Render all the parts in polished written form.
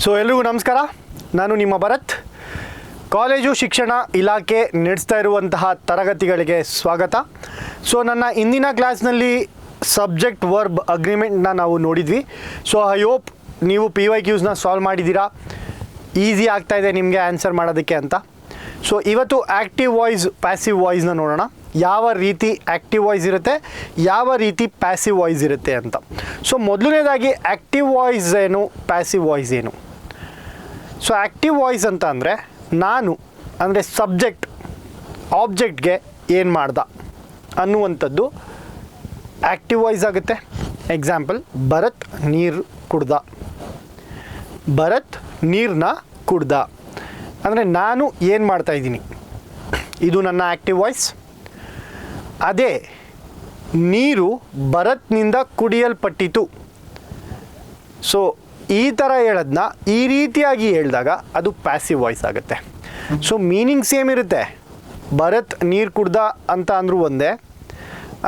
So ಎಲ್ರಿಗೂ ನಮಸ್ಕಾರ. ನಾನು ನಿಮ್ಮ ಭರತ್. ಕಾಲೇಜು ಶಿಕ್ಷಣ ಇಲಾಖೆ ನಡೆಸ್ತಾ ಇರುವಂತಹ ತರಗತಿಗಳಿಗೆ ಸ್ವಾಗತ. ಸೊ ನನ್ನ ಇಂದಿನ ಕ್ಲಾಸ್ನಲ್ಲಿ ಸಬ್ಜೆಕ್ಟ್ ವರ್ಬ್ ಅಗ್ರಿಮೆಂಟ್ನ ನಾವು ನೋಡಿದ್ವಿ. ಸೊ ಐ ಹೋಪ್ ನೀವು PYQsನ ಸಾಲ್ವ್ ಮಾಡಿದ್ದೀರಾ, ಈಸಿ ಆಗ್ತಾಯಿದೆ ನಿಮಗೆ ಆನ್ಸರ್ ಮಾಡೋದಕ್ಕೆ ಅಂತ. ಸೊ ಇವತ್ತು ಆ್ಯಕ್ಟಿವ್ ವಾಯ್ಸ್ ಪ್ಯಾಸಿವ್ ವಾಯ್ಸ್ನ ನೋಡೋಣ. ಯಾವ ರೀತಿ ಆ್ಯಕ್ಟಿವ್ ವಾಯ್ಸ್ ಇರುತ್ತೆ, ಯಾವ ರೀತಿ ಪ್ಯಾಸಿವ್ ವಾಯ್ಸ್ ಇರುತ್ತೆ ಅಂತ. ಸೊ ಮೊದಲನೇದಾಗಿ ಆ್ಯಕ್ಟಿವ್ ವಾಯ್ಸ್ ಏನು, ಪ್ಯಾಸಿವ್ ವಾಯ್ಸ್ ಏನು. ಸೊ ಆ್ಯಕ್ಟಿವ್ ವಾಯ್ಸ್ ಅಂತ ಅಂದರೆ ನಾನು ಅಂದರೆ ಸಬ್ಜೆಕ್ಟ್ ಆಬ್ಜೆಕ್ಟ್ಗೆ ಏನು ಮಾಡ್ದ ಅನ್ನುವಂಥದ್ದು ಆ್ಯಕ್ಟಿವ್ ವಾಯ್ಸ್ ಆಗುತ್ತೆ. ಎಕ್ಸಾಂಪಲ್, ಭರತ್ ನೀರು ಕುಡ್ದ. ಭರತ್ ನೀರನ್ನ ಕುಡ್ದ ಅಂದರೆ ನಾನು ಏನು ಮಾಡ್ತಾಯಿದ್ದೀನಿ, ಇದು ನನ್ನ ಆ್ಯಕ್ಟಿವ್ ವಾಯ್ಸ್. ಅದೇ ನೀರು ಭರತ್ನಿಂದ ಕುಡಿಯಲ್ಪಟ್ಟಿತು. ಸೊ ಈ ಥರ ಹೇಳೋದನ್ನ ಈ ರೀತಿಯಾಗಿ ಹೇಳಿದಾಗ ಅದು ಪ್ಯಾಸಿವ್ ವಾಯ್ಸ್ ಆಗುತ್ತೆ. ಸೊ ಮೀನಿಂಗ್ ಸೇಮ್ ಇರುತ್ತೆ. ಭರತ್ ನೀರು ಕುಡ್ದ ಅಂತ ಅಂದರೂ ಒಂದೇ,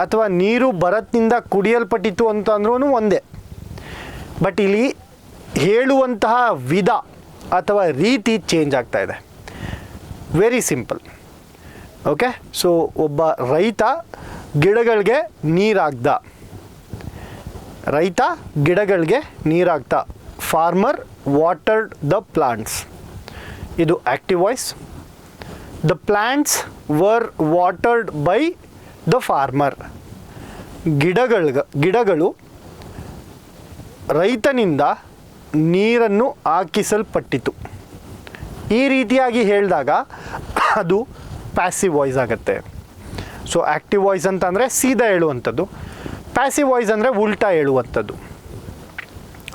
ಅಥವಾ ನೀರು ಭರತ್ನಿಂದ ಕುಡಿಯಲ್ಪಟ್ಟಿತು ಅಂತ ಅಂದ್ರೂ ಒಂದೇ. ಬಟ್ ಇಲ್ಲಿ ಹೇಳುವಂತಹ ವಿಧ ಅಥವಾ ರೀತಿ ಚೇಂಜ್ ಆಗ್ತಾಯಿದೆ. Very simple. ಓಕೆ. ಸೊ ಒಬ್ಬ ರೈತ ಗಿಡಗಳಿಗೆ ನೀರಾಗ್ದ. ರೈತ ಗಿಡಗಳಿಗೆ ನೀರಾಗ್ದ. Farmer watered the plants. ಇದು active voice. The plants were watered by the farmer. ಗಿಡಗಳು ರೈತನಿಂದ ನೀರನ್ನು ಹಾಕಿಸಲ್ಪಟ್ಟಿತು. ಈ ರೀತಿಯಾಗಿ ಹೇಳಿದಾಗ ಅದು ಪ್ಯಾಸಿವ್ ವಾಯ್ಸ್ ಆಗುತ್ತೆ. ಸೊ ಆ್ಯಕ್ಟಿವ್ ವಾಯ್ಸ್ ಅಂತ ಅಂದರೆ ಸೀದಾ ಹೇಳುವಂಥದ್ದು, ಪ್ಯಾಸಿವ್ ವಾಯ್ಸ್ ಅಂದರೆ ಉಲ್ಟಾ ಹೇಳುವಂಥದ್ದು.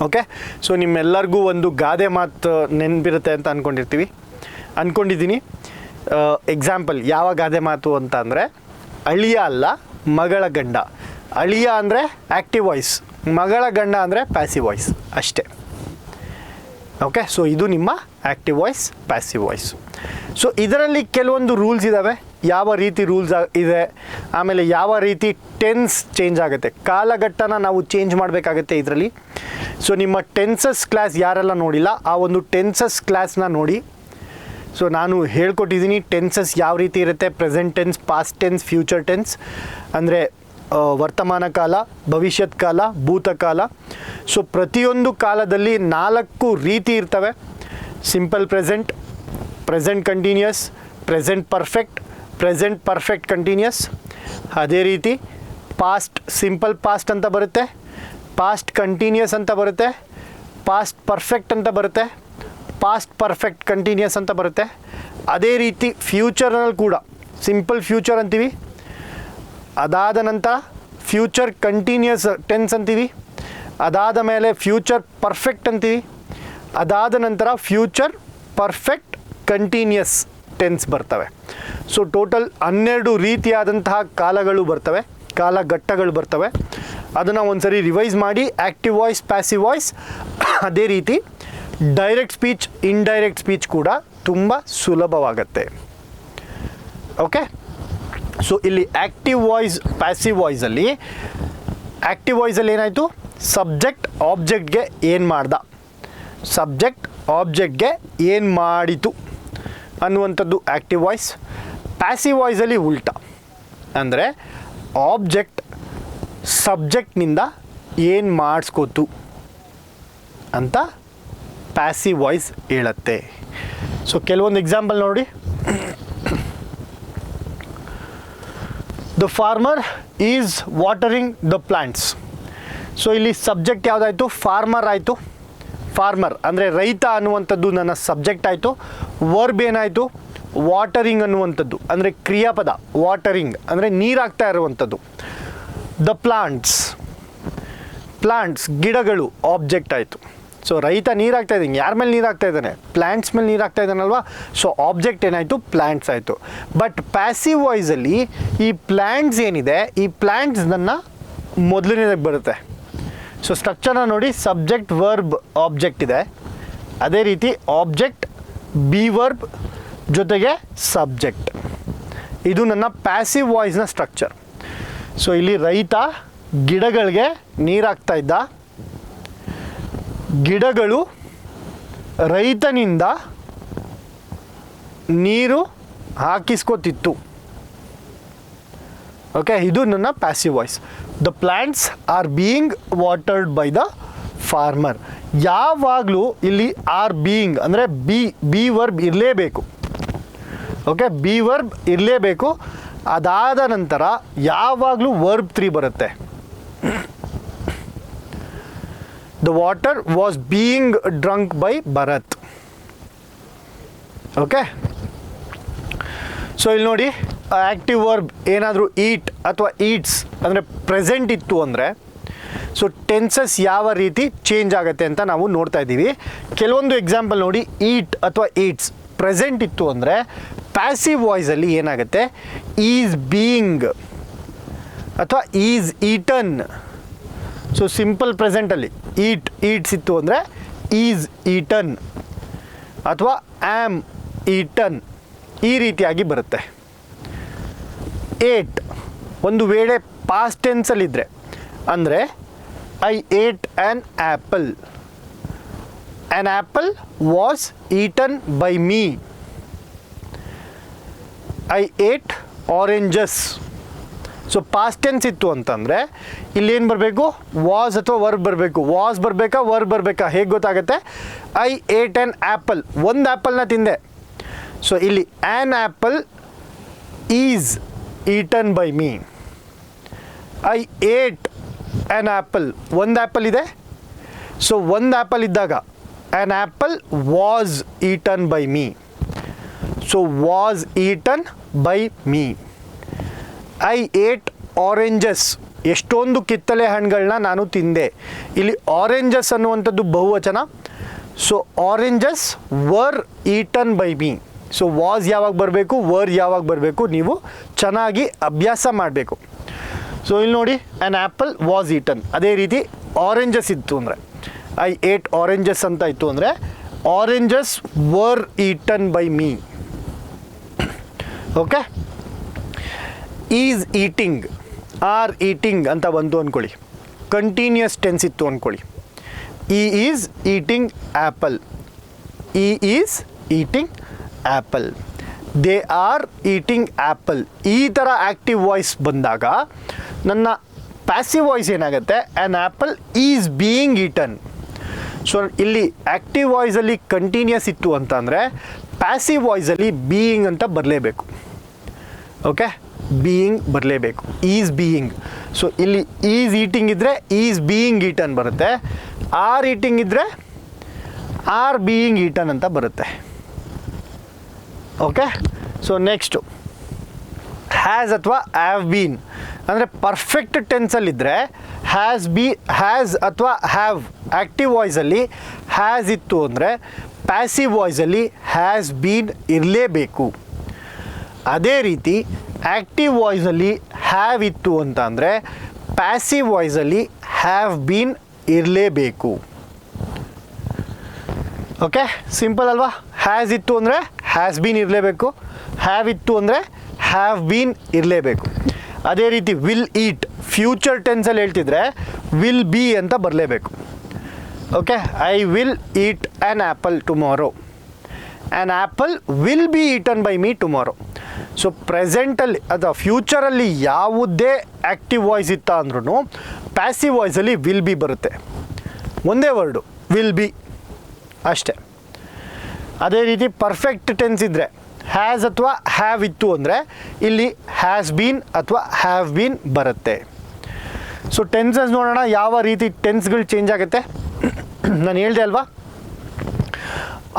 ಓಕೆ. ಸೊ ನಿಮ್ಮೆಲ್ಲರಿಗೂ ಒಂದು ಗಾದೆ ಮಾತು ನೆನಪಿರುತ್ತೆ ಅಂತ ಅಂದ್ಕೊಂಡಿದ್ದೀನಿ. ಎಕ್ಸಾಂಪಲ್, ಯಾವ ಗಾದೆ ಮಾತು ಅಂತ ಅಂದರೆ, ಅಳಿಯ ಅಲ್ಲ ಮಗಳ ಗಂಡ. ಅಳಿಯ ಅಂದರೆ ಆ್ಯಕ್ಟಿವ್ ವಾಯ್ಸ್, ಮಗಳ ಗಂಡ ಅಂದರೆ ಪ್ಯಾಸಿವ್ ವಾಯ್ಸ್ ಅಷ್ಟೇ. ಓಕೆ. ಸೊ ಇದು ನಿಮ್ಮ active voice, passive voice. So ಇದರಲ್ಲಿ ಕೆಲವೊಂದು ರೂಲ್ಸ್ ಇದ್ದಾವೆ. ಯಾವ ರೀತಿ ರೂಲ್ಸ್ ಇದೆ, ಆಮೇಲೆ ಯಾವ ರೀತಿ ಟೆನ್ಸ್ ಚೇಂಜ್ ಆಗುತ್ತೆ, ಕಾಲಘಟ್ಟನ ನಾವು ಚೇಂಜ್ ಮಾಡಬೇಕಾಗತ್ತೆ ಇದರಲ್ಲಿ. ಸೊ ನಿಮ್ಮ ಟೆನ್ಸಸ್ ಕ್ಲಾಸ್ ಯಾರೆಲ್ಲ ನೋಡಿಲ್ಲ, ಆ ಒಂದು ಟೆನ್ಸಸ್ ಕ್ಲಾಸ್ನ ನೋಡಿ. ಸೊ ನಾನು ಹೇಳ್ಕೊಟ್ಟಿದ್ದೀನಿ ಟೆನ್ಸಸ್ ಯಾವ ರೀತಿ ಇರುತ್ತೆ. Present tense, past tense, future tense ಅಂದರೆ ವರ್ತಮಾನ ಕಾಲ, ಭವಿಷ್ಯತ್ ಕಾಲ, ಭೂತಕಾಲ. ಸೊ ಪ್ರತಿಯೊಂದು ಕಾಲದಲ್ಲಿ 4 ರೀತಿ ಇರ್ತವೆ. Simple present, present continuous, present perfect, present perfect continuous. ಅದೇ ರೀತಿ ಪಾಸ್ಟ್ ಸಿಂಪಲ್ ಪಾಸ್ಟ್ ಅಂತ ಬರುತ್ತೆ, ಪಾಸ್ಟ್ ಕಂಟಿನ್ಯೂಯಸ್ ಅಂತ ಬರುತ್ತೆ, ಪಾಸ್ಟ್ ಪರ್ಫೆಕ್ಟ್ ಅಂತ ಬರುತ್ತೆ, ಪಾಸ್ಟ್ ಪರ್ಫೆಕ್ಟ್ ಕಂಟಿನ್ಯೂಯಸ್ ಅಂತ ಬರುತ್ತೆ. ಅದೇ ರೀತಿ ಫ್ಯೂಚರ್ನಲ್ಲಿ ಕೂಡ ಸಿಂಪಲ್ ಫ್ಯೂಚರ್ ಅಂತೀವಿ, ಅದಾದ ನಂತರ ಫ್ಯೂಚರ್ ಕಂಟಿನ್ಯೂಯಸ್ ಟೆನ್ಸ್ ಅಂತೀವಿ, ಅದಾದ ಮೇಲೆ ಫ್ಯೂಚರ್ ಪರ್ಫೆಕ್ಟ್ ಅಂತೀವಿ, ಅದಾದ ನಂತರ ಫ್ಯೂಚರ್ ಪರ್ಫೆಕ್ಟ್ ಕಂಟಿನ್ಯೂಯಸ್ ಟೆನ್ಸ್ ಬರ್ತವೆ. ಸೊ ಟೋಟಲ್ 12 ರೀತಿಯಾದಂತಹ ಕಾಲಗಳು ಬರ್ತವೆ, ಕಾಲಘಟ್ಟಗಳು ಬರ್ತವೆ. ಅದನ್ನು ಒಂದು ಸರಿ ರಿವೈಸ್ ಮಾಡಿ. Active voice, passive voice. ಅದೇ ರೀತಿ ಡೈರೆಕ್ಟ್ ಸ್ಪೀಚ್, ಇಂಡೈರೆಕ್ಟ್ ಸ್ಪೀಚ್ ಕೂಡ ತುಂಬ ಸುಲಭವಾಗತ್ತೆ. ಓಕೆ. ಸೊ ಇಲ್ಲಿ ಆ್ಯಕ್ಟಿವ್ ವಾಯ್ಸ್, ಪ್ಯಾಸಿವ್ ವಾಯ್ಸಲ್ಲಿ ಆ್ಯಕ್ಟಿವ್ ವಾಯ್ಸಲ್ಲಿ ಏನಾಯಿತು, ಸಬ್ಜೆಕ್ಟ್ ಆಬ್ಜೆಕ್ಟ್ಗೆ ಏನು ಮಾಡ್ದ, ಸಬ್ಜೆಕ್ಟ್ ಆಬ್ಜೆಕ್ಟ್ಗೆ ಏನು ಮಾಡಿತು ಅನ್ನುವಂಥದ್ದು ಆ್ಯಕ್ಟಿವ್ ವಾಯ್ಸ್. ಪ್ಯಾಸಿವ್ ವಾಯ್ಸಲ್ಲಿ ಉಲ್ಟಾ, ಅಂದರೆ ಆಬ್ಜೆಕ್ಟ್ ಸಬ್ಜೆಕ್ಟ್ನಿಂದ ಏನು ಮಾಡಿಸ್ಕೋತು ಅಂತ ಪ್ಯಾಸಿವ್ ವಾಯ್ಸ್ ಹೇಳುತ್ತೆ. ಸೊ ಕೆಲವೊಂದು ಎಕ್ಸಾಂಪಲ್ ನೋಡಿ. The farmer is watering the plants. So ಇಲ್ಲಿ ಸಬ್ಜೆಕ್ಟ್ ಯಾವುದಾಯಿತು, ಫಾರ್ಮರ್ ಆಯಿತು. ಫಾರ್ಮರ್ ಅಂದರೆ ರೈತ ಅನ್ನುವಂಥದ್ದು ನನ್ನ ಸಬ್ಜೆಕ್ಟ್ ಆಯಿತು. ವರ್ಬ್ ಏನಾಯಿತು, ವಾಟರಿಂಗ್ ಅನ್ನುವಂಥದ್ದು ಅಂದರೆ ಕ್ರಿಯಾಪದ. ವಾಟರಿಂಗ್ ಅಂದರೆ ನೀರಾಗ್ತಾ ಇರುವಂಥದ್ದು. ದ ಪ್ಲಾಂಟ್ಸ್, ಪ್ಲಾಂಟ್ಸ್ ಗಿಡಗಳು ಆಬ್ಜೆಕ್ಟ್ ಆಯಿತು. ಸೊ ರೈತ ನೀರಾಗ್ತಾ ಇದ್ದಾನೆ, ಯಾರ ಮೇಲೆ ನೀರಾಗ್ತಾ ಇದ್ದಾನೆ, ಪ್ಲ್ಯಾಂಟ್ಸ್ ಮೇಲೆ ನೀರಾಗ್ತಾ ಇದ್ದಾನಲ್ವಾ. ಸೊ ಆಬ್ಜೆಕ್ಟ್ ಏನಾಯಿತು, ಪ್ಲ್ಯಾಂಟ್ಸ್ ಆಯಿತು. ಬಟ್ ಪ್ಯಾಸಿವ್ ವಾಯ್ಸಲ್ಲಿ ಈ ಪ್ಲ್ಯಾಂಟ್ಸ್ ಏನಿದೆ, ಈ ಪ್ಲ್ಯಾಂಟ್ಸ್ ನನ್ನ ಮೊದಲನೇದಾಗಿ ಬರುತ್ತೆ. ಸೊ ಸ್ಟ್ರಕ್ಚರ್ನ ನೋಡಿ, ಸಬ್ಜೆಕ್ಟ್ ವರ್ಬ್ ಆಬ್ಜೆಕ್ಟ್ ಇದೆ. ಅದೇ ರೀತಿ ಆಬ್ಜೆಕ್ಟ್ ಬಿ ವರ್ಬ್ ಜೊತೆಗೆ ಸಬ್ಜೆಕ್ಟ್. ಇದು ನನ್ನ ಪ್ಯಾಸಿವ್ ವಾಯ್ಸ್ನ ಸ್ಟ್ರಕ್ಚರ್. ಸೊ ಇಲ್ಲಿ ರೈತ ಗಿಡಗಳಿಗೆ ನೀರಾಗ್ತಾ ಇದ್ದ, ಗಿಡಗಳು ರೈತನಿಂದ ನೀರು ಹಾಕಿಸ್ಕೊತಿತ್ತು. ಓಕೆ, ಇದು ನನ್ನ passive voice. The plants are being watered by the farmer. ಯಾವಾಗಲೂ ಇಲ್ಲಿ ಆರ್ ಬೀಯಿಂಗ್ ಅಂದರೆ ಬಿ ವರ್ಬ್ ಇರಲೇಬೇಕು. ಓಕೆ, ಬಿ ವರ್ಬ್ ಇರಲೇಬೇಕು. ಅದಾದ ನಂತರ ಯಾವಾಗಲೂ ವರ್ಬ್ 3 ಬರುತ್ತೆ. The water was being drunk by Bharat. Okay, so ಇಲ್ಲಿ ನೋಡಿ, ಆ್ಯಕ್ಟಿವ್ ವರ್ಬ್ ಏನಾದರೂ ಈಟ್ ಅಥವಾ ಈಟ್ಸ್ ಅಂದರೆ ಪ್ರೆಸೆಂಟ್ ಇತ್ತು ಅಂದರೆ ಸೊ ಟೆನ್ಸಸ್ ಯಾವ ರೀತಿ ಚೇಂಜ್ ಆಗುತ್ತೆ ಅಂತ ನಾವು ನೋಡ್ತಾ ಇದ್ದೀವಿ. ಕೆಲವೊಂದು ಎಕ್ಸಾಂಪಲ್ ನೋಡಿ, ಈಟ್ ಅಥವಾ ಈಟ್ಸ್ ಪ್ರೆಸೆಂಟ್ ಇತ್ತು ಅಂದರೆ ಪ್ಯಾಸಿವ್ ವಾಯ್ಸಲ್ಲಿ ಏನಾಗುತ್ತೆ, ಈಸ್ ಬೀಯಿಂಗ್ ಅಥವಾ ಈಸ್ ಈಟನ್. ಸೊ ಸಿಂಪಲ್ ಪ್ರೆಸೆಂಟಲ್ಲಿ ಈಟ್ಸ್ ಇತ್ತು ಅಂದರೆ ಈಸ್ ಈಟನ್ ಅಥವಾ ಆ್ಯಮ್ ಈಟನ್ ಈ ರೀತಿಯಾಗಿ ಬರುತ್ತೆ. ಏಟ್ ಒಂದು ವೇಳೆ ಪಾಸ್ಟ್ ಟೆನ್ಸಲ್ಲಿದ್ದರೆ ಅಂದರೆ I ate an apple. An apple was eaten by me. I ate oranges. So past tense ಇತ್ತು ಅಂತಂದರೆ ಇಲ್ಲೇನು ಬರಬೇಕು, ವಾಸ್ ಅಥವಾ ವರ್ಬ್ ಬರಬೇಕು. ವಾಸ್ ಬರಬೇಕಾ ವರ್ಬ್ ಬರಬೇಕಾ ಹೇಗೆ ಗೊತ್ತಾಗುತ್ತೆ? ಐ ಏಟ್ ಆ್ಯನ್ ಆ್ಯಪಲ್, ಒಂದು ಆ್ಯಪಲ್ನ ತಿಂದೆ. ಸೊ ಇಲ್ಲಿ an apple is eaten by me. I ate an apple, ಒಂದು ಆ್ಯಪಲ್ ಇದೆ. ಸೊ ಒಂದು ಆ್ಯಪಲ್ ಇದ್ದಾಗ an apple was eaten by me. So was eaten by me. I ate oranges, ಎಷ್ಟೊಂದು ಕಿತ್ತಳೆ ಹಣ್ಣುಗಳನ್ನ ನಾನು ತಿಂದೆ. ಇಲ್ಲಿ ಆರೆಂಜಸ್ ಅನ್ನುವಂಥದ್ದು ಬಹುವಚನ. So oranges var eaten by me. So was ಯಾವಾಗ ಬರಬೇಕು, ವರ್ ಯಾವಾಗ ಬರಬೇಕು, ನೀವು ಚೆನ್ನಾಗಿ ಅಭ್ಯಾಸ ಮಾಡಬೇಕು. ಸೊ ಇಲ್ಲಿ ನೋಡಿ, ಆ್ಯನ್ ಆ್ಯಪಲ್ ವಾಸ್ ಈಟನ್. ಅದೇ ರೀತಿ ಆರೆಂಜಸ್ ಇತ್ತು ಅಂದರೆ ಐ ಏಟ್ ಆರೆಂಜಸ್ ಅಂತ ಇತ್ತು ಅಂದರೆ oranges var eaten by me. Okay, is eating, are eating ಅಂತ ಬಂತು ಅಂದ್ಕೊಳ್ಳಿ. ಕಂಟಿನ್ಯೂಸ್ ಟೆನ್ಸ್ ಇತ್ತು ಅಂದ್ಕೊಳ್ಳಿ. ಈ ಈಸ್ ಈಟಿಂಗ್ ಆ್ಯಪಲ್. ಈ is eating apple. They are eating apple. ಈ ಥರ ಆ್ಯಕ್ಟಿವ್ ವಾಯ್ಸ್ ಬಂದಾಗ ನನ್ನ ಪ್ಯಾಸಿವ್ ವಾಯ್ಸ್ ಏನಾಗುತ್ತೆ, an apple is being eaten. So ಇಲ್ಲಿ ಆ್ಯಕ್ಟಿವ್ ವಾಯ್ಸಲ್ಲಿ ಕಂಟಿನ್ಯೂಸ್ ಇತ್ತು ಅಂತ ಅಂದರೆ ಪ್ಯಾಸಿವ್ ವಾಯ್ಸಲ್ಲಿ ಬೀಯಿಂಗ್ ಅಂತ ಬರಲೇಬೇಕು. ಓಕೆ, ಬೀಯಿಂಗ್ ಬರಲೇಬೇಕು. Is being. ಸೊ ಇಲ್ಲಿ ಈಸ್ ಈಟಿಂಗ್ ಇದ್ದರೆ ಈಸ್ ಬೀಯಿಂಗ್ ಈಟನ್ ಬರುತ್ತೆ. ಆರ್ ಈಟಿಂಗ್ ಇದ್ದರೆ ಆರ್ ಬೀಯಿಂಗ್ ಈಟನ್ ಅಂತ ಬರುತ್ತೆ. ಓಕೆ, ಸೊ ನೆಕ್ಸ್ಟು ಹ್ಯಾಸ್ ಅಥವಾ ಹ್ಯಾವ್ ಬೀನ್ ಅಂದರೆ ಪರ್ಫೆಕ್ಟ್ ಟೆನ್ಸಲ್ಲಿದ್ದರೆ ಹ್ಯಾಸ್ ಅಥವಾ ಹ್ಯಾವ್ ಆ್ಯಕ್ಟಿವ್ ವಾಯ್ಸಲ್ಲಿ ಹ್ಯಾಸ್ ಇತ್ತು ಅಂದರೆ ಪ್ಯಾಸಿವ್ ವಾಯ್ಸಲ್ಲಿ ಹ್ಯಾಸ್ ಬೀನ್ ಇರಲೇಬೇಕು. ಅದೇ ರೀತಿ ಆ್ಯಕ್ಟಿವ್ ವಾಯ್ಸಲ್ಲಿ ಹ್ಯಾವ್ ಇತ್ತು ಅಂತ ಅಂದರೆ ಪ್ಯಾಸಿವ್ ವಾಯ್ಸಲ್ಲಿ ಹ್ಯಾವ್ ಬೀನ್ ಇರಲೇಬೇಕು. ಓಕೆ, ಸಿಂಪಲ್ ಅಲ್ವಾ? ಹ್ಯಾಸ್ ಇತ್ತು ಅಂದರೆ ಹ್ಯಾಸ್ ಬೀನ್ ಇರಲೇಬೇಕು. ಹ್ಯಾವ್ ಇತ್ತು ಅಂದರೆ ಹ್ಯಾವ್ ಬೀನ್ ಇರಲೇಬೇಕು. ಅದೇ ರೀತಿ ವಿಲ್ ಈಟ್ ಫ್ಯೂಚರ್ ಟೆನ್ಸಲ್ಲಿ ಹೇಳ್ತಿದ್ರೆ ವಿಲ್ ಬಿ ಅಂತ ಬರಲೇಬೇಕು. Okay, I will eat an apple tomorrow. An apple will be eaten by me tomorrow. So ಪ್ರೆಸೆಂಟಲ್ಲಿ ಅಥವಾ ಫ್ಯೂಚರಲ್ಲಿ ಯಾವುದೇ ಆ್ಯಕ್ಟಿವ್ ವಾಯ್ಸ್ ಇತ್ತ ಅಂದ್ರೂ ಪ್ಯಾಸಿವ್ ವಾಯ್ಸಲ್ಲಿ ವಿಲ್ ಬಿ ಬರುತ್ತೆ. ಒಂದೇ ವರ್ಡು ವಿಲ್ ಬಿ ಅಷ್ಟೇ. ಅದೇ ರೀತಿ ಪರ್ಫೆಕ್ಟ್ ಟೆನ್ಸ್ ಇದ್ದರೆ ಹ್ಯಾಸ್ ಅಥವಾ ಹ್ಯಾವ್ ಇತ್ತು ಅಂದರೆ ಇಲ್ಲಿ ಹ್ಯಾಸ್ ಬೀನ್ ಅಥವಾ ಹ್ಯಾವ್ ಬೀನ್ ಬರುತ್ತೆ. ಸೊ ಟೆನ್ಸಸ್ ನೋಡೋಣ, ಯಾವ ರೀತಿ ಟೆನ್ಸ್ಗಳು ಚೇಂಜ್ ಆಗುತ್ತೆ. ನಾನು ಹೇಳಿದೆ ಅಲ್ವಾ,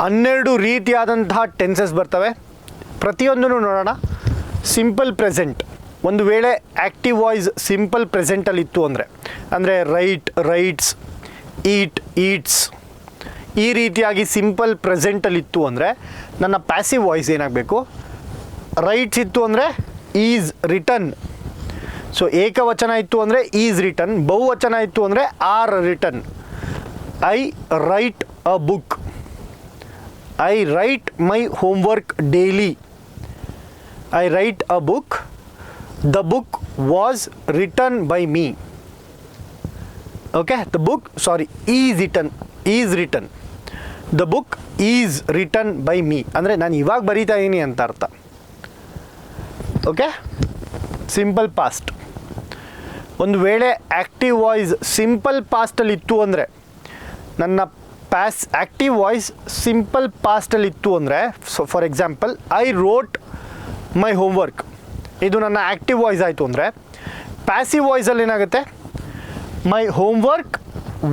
12 ರೀತಿಯಾದಂತಹ ಟೆನ್ಸಸ್ ಬರ್ತವೆ. ಪ್ರತಿಯೊಂದನ್ನು ನೋಡೋಣ. ಸಿಂಪಲ್ ಪ್ರೆಸೆಂಟ್, ಒಂದು ವೇಳೆ ಆ್ಯಕ್ಟಿವ್ ವಾಯ್ಸ್ ಸಿಂಪಲ್ ಪ್ರೆಸೆಂಟಲ್ಲಿ ಇತ್ತು ಅಂದರೆ ರೈಟ್ ರೈಟ್ಸ್, ಈಟ್ ಈಟ್ಸ್ ಈ ರೀತಿಯಾಗಿ ಸಿಂಪಲ್ ಪ್ರೆಸೆಂಟಲ್ಲಿತ್ತು ಅಂದರೆ ನನ್ನ ಪ್ಯಾಸಿವ್ ವಾಯ್ಸ್ ಏನಾಗಬೇಕು, ರೈಟ್ಸ್ ಇತ್ತು ಅಂದರೆ ಈಸ್ ರಿಟನ್. ಸೊ ಏಕವಚನ ಇತ್ತು ಅಂದರೆ ಈಸ್ ರಿಟನ್, ಬಹುವಚನ ಇತ್ತು ಅಂದರೆ are written. I write a book. I write my homework daily. I write a book. The book was written by me. Okay, the book is written. The book is written by me ಅಂದರೆ ನಾನು ಇವಾಗ ಬರೀತಾ ಇದ್ದೀನಿ ಅಂತ ಅರ್ಥ. Okay, simple past. ಒಂದು ವೇಳೆ active voice simple ಪಾಸ್ಟಲ್ಲಿ ಇತ್ತು ಅಂದರೆ, ನನ್ನ ಆ್ಯಕ್ಟಿವ್ ವಾಯ್ಸ್ ಸಿಂಪಲ್ ಪಾಸ್ಟಲ್ಲಿ ಇತ್ತು ಅಂದರೆ, so for example I wrote my homework, ಇದು ನನ್ನ ಆ್ಯಕ್ಟಿವ್ ವಾಯ್ಸ್ ಆಯಿತು ಅಂದರೆ, ಪ್ಯಾಸಿವ್ ವಾಯ್ಸಲ್ಲಿ ಏನಾಗುತ್ತೆ, ಮೈ homework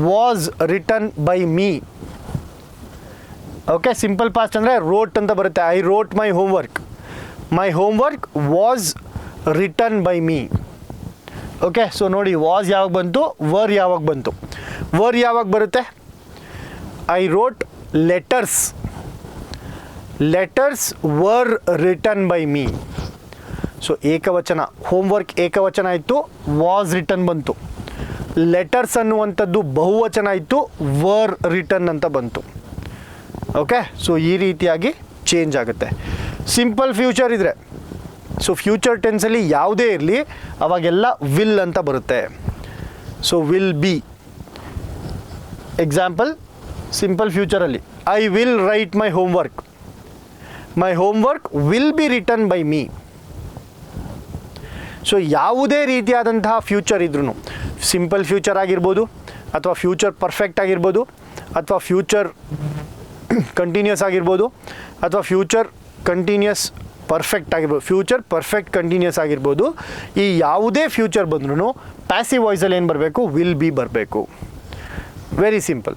was written by me. Okay, simple past ಅಂದರೆ ರೋಟ್ ಅಂತ ಬರುತ್ತೆ. I wrote my homework was written by me. Okay, so ನೋಡಿ ವಾಸ್ ಯಾವಾಗ ಬಂತು, ವರ್ ಯಾವಾಗ ಬಂತು. ವರ್ ಯಾವಾಗ ಬರುತ್ತೆ, I wrote letters were written by me. So ಏಕವಚನ, ಹೋಮ್ವರ್ಕ್ ಏಕವಚನ ಇತ್ತು, ವಾಸ್ ರಿಟನ್ ಬಂತು. ಲೆಟರ್ಸ್ ಅನ್ನುವಂಥದ್ದು ಬಹುವಚನ ಇತ್ತು, ವರ್ ರಿಟನ್ ಅಂತ ಬಂತು. ಓಕೆ, ಸೊ ಈ ರೀತಿಯಾಗಿ ಚೇಂಜ್ ಆಗುತ್ತೆ. ಸಿಂಪಲ್ ಫ್ಯೂಚರ್ ಇದ್ದರೆ, ಸೊ ಫ್ಯೂಚರ್ ಟೆನ್ಸಲ್ಲಿ ಯಾವುದೇ ಇರಲಿ ಅವಾಗೆಲ್ಲ ವಿಲ್ ಅಂತ ಬರುತ್ತೆ. So will be. Example, simple ಫ್ಯೂಚರಲ್ಲಿ I will write my homework will be written by me. So ಯಾವುದೇ ರೀತಿಯಾದಂತಹ ಫ್ಯೂಚರ್ ಇದ್ರೂ, ಸಿಂಪಲ್ ಫ್ಯೂಚರ್ ಆಗಿರ್ಬೋದು, ಅಥವಾ ಫ್ಯೂಚರ್ ಪರ್ಫೆಕ್ಟ್ ಆಗಿರ್ಬೋದು, ಅಥವಾ ಫ್ಯೂಚರ್ ಕಂಟಿನ್ಯೂಸ್ ಆಗಿರ್ಬೋದು, ಅಥವಾ ಫ್ಯೂಚರ್ ಕಂಟಿನ್ಯೂಸ್ ಪರ್ಫೆಕ್ಟ್ ಆಗಿರ್ಬೋದು, ಫ್ಯೂಚರ್ ಪರ್ಫೆಕ್ಟ್ ಕಂಟಿನ್ಯೂಸ್ ಆಗಿರ್ಬೋದು. ಈ ಯಾವುದೇ ಫ್ಯೂಚರ್ ಬಂದ್ರೂ ಪ್ಯಾಸಿವ್ ವಾಯ್ಸಲ್ಲಿ ಏನು ಬರಬೇಕು, ವಿಲ್ ಬಿ ಬರಬೇಕು. Very simple.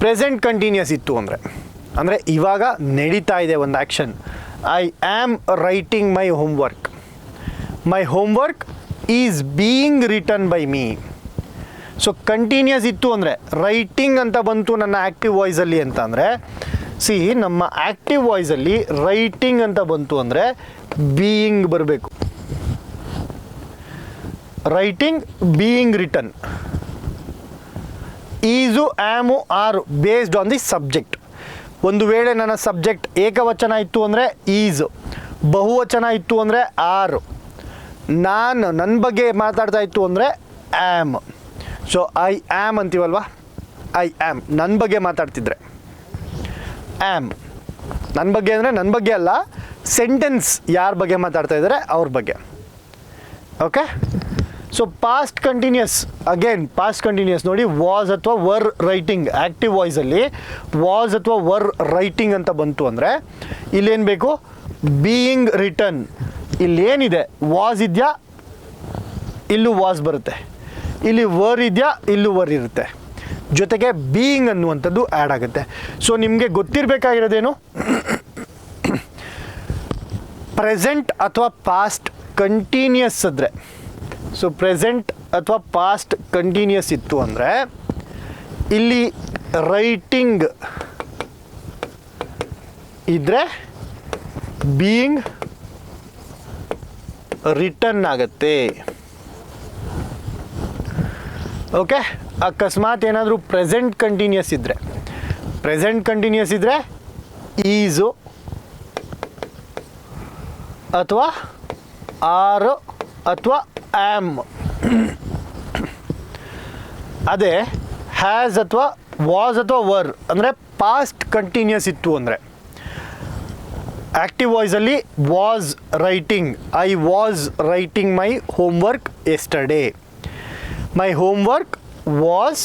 ಪ್ರೆಸೆಂಟ್ ಕಂಟಿನ್ಯೂಸ್ ಇತ್ತು ಅಂದರೆ ಇವಾಗ ನಡೀತಾ ಇದೆ ಒಂದು action. I am writing my homework is being written by me. So continuous ಇತ್ತು ಅಂದರೆ, ರೈಟಿಂಗ್ ಅಂತ ಬಂತು ನನ್ನ ಆ್ಯಕ್ಟಿವ್ ವಾಯ್ಸಲ್ಲಿ ಅಂತ ಅಂದರೆ, ನಮ್ಮ ಆ್ಯಕ್ಟಿವ್ ವಾಯ್ಸಲ್ಲಿ ರೈಟಿಂಗ್ ಅಂತ ಬಂತು ಅಂದರೆ ಬೀಯಿಂಗ್ ಬರಬೇಕು. Writing, being written. Is, am, are based on the subject. ಒಂದು ವೇಳೆ ನನ್ನ ಸಬ್ಜೆಕ್ಟ್ ಏಕವಚನ ಇತ್ತು ಅಂದರೆ ಈಸು, ಬಹುವಚನ ಇತ್ತು ಅಂದರೆ ಆರು, ನನ್ನ ಬಗ್ಗೆ ಮಾತಾಡ್ತಾ ಇತ್ತು ಅಂದರೆ ಆ್ಯಮ್. ಸೊ ಐ ಆ್ಯಮ್ ಅಂತೀವಲ್ವ, ಐ ಆ್ಯಮ್ ನನ್ನ ಬಗ್ಗೆ ಮಾತಾಡ್ತಿದ್ರೆ ಆ್ಯಮ್. ನನ್ನ ಬಗ್ಗೆ ಅಂದರೆ ನನ್ನ ಬಗ್ಗೆ ಅಲ್ಲ, ಸೆಂಟೆನ್ಸ್ ಯಾರ ಬಗ್ಗೆ ಮಾತಾಡ್ತಾ ಇದ್ದಾರೆ ಅವ್ರ ಬಗ್ಗೆ. Okay, so past continuous, again past continuous ನೋಡಿ, ವಾಸ್ ಅಥವಾ ವರ್ ರೈಟಿಂಗ್. ಆ್ಯಕ್ಟಿವ್ ವಾಯ್ಸಲ್ಲಿ ವಾಸ್ ಅಥವಾ ವರ್ ರೈಟಿಂಗ್ ಅಂತ ಬಂತು ಅಂದರೆ ಇಲ್ಲೇನು ಬೇಕು, ಬೀಯಿಂಗ್ ರಿಟನ್. ಇಲ್ಲೇನಿದೆ, ವಾಸ್ ಇದೆಯಾ, ಇಲ್ಲೂ ವಾಸ್ ಬರುತ್ತೆ. ಇಲ್ಲಿ ವರ್ ಇದೆಯಾ, ಇಲ್ಲೂ ವರ್ ಇರುತ್ತೆ. ಜೊತೆಗೆ ಬೀಯಿಂಗ್ ಅನ್ನುವಂಥದ್ದು ಆ್ಯಡ್ ಆಗುತ್ತೆ. ಸೊ ನಿಮಗೆ ಗೊತ್ತಿರಬೇಕಾಗಿರೋದೇನು, ಪ್ರೆಸೆಂಟ್ ಅಥವಾ ಪಾಸ್ಟ್ ಕಂಟಿನ್ಯೂಸ್ ಇದ್ದರೆ, ಸೊ ಪ್ರೆಸೆಂಟ್ ಅಥವಾ ಪಾಸ್ಟ್ ಕಂಟಿನ್ಯೂಸ್ ಇತ್ತು ಅಂದರೆ ಇಲ್ಲಿ ರೈಟಿಂಗ್ ಇದ್ದರೆ ಬೀಯಿಂಗ್ ರಿಟನ್ ಆಗುತ್ತೆ. ಓಕೆ, ಅಕಸ್ಮಾತ್ ಏನಾದರೂ ಪ್ರೆಸೆಂಟ್ ಕಂಟಿನ್ಯೂಸ್ ಇದ್ದರೆ ಈಸು ಅಥವಾ ಆರು ಅಥವಾ ಆ್ಯಮ್. ಅದೇ ಹ್ಯಾಸ್ ಅಥವಾ ವಾಸ್ ಅಥವಾ ವರ್ ಅಂದರೆ ಪಾಸ್ಟ್ ಕಂಟಿನ್ಯೂಸ್ ಇತ್ತು ಅಂದರೆ, ಆ್ಯಕ್ಟಿವ್ ವಾಯ್ಸಲ್ಲಿ was writing, I was writing my homework yesterday. My homework was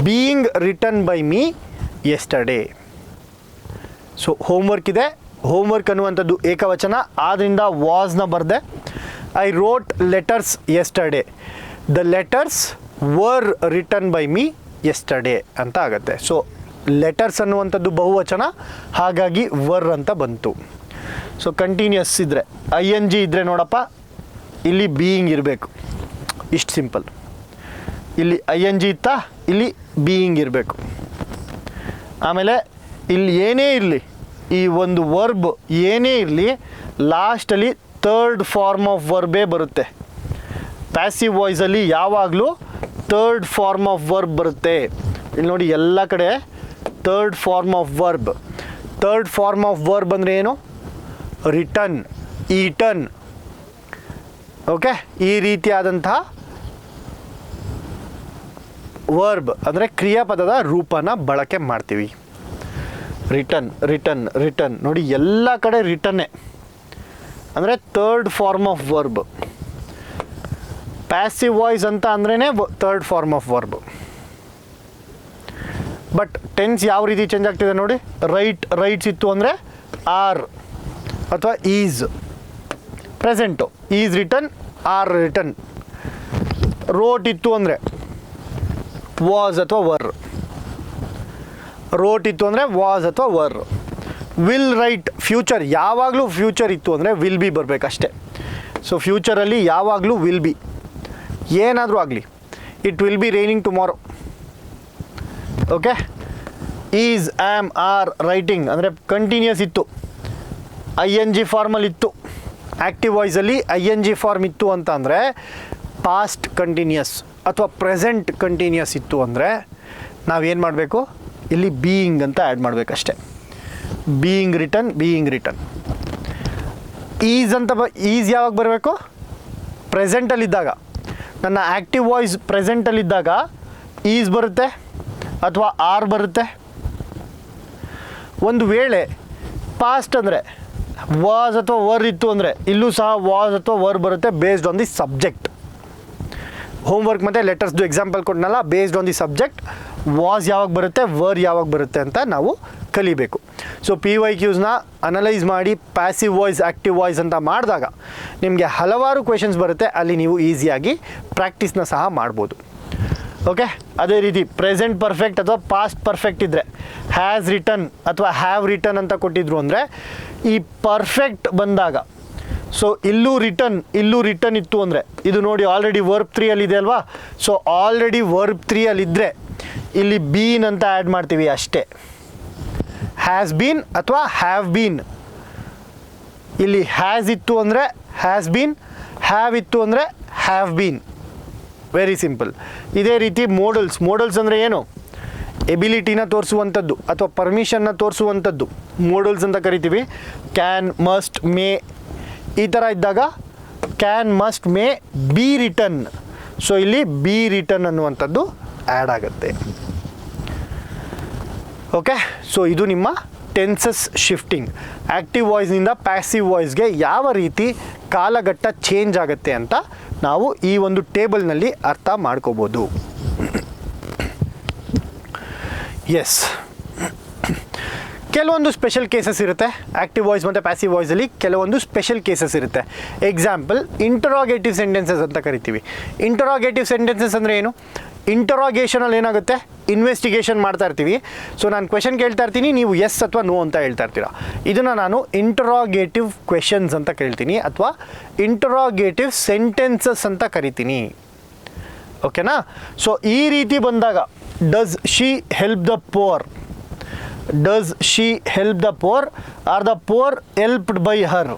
being written by me yesterday. So homework ಇದೆ, ಹೋಮ್ವರ್ಕ್ ಅನ್ನುವಂಥದ್ದು ಏಕವಚನ, ಆದ್ದರಿಂದ ವಾಸ್ನ ಬರೆದೆ. I wrote letters yesterday, the letters were written by me yesterday ಅಂತ ಆಗುತ್ತೆ. So letters ಅನ್ನುವಂಥದ್ದು ಬಹುವಚನ, ಹಾಗಾಗಿ ವರ್ ಅಂತ ಬಂತು. ಸೊ ಕಂಟಿನ್ಯೂಸ್ ಇದ್ದರೆ, ಐ ಎನ್ ಜಿ ಇದ್ದರೆ ನೋಡಪ್ಪ, ಇಲ್ಲಿ ಬೀಯಿಂಗ್ ಇರಬೇಕು. ಇಷ್ಟು ಸಿಂಪಲ್. ಇಲ್ಲಿ ಐ ಎನ್ ಜಿ ಇತ್ತಾ, ಇಲ್ಲಿ ಬೀಯಿಂಗ್ ಇರಬೇಕು. ಆಮೇಲೆ ಇಲ್ಲಿ ಏನೇ ಇರಲಿ, ಈ ಒಂದು ವರ್ಬ್ ಏನೇ ಇರಲಿ, ಲಾಸ್ಟಲ್ಲಿ ಥರ್ಡ್ ಫಾರ್ಮ್ ಆಫ್ ವರ್ಬೇ ಬರುತ್ತೆ. ಪ್ಯಾಸಿವ್ ವಾಯ್ಸಲ್ಲಿ ಯಾವಾಗಲೂ ಥರ್ಡ್ ಫಾರ್ಮ್ ಆಫ್ ವರ್ಬ್ ಬರುತ್ತೆ. ಇಲ್ಲಿ ನೋಡಿ, ಎಲ್ಲ ಕಡೆ third form of verb. Third form of verb ಅಂದರೆ ಏನು, ರಿಟನ್, ಈಟನ್. ಓಕೆ, ಈ ರೀತಿಯಾದಂತಹ ವರ್ಬ್ ಅಂದರೆ ಕ್ರಿಯಾಪದದ ರೂಪನ ಬಳಕೆ ಮಾಡ್ತೀವಿ. ರಿಟನ್ ರಿಟನ್ ರಿಟನ್ ನೋಡಿ, ಎಲ್ಲ ಕಡೆ ರಿಟನ್ನೇ ಅಂದರೆ third form of verb. Passive voice ಅಂತ ಅಂದ್ರೇ third form of verb. But tense ಯಾವ ರೀತಿ ಚೇಂಜ್ ಆಗ್ತಿದೆ ನೋಡಿ. ರೈಟ್ಸ್ ಇತ್ತು ಅಂದರೆ ಆರ್ ಅಥವಾ is. Present is written, are written. Wrote ಇತ್ತು ಅಂದರೆ ವಾಸ್ ಅಥವಾ ವರ್. ರೋಟ್ ಇತ್ತು ಅಂದರೆ ವಾಸ್ ಅಥವಾ ವರ್. ವಿಲ್ ರೈಟ್ ಫ್ಯೂಚರ್, ಯಾವಾಗಲೂ ಫ್ಯೂಚರ್ ಇತ್ತು ಅಂದರೆ ವಿಲ್ ಬಿ ಬರಬೇಕಷ್ಟೆ. ಸೊ ಫ್ಯೂಚರಲ್ಲಿ ಯಾವಾಗಲೂ ವಿಲ್ ಬಿ, ಏನಾದರೂ ಆಗಲಿ. It will be raining tomorrow. Okay. Is, am, are writing ಅಂದರೆ ಕಂಟಿನ್ಯೂಸ್ ಇತ್ತು, ING ಫಾರ್ಮಲ್ಲಿ ಇತ್ತು. ಆ್ಯಕ್ಟಿವ್ ವಾಯ್ಸಲ್ಲಿ ING ಫಾರ್ಮ್ ಇತ್ತು ಅಂತ ಅಂದರೆ ಪಾಸ್ಟ್ ಕಂಟಿನ್ಯೂಸ್ ಅಥವಾ ಪ್ರೆಸೆಂಟ್ ಕಂಟಿನ್ಯೂಸ್ ಇತ್ತು ಅಂದರೆ ನಾವೇನು ಮಾಡಬೇಕು, ಇಲ್ಲಿ ಬೀಯಿಂಗ್ ಅಂತ ಆ್ಯಡ್ ಮಾಡಬೇಕಷ್ಟೆ. Being written, being written. Is ಅಂತ ಈಸ್ ಯಾವಾಗ ಬರಬೇಕು, ಪ್ರೆಸೆಂಟಲ್ಲಿದ್ದಾಗ. ನನ್ನ ಆ್ಯಕ್ಟಿವ್ ವಾಯ್ಸ್ ಪ್ರೆಸೆಂಟಲ್ಲಿದ್ದಾಗ ಈಸ್ ಬರುತ್ತೆ ಅಥವಾ ಆರ್ ಬರುತ್ತೆ. ಒಂದು ವೇಳೆ ಪಾಸ್ಟ್ ಅಂದರೆ ವಾಸ್ ಅಥವಾ ವರ್ ಇತ್ತು ಅಂದರೆ ಇಲ್ಲೂ ಸಹ ವಾಸ್ ಅಥವಾ ವರ್ ಬರುತ್ತೆ, based on the subject. Homework ಮತ್ತು ಲೆಟರ್ಸ್ದು ಎಕ್ಸಾಂಪಲ್ ಕೊಟ್ಟನಲ್ಲ, based on the subject was ಯಾವಾಗ ಬರುತ್ತೆ, ವರ್ ಯಾವಾಗ ಬರುತ್ತೆ ಅಂತ ನಾವು ಕಲಿಬೇಕು. ಸೊ PYQsನ ಅನಲೈಸ್ ಮಾಡಿ ಪ್ಯಾಸಿವ್ ವಾಯ್ಸ್, ಆ್ಯಕ್ಟಿವ್ ವಾಯ್ಸ್ ಅಂತ ಮಾಡಿದಾಗ ನಿಮಗೆ ಹಲವಾರು ಕ್ವೆಶನ್ಸ್ ಬರುತ್ತೆ. ಅಲ್ಲಿ ನೀವು ಈಸಿಯಾಗಿ ಪ್ರಾಕ್ಟೀಸ್ನ ಸಹ ಮಾಡ್ಬೋದು. ಓಕೆ. ಅದೇ ರೀತಿ ಪ್ರೆಸೆಂಟ್ ಪರ್ಫೆಕ್ಟ್ ಅಥವಾ ಪಾಸ್ಟ್ ಪರ್ಫೆಕ್ಟ್ ಇದ್ದರೆ ಹ್ಯಾಸ್ ರಿಟನ್ ಅಥವಾ ಹ್ಯಾವ್ ರಿಟನ್ ಅಂತ ಕೊಟ್ಟಿದ್ರು ಅಂದರೆ ಈ ಪರ್ಫೆಕ್ಟ್ ಬಂದಾಗ, ಸೊ ಇಲ್ಲೂ ರಿಟನ್ ಇತ್ತು ಅಂದರೆ ಇದು ನೋಡಿ ಆಲ್ರೆಡಿ ವರ್ಬ್ 3 ಅಲ್ವಾ. ಸೊ ಆಲ್ರೆಡಿ ವರ್ಬ್ 3 ಇಲ್ಲಿ ಬೀನ್ ಅಂತ ಆ್ಯಡ್ ಮಾಡ್ತೀವಿ ಅಷ್ಟೇ. ಹ್ಯಾಸ್ ಬೀನ್ ಅಥವಾ ಹ್ಯಾವ್ ಬೀನ್. ಇಲ್ಲಿ ಹ್ಯಾಸ್ ಇತ್ತು ಅಂದರೆ ಹ್ಯಾಸ್ ಬೀನ್, ಹ್ಯಾವ್ ಇತ್ತು ಅಂದರೆ ಹ್ಯಾವ್ ಬೀನ್. Very simple. ಇದೇ ರೀತಿ ಮೋಡಲ್ಸ್ ಅಂದರೆ ಏನು, ಎಬಿಲಿಟಿನ ತೋರಿಸುವಂಥದ್ದು ಅಥವಾ ಪರ್ಮಿಷನ್ನ ತೋರಿಸುವಂಥದ್ದು ಮೋಡಲ್ಸ್ ಅಂತ ಕರಿತೀವಿ. ಕ್ಯಾನ್, ಮಸ್ಟ್, ಮೇ ಈ ಥರ ಇದ್ದಾಗ can, must, may be return. So ಇಲ್ಲಿ ಬಿ ರಿಟನ್ ಅನ್ನುವಂಥದ್ದು ಆ್ಯಡ್ ಆಗುತ್ತೆ. ಓಕೆ. ಸೊ ಇದು ನಿಮ್ಮ ಟೆನ್ಸಸ್ ಶಿಫ್ಟಿಂಗ್. ಆ್ಯಕ್ಟಿವ್ ವಾಯ್ಸ್ನಿಂದ ಪ್ಯಾಸಿವ್ ವಾಯ್ಸ್ಗೆ ಯಾವ ರೀತಿ ಕಾಲಘಟ್ಟ ಚೇಂಜ್ ಆಗುತ್ತೆ ಅಂತ ನಾವು ಈ ಒಂದು ಟೇಬಲ್ನಲ್ಲಿ ಅರ್ಥ ಮಾಡ್ಕೋಬೋದು. ಎಸ್, ಕೆಲವೊಂದು ಸ್ಪೆಷಲ್ ಕೇಸಸ್ ಇರುತ್ತೆ ಆ್ಯಕ್ಟಿವ್ ವಾಯ್ಸ್ ಮತ್ತು ಪ್ಯಾಸಿವ್ ವಾಯ್ಸಲ್ಲಿ. ಕೆಲವೊಂದು ಸ್ಪೆಷಲ್ ಕೇಸಸ್ ಇರುತ್ತೆ. ಎಕ್ಸಾಂಪಲ್, ಇಂಟರಾಗೇಟಿವ್ ಸೆಂಟೆನ್ಸಸ್ ಅಂತ ಕರಿತೀವಿ. ಇಂಟರಾಗೇಟಿವ್ ಸೆಂಟೆನ್ಸಸ್ ಅಂದರೆ ಏನು, ಇಂಟರಾಗೇಷನಲ್ಲಿ ಏನಾಗುತ್ತೆ, ಇನ್ವೆಸ್ಟಿಗೇಷನ್ ಮಾಡ್ತಾ ಇರ್ತೀವಿ. ಸೊ ನಾನು ಕ್ವೆಶನ್ ಕೇಳ್ತಾ ಇರ್ತೀನಿ, ನೀವು ಎಸ್ ಅಥವಾ ನೋ ಅಂತ ಹೇಳ್ತಾ ಇರ್ತೀರ. ಇದನ್ನು ನಾನು ಇಂಟರಾಗೇಟಿವ್ ಕ್ವೆಶನ್ಸ್ ಅಂತ ಕೇಳ್ತೀನಿ ಅಥವಾ ಇಂಟರಾಗೇಟಿವ್ ಸೆಂಟೆನ್ಸಸ್ ಅಂತ ಕರಿತೀನಿ. ಓಕೆನಾ. ಸೊ ಈ ರೀತಿ ಬಂದಾಗ does she help the poor, does she help the poor, are the poor helped by her.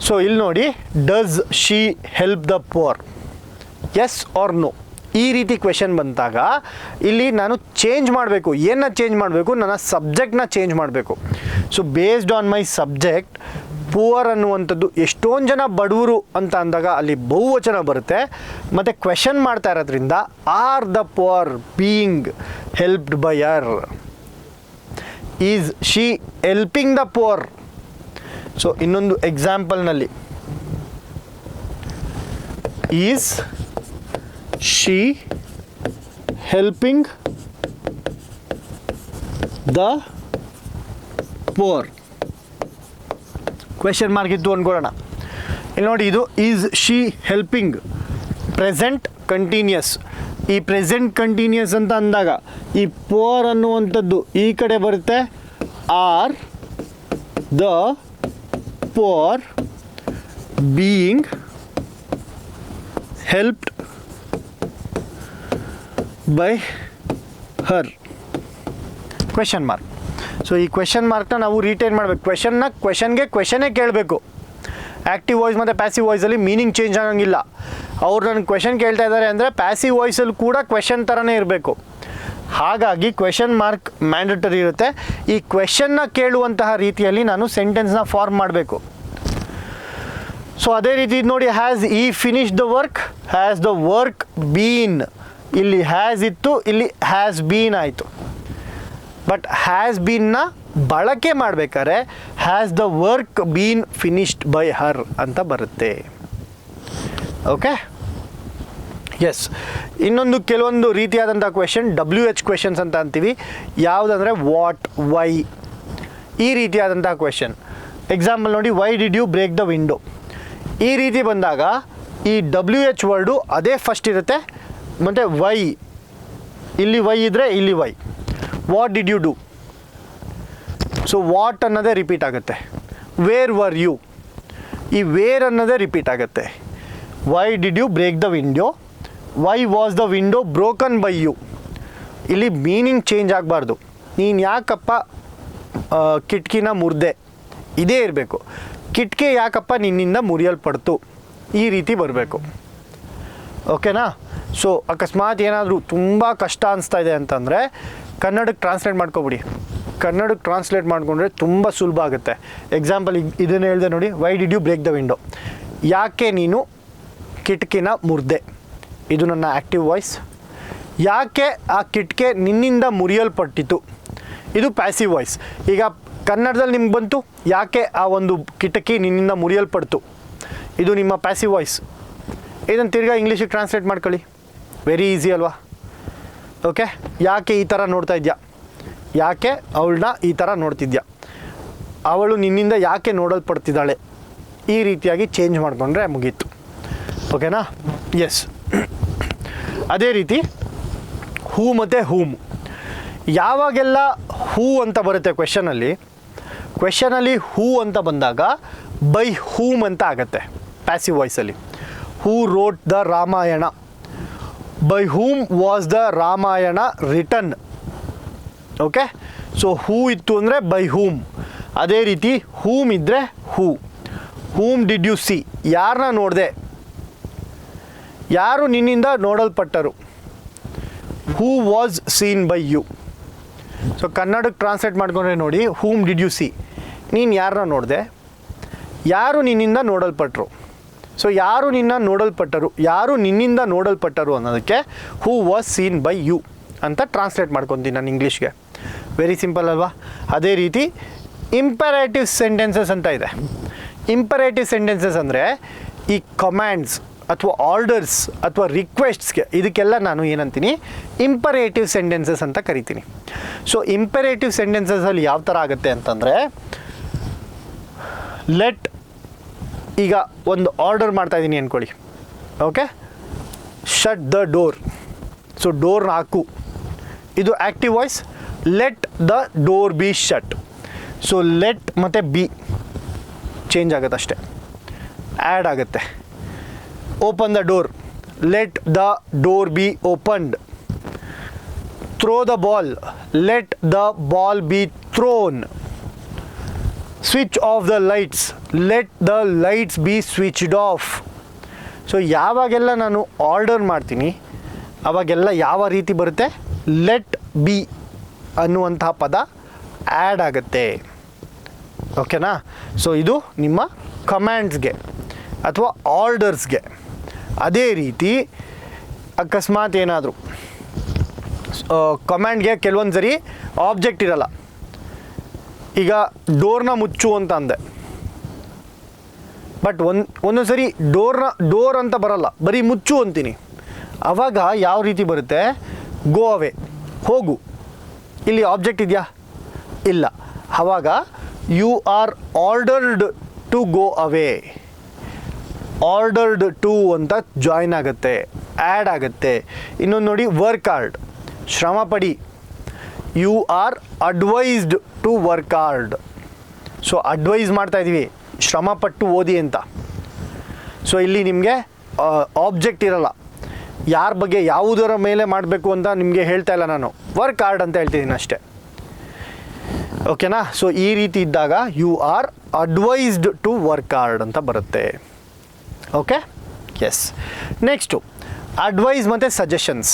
So ಇಲ್ಲಿ ನೋಡಿ, does she help the poor, yes or no. ಈ ರೀತಿ ಕ್ವೆಶನ್ ಬಂದಾಗ ಇಲ್ಲಿ ನಾನು ಚೇಂಜ್ ಮಾಡಬೇಕು. ಏನನ್ನ ಚೇಂಜ್ ಮಾಡಬೇಕು, ನನ್ನ ಸಬ್ಜೆಕ್ಟ್ನ ಚೇಂಜ್ ಮಾಡಬೇಕು. So based on my subject, poor ಅನ್ನುವಂಥದ್ದು ಎಷ್ಟೊಂದು ಜನ ಬಡವರು ಅಂತ ಅಂದಾಗ ಅಲ್ಲಿ ಬಹುವಚನ ಬರುತ್ತೆ. ಮತ್ತು ಕ್ವೆಶನ್ ಮಾಡ್ತಾ ಇರೋದ್ರಿಂದ are the poor being helped by her, is she helping the poor. So ಇನ್ನೊಂದು ಎಕ್ಸಾಂಪಲ್ನಲ್ಲಿ is she helping the poor, question mark ಇತ್ತು ಅಂದ್ಕೊಳ್ಳೋಣ. ಇಲ್ಲಿ ನೋಡಿ, ಇದು is she helping present continuous. ಈ ಪ್ರೆಸೆಂಟ್ ಕಂಟಿನ್ಯೂಸ್ ಅಂತ ಅಂದಾಗ ಈ ಪೋರ್ ಅನ್ನುವಂಥದ್ದು ಈ ಕಡೆ ಬರುತ್ತೆ. Are the poor being helped by her, question mark. So ಈ ಕ್ವೆಶನ್ ಮಾರ್ಕ್ನ ನಾವು ರಿಟೈನ್ ಮಾಡಬೇಕು. ಕ್ವೆಶನ್ನೇ ಕೇಳಬೇಕು. ಆ್ಯಕ್ಟಿವ್ ವಾಯ್ಸ್ ಮತ್ತು ಪ್ಯಾಸಿವ್ ವಾಯ್ಸಲ್ಲಿ ಮೀನಿಂಗ್ ಚೇಂಜ್ ಆಗೋಂಗಿಲ್ಲ. ಅವ್ರು ನನಗೆ ಕ್ವೆಶನ್ ಕೇಳ್ತಾ ಇದ್ದಾರೆ ಅಂದರೆ ಪ್ಯಾಸಿವ್ ವಾಯ್ಸಲ್ಲಿ ಕೂಡ ಕ್ವೆಶನ್ ಥರನೇ ಇರಬೇಕು. ಹಾಗಾಗಿ ಕ್ವೆಶನ್ ಮಾರ್ಕ್ ಮ್ಯಾಂಡೇಟರಿ ಇರುತ್ತೆ. ಈ ಕ್ವೆಶನ್ನ ಕೇಳುವಂತಹ ರೀತಿಯಲ್ಲಿ ನಾನು ಸೆಂಟೆನ್ಸ್ನ ಫಾರ್ಮ್ ಮಾಡಬೇಕು. ಸೊ ಅದೇ ರೀತಿ ನೋಡಿ, has he finish the work, has the work been ಇಲ್ಲಿ ಹ್ಯಾಸ್ ಇತ್ತು, ಇಲ್ಲಿ ಹ್ಯಾಸ್ ಬೀನ್ ಆಯಿತು. ಬಟ್ ಹ್ಯಾಸ್ ಬೀನ್ನ ಬಳಕೆ ಮಾಡಬೇಕಾದ್ರೆ has the work been finished by her ಅಂತ ಬರುತ್ತೆ. Okay, yes. ಇನ್ನೊಂದು ಕೆಲವೊಂದು ರೀತಿಯಾದಂಥ ಕ್ವೆಶನ್ WH ಕ್ವೆಶನ್ಸ್ ಅಂತ ಅಂತೀವಿ. ಯಾವುದಂದರೆ ವಾಟ್, ವೈ, ಈ ರೀತಿಯಾದಂಥ ಕ್ವೆಶನ್. ಎಕ್ಸಾಂಪಲ್ ನೋಡಿ, why did you break the window. ಈ ರೀತಿ ಬಂದಾಗ ಈ WH ವರ್ಡು ಅದೇ ಫಸ್ಟ್ ಇರುತ್ತೆ, ಮತ್ತು ವೈ, ಇಲ್ಲಿ ವೈ ಇದ್ದರೆ ಇಲ್ಲಿ why. What did you do, so what ಅನ್ನೋದೇ ರಿಪೀಟ್ ಆಗುತ್ತೆ. ವೇರ್ ವರ್ ಯು, ಈ ವೇರ್ ಅನ್ನೋದೇ ರಿಪೀಟ್ ಆಗುತ್ತೆ. Why did you break the window, why was the window broken by you. ಇಲ್ಲಿ ಮೀನಿಂಗ್ ಚೇಂಜ್ ಆಗಬಾರ್ದು. ನೀನು ಯಾಕಪ್ಪ ಕಿಟಕಿನ ಮುರಿದೆ, ಇದೇ ಇರಬೇಕು. ಕಿಟಕಿ ಯಾಕಪ್ಪ ನಿನ್ನಿಂದ ಮುರಿಯಲ್ಪಡ್ತು, ಈ ರೀತಿ ಬರಬೇಕು. ಓಕೆನಾ? ಸೊ ಅಕಸ್ಮಾತ್ ಏನಾದರೂ ತುಂಬ ಕಷ್ಟ ಅನಿಸ್ತಾ ಇದೆ ಅಂತಂದರೆ ಕನ್ನಡಕ್ಕೆ ಟ್ರಾನ್ಸ್ಲೇಟ್ ಮಾಡ್ಕೊಬಿಡಿ. ಕನ್ನಡಕ್ಕೆ ಟ್ರಾನ್ಸ್ಲೇಟ್ ಮಾಡಿಕೊಂಡ್ರೆ ತುಂಬ ಸುಲಭ ಆಗುತ್ತೆ. ಎಕ್ಸಾಂಪಲ್ ಇದನ್ನು ಹೇಳಿದೆ ನೋಡಿ, why did you break the window, ಯಾಕೆ ನೀನು ಕಿಟಕಿನ ಮುರಿದೆ, ಇದು ನನ್ನ ಆ್ಯಕ್ಟಿವ್ ವಾಯ್ಸ್. ಯಾಕೆ ಆ ಕಿಟಕಿ ನಿನ್ನಿಂದ ಮುರಿಯಲ್ಪಟ್ಟಿತು, ಇದು ಪ್ಯಾಸಿವ್ ವಾಯ್ಸ್. ಈಗ ಕನ್ನಡದಲ್ಲಿ ನಿಮ್ಗೆ ಬಂತು, ಯಾಕೆ ಆ ಒಂದು ಕಿಟಕಿ ನಿನ್ನಿಂದ ಮುರಿಯಲ್ಪಡ್ತು, ಇದು ನಿಮ್ಮ ಪ್ಯಾಸಿವ್ ವಾಯ್ಸ್. ಇದನ್ನು ತಿರ್ಗಾ ಇಂಗ್ಲೀಷಿಗೆ ಟ್ರಾನ್ಸ್ಲೇಟ್ ಮಾಡ್ಕೊಳ್ಳಿ, ವೆರಿ ಈಸಿ ಅಲ್ವಾ? ಓಕೆ, ಯಾಕೆ ಈ ಥರ ನೋಡ್ತಾ ಇದೆಯಾ, ಯಾಕೆ ಅವಳನ್ನ ಈ ಥರ ನೋಡ್ತಿದ್ಯಾ, ಅವಳು ನಿನ್ನಿಂದ ಯಾಕೆ ನೋಡಲ್ಪಡ್ತಿದ್ದಾಳೆ, ಈ ರೀತಿಯಾಗಿ ಚೇಂಜ್ ಮಾಡಿಕೊಂಡ್ರೆ ಮುಗೀತು. ಓಕೆನಾ? ಎಸ್. ಅದೇ ರೀತಿ ಹೂ ಮತ್ತು ಹೂಮ್. ಯಾವಾಗೆಲ್ಲ ಹೂ ಅಂತ ಬರುತ್ತೆ ಕ್ವೆಶನಲ್ಲಿ ಹೂ ಅಂತ ಬಂದಾಗ ಬೈ ಹೂಮ್ ಅಂತ ಆಗುತ್ತೆ ಪ್ಯಾಸಿವ್ ವಾಯ್ಸಲ್ಲಿ. Who wrote the Ramayana, by whom was the Ramayana written. Okay, so who ಇತ್ತು ಅಂದರೆ ಬೈ ಹೂಮ್. ಅದೇ ರೀತಿ ಹೂಮ್ ಇದ್ದರೆ who. Whom did you see, ಯಾರನ್ನ ನೋಡಿದೆ, ಯಾರು ನಿನ್ನಿಂದ ನೋಡಲ್ಪಟ್ಟರು. Who was seen by you. So ಕನ್ನಡಕ್ಕೆ ಟ್ರಾನ್ಸ್ಲೇಟ್ ಮಾಡ್ಕೊಂಡ್ರೆ ನೋಡಿ, ಹೂಮ್ ಡಿಡ್ ಯು ಸಿ, ನೀನು ಯಾರನ್ನ ನೋಡಿದೆ, ಯಾರು ನಿನ್ನಿಂದ ನೋಡಲ್ಪಟ್ಟರು. ಸೊ ಯಾರು ನಿನ್ನಿಂದ ನೋಡಲ್ಪಟ್ಟರು ಅನ್ನೋದಕ್ಕೆ who was seen by you ಅಂತ ಟ್ರಾನ್ಸ್ಲೇಟ್ ಮಾಡ್ಕೊತೀನಿ ನಾನು ಇಂಗ್ಲೀಷ್ಗೆ. ವೆರಿ ಸಿಂಪಲ್ ಅಲ್ವಾ? ಅದೇ ರೀತಿ ಇಂಪರೇಟಿವ್ ಸೆಂಟೆನ್ಸಸ್ ಅಂತ ಇದೆ. ಇಂಪರೇಟಿವ್ ಸೆಂಟೆನ್ಸಸ್ ಅಂದರೆ ಈ ಕಮ್ಯಾಂಡ್ಸ್ ಅಥವಾ ಆರ್ಡರ್ಸ್ ಅಥವಾ ರಿಕ್ವೆಸ್ಟ್ಸ್ಗೆ, ಇದಕ್ಕೆಲ್ಲ ನಾನು ಏನಂತೀನಿ, ಇಂಪರೇಟಿವ್ ಸೆಂಟೆನ್ಸಸ್ ಅಂತ ಕರಿತೀನಿ. ಸೊ ಇಂಪರೇಟಿವ್ ಸೆಂಟೆನ್ಸಸಲ್ಲಿ ಯಾವ ಥರ ಆಗುತ್ತೆ ಅಂತಂದರೆ, ಲೆಟ್, ಈಗ ಒಂದು ಆರ್ಡರ್ ಮಾಡ್ತಾಯಿದ್ದೀನಿ ಅಂದ್ಕೊಳ್ಳಿ. Okay, shut the door, so ಡೋರ್ನ ಹಾಕು, ಇದು active voice. Let the door be shut, so let ಮತ್ತು ಬಿ ಚೇಂಜ್ ಆಗುತ್ತೆ ಅಷ್ಟೇ, ಆ್ಯಡ್ ಆಗುತ್ತೆ. Open the door, let the door be opened. Throw the ball, let the ball be thrown. Switch off the lights, let the lights be switched off. So ಯಾವಾಗೆಲ್ಲ ನಾನು order ಮಾಡ್ತೀನಿ ಅವಾಗೆಲ್ಲ ಯಾವ ರೀತಿ ಬರುತ್ತೆ, ಲೆಟ್ ಬಿ ಅನ್ನುವಂತಹ ಪದ ಆ್ಯಡ್ ಆಗುತ್ತೆ. ಓಕೆನಾ? ಸೊ ಇದು ನಿಮ್ಮ ಕಮ್ಯಾಂಡ್ಸ್ಗೆ ಅಥವಾ ಆರ್ಡರ್ಸ್ಗೆ. ಅದೇ ರೀತಿ ಅಕಸ್ಮಾತ್ ಏನಾದರೂ ಕಮ್ಯಾಂಡ್ಗೆ ಕೆಲವೊಂದು ಸರಿ ಆಬ್ಜೆಕ್ಟ್ ಇರಲ್ಲ. ಈಗ ಡೋರ್ನ ಮುಚ್ಚು ಅಂತ ಅಂದೆ, ಬಟ್ ಒಂದೊಂದು ಸರಿ ಡೋರ್ ಅಂತ ಬರಲ್ಲ, ಬರೀ ಮುಚ್ಚು ಅಂತೀನಿ. ಆವಾಗ ಯಾವ ರೀತಿ ಬರುತ್ತೆ, ಗೋ ಅವೇ, ಹೋಗು. ಇಲ್ಲಿ ಆಬ್ಜೆಕ್ಟ್ ಇದೆಯಾ, ಇಲ್ಲ. ಆವಾಗ you are ordered to go away. Ordered to ಅಂತ ಜಾಯಿನ್ ಆಗುತ್ತೆ, ಆ್ಯಡ್ ಆಗುತ್ತೆ. ಇನ್ನೊಂದು ನೋಡಿ, ವರ್ಕ್ ಹಾರ್ಡ್, ಶ್ರಮ ಪಡಿ. You are advised to work hard. So advise ಮಾಡ್ತಾಯಿದ್ದೀವಿ, ಶ್ರಮಪಟ್ಟು ಓದಿ ಅಂತ. ಸೊ ಇಲ್ಲಿ ನಿಮಗೆ ಆಬ್ಜೆಕ್ಟ್ ಇರಲ್ಲ, ಯಾರ ಬಗ್ಗೆ ಯಾವುದರ ಮೇಲೆ ಮಾಡಬೇಕು ಅಂತ ನಿಮಗೆ ಹೇಳ್ತಾ ಇಲ್ಲ ನಾನು, ವರ್ಕ್ ಹಾರ್ಡ್ ಅಂತ ಹೇಳ್ತಿದ್ದೀನಿ ಅಷ್ಟೇ. ಓಕೆನಾ? ಸೊ ಈ ರೀತಿ ಇದ್ದಾಗ you are advised to work hard ಅಂತ ಬರುತ್ತೆ. Okay, yes. ನೆಕ್ಸ್ಟು ಅಡ್ವೈಸ್ ಮತ್ತು ಸಜೆಷನ್ಸ್.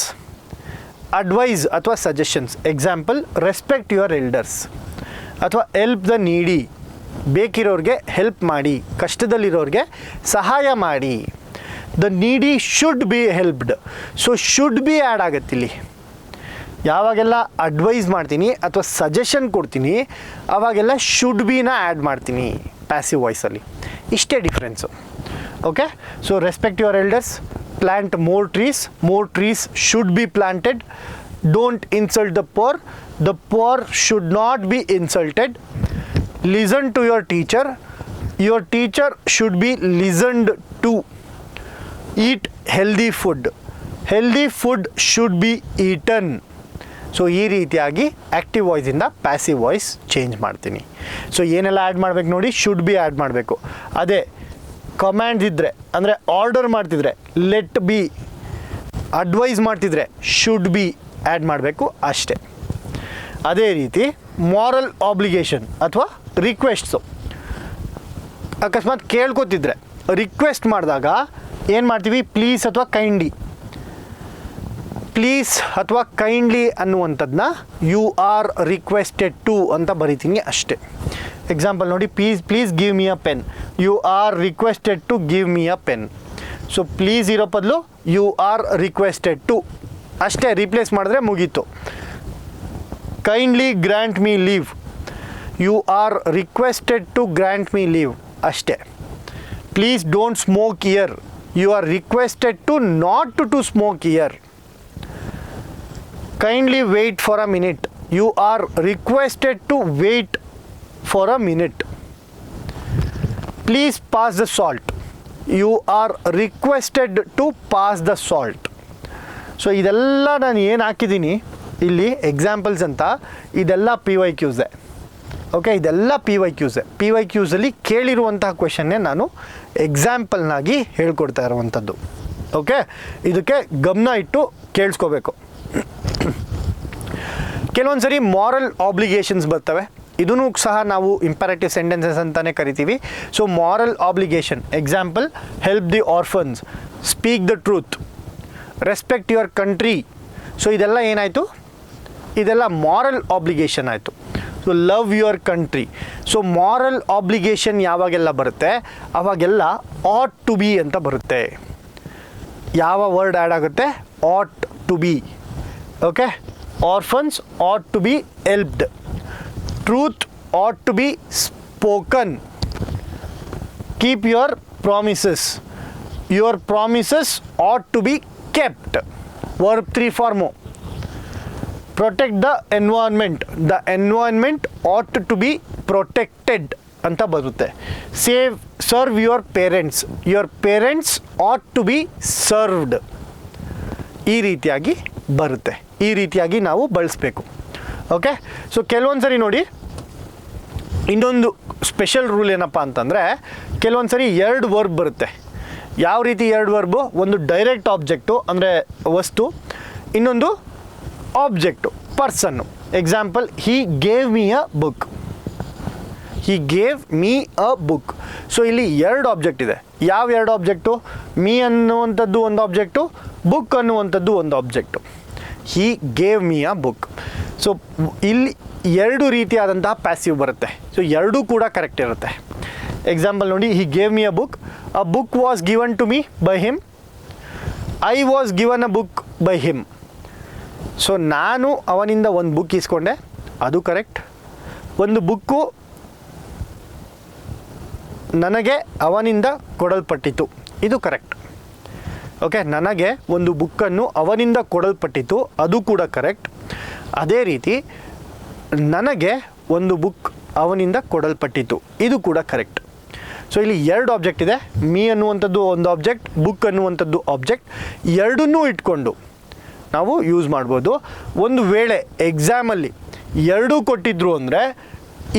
ಅಡ್ವೈಸ್ ಅಥವಾ suggestions, example respect your elders ಅಥವಾ ಹೆಲ್ಪ್ ದ ನೀಡಿ, ಬೇಕಿರೋರಿಗೆ ಹೆಲ್ಪ್ ಮಾಡಿ, ಕಷ್ಟದಲ್ಲಿರೋರಿಗೆ ಸಹಾಯ ಮಾಡಿ. The needy should be helped. So should be add ಆಗುತ್ತೆ ಇಲ್ಲಿ. ಯಾವಾಗೆಲ್ಲ ಅಡ್ವೈಸ್ ಮಾಡ್ತೀನಿ ಅಥವಾ ಸಜೆಷನ್ ಕೊಡ್ತೀನಿ ಆವಾಗೆಲ್ಲ ಶುಡ್ ಬಿನ ಆ್ಯಡ್ ಮಾಡ್ತೀನಿ ಪ್ಯಾಸಿವ್ ವಾಯ್ಸಲ್ಲಿ. ಇಷ್ಟೇ difference. Okay, so respect your elders, plant more trees should be planted, don't insult the poor should not be insulted, listen to your teacher should be listened to, eat healthy food should be eaten. So ಈ ರೀತಿಯಾಗಿ active ವಾಯ್ಸಿಂದ passive voice change ಮಾಡ್ತೀನಿ. So ಏನೆಲ್ಲ add ಮಾಡಬೇಕು ನೋಡಿ, should be add ಮಾಡಬೇಕು. ಅದೇ commands ಇದ್ದರೆ ಅಂದರೆ ಆರ್ಡರ್ ಮಾಡ್ತಿದ್ರೆ ಲೆಟ್ ಬಿ, ಅಡ್ವೈಸ್ ಮಾಡ್ತಿದ್ರೆ ಶುಡ್ ಬಿ ಆ್ಯಡ್ ಮಾಡಬೇಕು ಅಷ್ಟೇ. ಅದೇ ರೀತಿ ಮಾರಲ್ ಆಬ್ಲಿಗೇಷನ್ ಅಥವಾ ರಿಕ್ವೆಸ್ಟ್ಸು, ಅಕಸ್ಮಾತ್ ಕೇಳ್ಕೊತಿದ್ರೆ ರಿಕ್ವೆಸ್ಟ್ ಮಾಡಿದಾಗ ಏನು ಮಾಡ್ತೀವಿ, ಪ್ಲೀಸ್ ಅಥವಾ ಕೈಂಡ್ಲಿ. ಪ್ಲೀಸ್ ಅಥವಾ ಕೈಂಡ್ಲಿ ಅನ್ನುವಂಥದ್ದನ್ನ ಯು ಆರ್ ರಿಕ್ವೆಸ್ಟೆಡ್ ಟು ಅಂತ ಬರಿತೀನಿ ಅಷ್ಟೇ. ಎಕ್ಸಾಂಪಲ್ ನೋಡಿ, please give me a pen, you are requested to give me a pen. So please ಇರೋ ಬದಲು ಯು ಆರ್ ರಿಕ್ವೆಸ್ಟೆಡ್ ಟು ಅಷ್ಟೇ ರಿಪ್ಲೇಸ್ ಮಾಡಿದ್ರೆ ಮುಗೀತು. Kindly grant me leave, you are requested to grant me leave ಅಷ್ಟೇ. Please don't smoke here, you are requested to not to smoke here. Kindly wait for a minute, you are requested to wait for a minute. Please pass the salt, you are requested to pass the salt. So ಇದೆಲ್ಲ ನಾನು ಏನು ಹಾಕಿದ್ದೀನಿ ಇಲ್ಲಿ examples ಅಂತ, ಇದೆಲ್ಲ P Y ಕ್ಯೂಸೆ. Okay, ಇದೆಲ್ಲ P Y ಕ್ಯೂಸಲ್ಲಿ ಕೇಳಿರುವಂತಹ ಕ್ವೆಶನ್ನೇ ನಾನು ಎಕ್ಸಾಂಪಲ್ನಾಗಿ ಹೇಳ್ಕೊಡ್ತಾ ಇರುವಂಥದ್ದು. ಓಕೆ, ಇದಕ್ಕೆ ಗಮನ ಇಟ್ಟು ಕೇಳಿಸ್ಕೋಬೇಕು. ಕೆಲವೊಂದು ಸರಿ ಮಾರಲ್ ಆಬ್ಲಿಗೇಷನ್ಸ್ ಬರ್ತವೆ, ಇದೂ ಸಹ ನಾವು ಇಂಪರೇಟಿವ್ ಸೆಂಟೆನ್ಸಸ್ ಅಂತಲೇ ಕರಿತೀವಿ. So moral obligation example, help the orphans, speak the truth, respect your country. So ಇದೆಲ್ಲ ಏನಾಯಿತು, ಇದೆಲ್ಲ ಮಾರಲ್ ಆಬ್ಲಿಗೇಷನ್ ಆಯಿತು. So love your country. So moral obligation ಯಾವಾಗೆಲ್ಲ ಬರುತ್ತೆ ಆವಾಗೆಲ್ಲ ಆಟ್ ಟು ಬಿ ಅಂತ ಬರುತ್ತೆ. ಯಾವ ವರ್ಡ್ ಆ್ಯಡ್ ಆಗುತ್ತೆ, ought to be. Okay, orphans ought to be helped, truth ought to be spoken, keep your promises ought to be kept, verb 3 form, protect the environment ought to be protected ಅಂತ ಬರುತ್ತೆ. serve your parents ought to be served. ಈ ರೀತಿಯಾಗಿ ಬರುತ್ತೆ, ಈ ರೀತಿಯಾಗಿ ನಾವು ಬಳಸಬೇಕು. Okay, so ಕೆಲವೊಂದು ಸರಿ ನೋಡಿ, ಇನ್ನೊಂದು ಸ್ಪೆಷಲ್ ರೂಲ್ ಏನಪ್ಪ ಅಂತಂದರೆ, ಕೆಲವೊಂದು ಸರಿ 2 ವರ್ಬ್ ಬರುತ್ತೆ. ಯಾವ ರೀತಿ 2 ವರ್ಬು, ಒಂದು ಡೈರೆಕ್ಟ್ ಆಬ್ಜೆಕ್ಟು ಅಂದರೆ ವಸ್ತು, ಇನ್ನೊಂದು object person. Example, he gave me a book. So ಇಲ್ಲಿ 2 ಆಬ್ಜೆಕ್ಟ್ ಇದೆ. ಯಾವ 2 ಆಬ್ಜೆಕ್ಟು, ಮೀ ಅನ್ನುವಂಥದ್ದು ಒಂದು ಆಬ್ಜೆಕ್ಟು, ಬುಕ್ ಅನ್ನುವಂಥದ್ದು ಒಂದು object. He gave me a book. So ಇಲ್ಲಿ 2 ರೀತಿಯಾದಂತಹ ಪ್ಯಾಸಿವ್ ಬರುತ್ತೆ. ಸೊ 2 ಕೂಡ ಕರೆಕ್ಟ್ ಇರುತ್ತೆ. ಎಕ್ಸಾಂಪಲ್ ನೋಡಿ, he gave me a book was given to me by him, I was given a book by him. So ನಾನು ಅವನಿಂದ ಒಂದು ಬುಕ್ ಇಸ್ಕೊಂಡೆ, ಅದು ಕರೆಕ್ಟ್. ಒಂದು ಬುಕ್ಕು ನನಗೆ ಅವನಿಂದ ಕೊಡಲ್ಪಟ್ಟಿತು, ಇದು ಕರೆಕ್ಟ್. ಓಕೆ, ನನಗೆ ಒಂದು ಬುಕ್ಕನ್ನು ಅವನಿಂದ ಕೊಡಲ್ಪಟ್ಟಿತು, ಅದು ಕೂಡ ಕರೆಕ್ಟ್. ಅದೇ ರೀತಿ ನನಗೆ ಒಂದು ಬುಕ್ ಅವನಿಂದ ಕೊಡಲ್ಪಟ್ಟಿತು, ಇದು ಕೂಡ ಕರೆಕ್ಟ್. ಸೊ ಇಲ್ಲಿ 2 ಆಬ್ಜೆಕ್ಟ್ ಇದೆ, ಮೀ ಅನ್ನುವಂಥದ್ದು ಒಂದು ಆಬ್ಜೆಕ್ಟ್, ಬುಕ್ ಅನ್ನುವಂಥದ್ದು ಆಬ್ಜೆಕ್ಟ್. 2 ಇಟ್ಕೊಂಡು ನಾವು ಯೂಸ್ ಮಾಡ್ಬೋದು. ಒಂದು ವೇಳೆ ಎಕ್ಸಾಮಲ್ಲಿ 2 ಕೊಟ್ಟಿದ್ರು ಅಂದರೆ